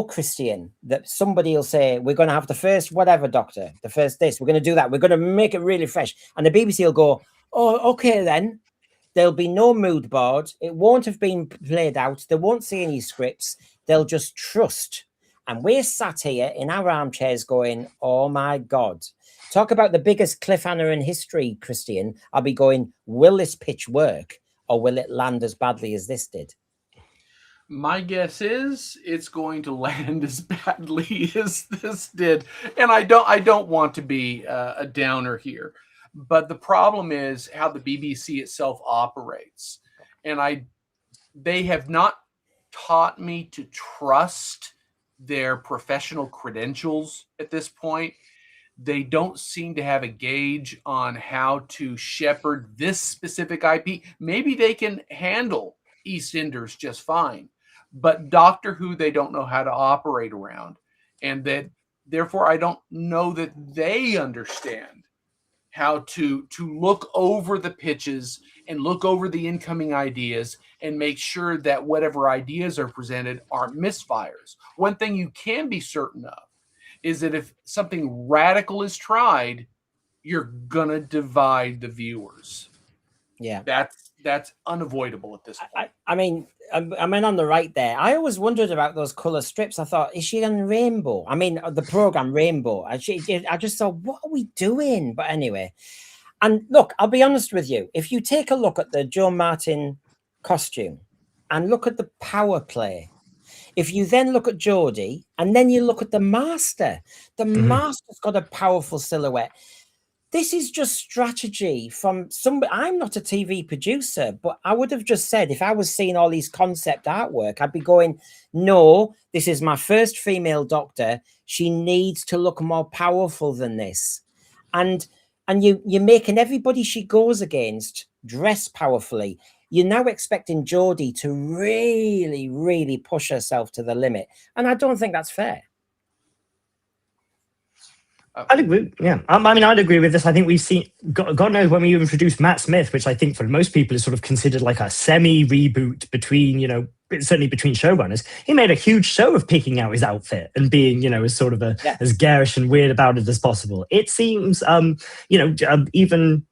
Christian, that somebody will say, we're going to have the first whatever doctor, the first this, we're going to do that, we're going to make it really fresh. And the BBC will go, oh, okay then. There'll be no mood board. It won't have been played out. They won't see any scripts. They'll just trust. And we're sat here in our armchairs going, oh my God. Talk about the biggest cliffhanger in history, Christian. I'll be going, will this pitch work? Or will it land as badly as this did? My guess is it's going to land as badly as this did. And I don't want to be a downer here, but the problem is how the BBC itself operates. And they have not taught me to trust their professional credentials at this point. They don't seem to have a gauge on how to shepherd this specific IP. Maybe they can handle EastEnders just fine, but Doctor Who, they don't know how to operate around. And that therefore I don't know that they understand how to look over the pitches and look over the incoming ideas and make sure that whatever ideas are presented aren't misfires. One thing you can be certain of is that if something radical is tried, you're gonna divide the viewers. Yeah, that's unavoidable at this point. I mean, on the right there. I always wondered about those color strips. I thought, is she on Rainbow? I mean, the program Rainbow. I just thought, what are we doing? But anyway, and look, I'll be honest with you. If you take a look at the Joe Martin costume and look at the power play. If you then look at Jodie and then you look at the Master, Master's got a powerful silhouette. This is just strategy from somebody. I'm not a TV producer, but I would have just said, if I was seeing all these concept artwork, I'd be going, no, this is my first female doctor. She needs to look more powerful than this. And you're making everybody she goes against dress powerfully. You're now expecting Jodie to really, really push herself to the limit. And I don't think that's fair. I'd agree. Yeah. I'd agree with this. I think we've seen, God knows when we introduced Matt Smith, which I think for most people is sort of considered like a semi-reboot between, certainly between showrunners. He made a huge show of picking out his outfit and being, as sort of as garish and weird about it as possible. It seems, even...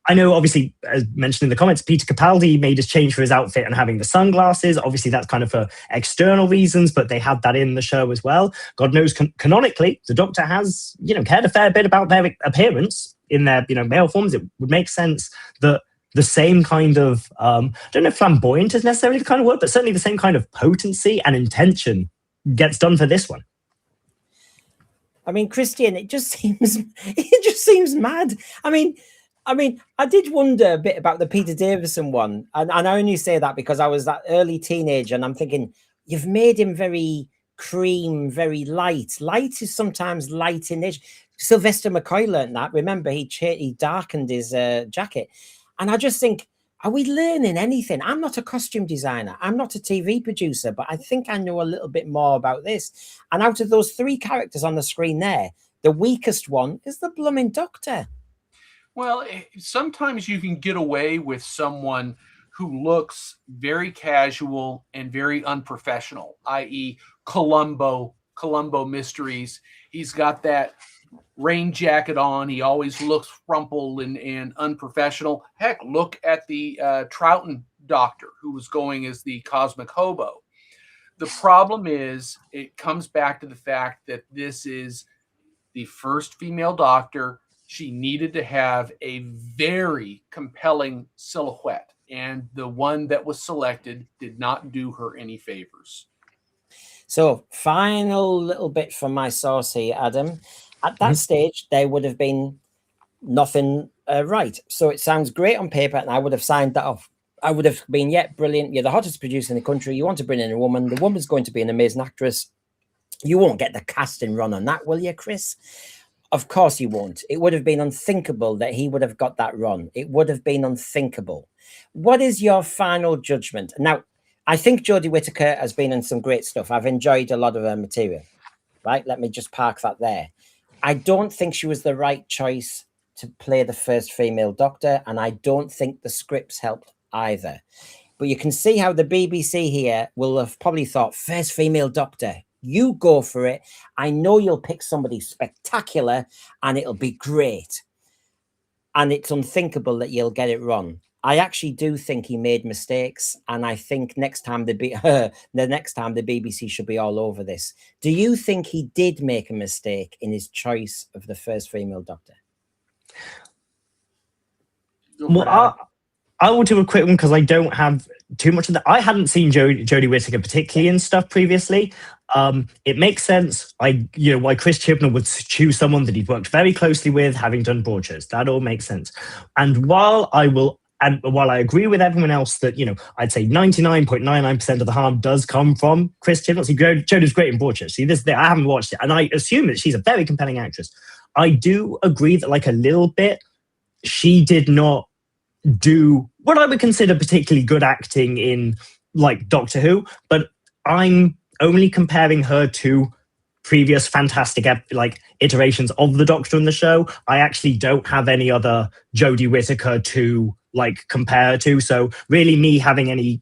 I know, obviously, as mentioned in the comments, Peter Capaldi made his change for his outfit and having the sunglasses. Obviously, that's kind of for external reasons, but they had that in the show as well. God knows, canonically, the Doctor has, cared a fair bit about their appearance in their, male forms. It would make sense that the same kind of, I don't know if flamboyant is necessarily the kind of word, but certainly the same kind of potency and intention gets done for this one. I mean, Christian, it just seems mad. I mean, I did wonder a bit about the Peter Davison one. And I only say that because I was that early teenager and I'm thinking, you've made him very cream, very light. Light is sometimes light in nature. Sylvester McCoy learned that. Remember, he darkened his jacket. And I just think, are we learning anything? I'm not a costume designer. I'm not a TV producer, but I think I know a little bit more about this. And out of those three characters on the screen there, the weakest one is the blooming Doctor. Well, sometimes you can get away with someone who looks very casual and very unprofessional, i.e. Columbo Mysteries. He's got that rain jacket on. He always looks rumpled and unprofessional. Heck, look at the Troughton Doctor who was going as the Cosmic Hobo. The problem is, it comes back to the fact that this is the first female doctor. She needed to have a very compelling silhouette, and the one that was selected did not do her any favors. So, final little bit from my source here, Adam. At that stage, there would have been nothing right. So it sounds great on paper, and I would have signed that off. I would have been, yeah, brilliant. You're the hottest producer in the country. You want to bring in a woman. The woman's going to be an amazing actress. You won't get the casting run on that, will you, Chris? Of course you won't. It would have been unthinkable that he would have got that run. It would have been unthinkable. What is your final judgment? Now, I think Jodie Whittaker has been in some great stuff. I've enjoyed a lot of her material, right? Let me just park that there. I don't think she was the right choice to play the first female doctor, and I don't think the scripts helped either. But you can see how the BBC here will have probably thought, first female doctor, you go for it. I know you'll pick somebody spectacular and it'll be great. And it's unthinkable that you'll get it wrong. I actually do think he made mistakes, and I think next time the BBC should be all over this. Do you think he did make a mistake in his choice of the first female doctor? Well, I will do a quick one because I don't have too much of that. I hadn't seen Jodie Whittaker particularly in stuff previously. It makes sense. Why Chris Chibnall would choose someone that he'd worked very closely with, having done Broadchurch. That all makes sense. And while I agree with everyone else that, I'd say 99.99% of the harm does come from Chris Chibnall. See, Jodie's great in Broadchurch. See, I haven't watched it, and I assume that she's a very compelling actress. I do agree that, like, a little bit, she did not do what I would consider particularly good acting in, like, Doctor Who, but I'm only comparing her to previous fantastic iterations of the Doctor in the show. I actually don't have any other Jodie Whittaker to compare to. So really, me having any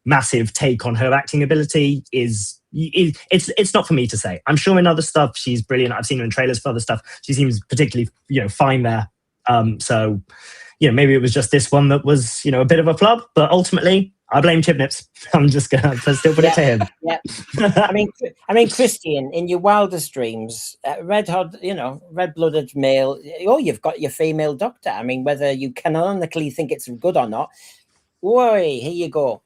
massive take on her acting ability it's not for me to say. I'm sure in other stuff she's brilliant. I've seen her in trailers for other stuff. She seems particularly fine there. So maybe it was just this one that was a bit of a flub. But ultimately, I blame Chibnips. I'm just gonna still put it to him. Yeah. I mean, Christian, in your wildest dreams, red-blooded male. Oh, you've got your female doctor. I mean, whether you canonically think it's good or not, boy, here you go.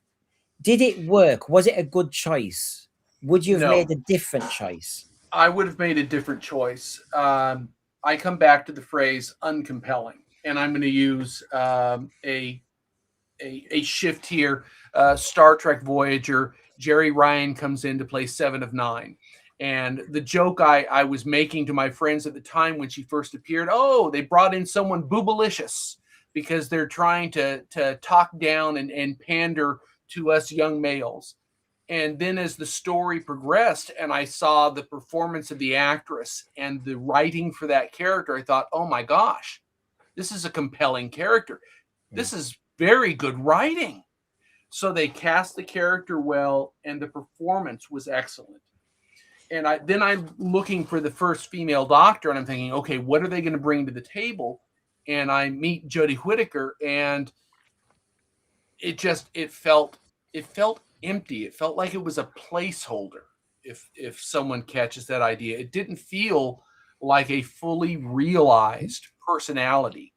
Did it work? Was it a good choice? Would you have made a different choice? I would have made a different choice. I come back to the phrase uncompelling, and I'm going to use a shift here. Star Trek Voyager, Jerry Ryan comes in to play 7 of 9. And the joke I was making to my friends at the time when she first appeared, they brought in someone boobalicious because they're trying to talk down and pander to us young males. And then as the story progressed and I saw the performance of the actress and the writing for that character, I thought, oh my gosh, this is a compelling character. This is very good writing. So they cast the character well, and the performance was excellent. And I'm looking for the first female doctor, and I'm thinking, okay, what are they going to bring to the table? And I meet Jodie Whittaker, and it felt empty. It felt like it was a placeholder. If someone catches that idea, it didn't feel like a fully realized personality.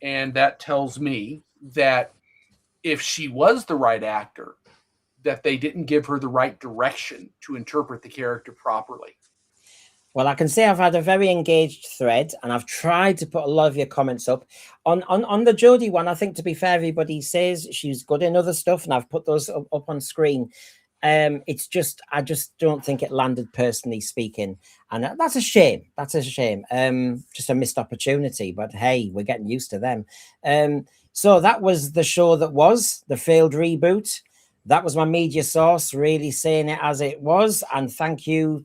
And that tells me that if she was the right actor, that they didn't give her the right direction to interpret the character properly. Well, I can say I've had a very engaged thread, and I've tried to put a lot of your comments up. On the Jodie one, I think, to be fair, everybody says she's good in other stuff, and I've put those up on screen. I just don't think it landed, personally speaking, and that's a shame. That's a shame. Just a missed opportunity, but hey, we're getting used to them. So that was the show that was the failed reboot. That was my media source, really saying it as it was. And thank you.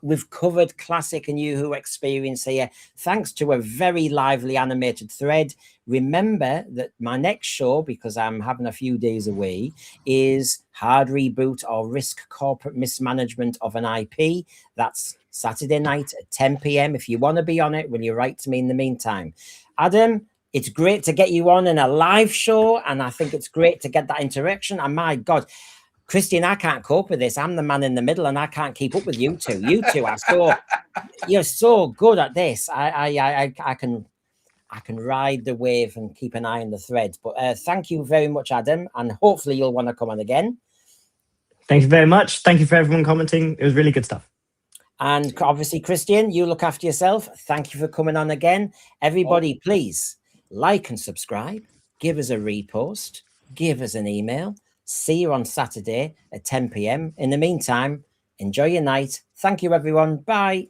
We've covered classic and New Who experience here, thanks to a very lively animated thread. Remember that my next show, because I'm having a few days away, is Hard Reboot or Risk Corporate Mismanagement of an IP. That's Saturday night at 10 p.m. If you want to be on it, will you write to me in the meantime? Adam, it's great to get you on in a live show, and I think it's great to get that interaction. And my God, Christian, I can't cope with this. I'm the man in the middle, and I can't keep up with you two. You two are you're so good at this. I can ride the wave and keep an eye on the thread. But thank you very much, Adam, and hopefully you'll want to come on again. Thank you very much. Thank you for everyone commenting. It was really good stuff. And obviously, Christian, you look after yourself. Thank you for coming on again. Everybody, please like and subscribe. Give us a repost. Give us an email. See you on Saturday at 10 p.m. In the meantime, enjoy your night. Thank you, everyone. Bye.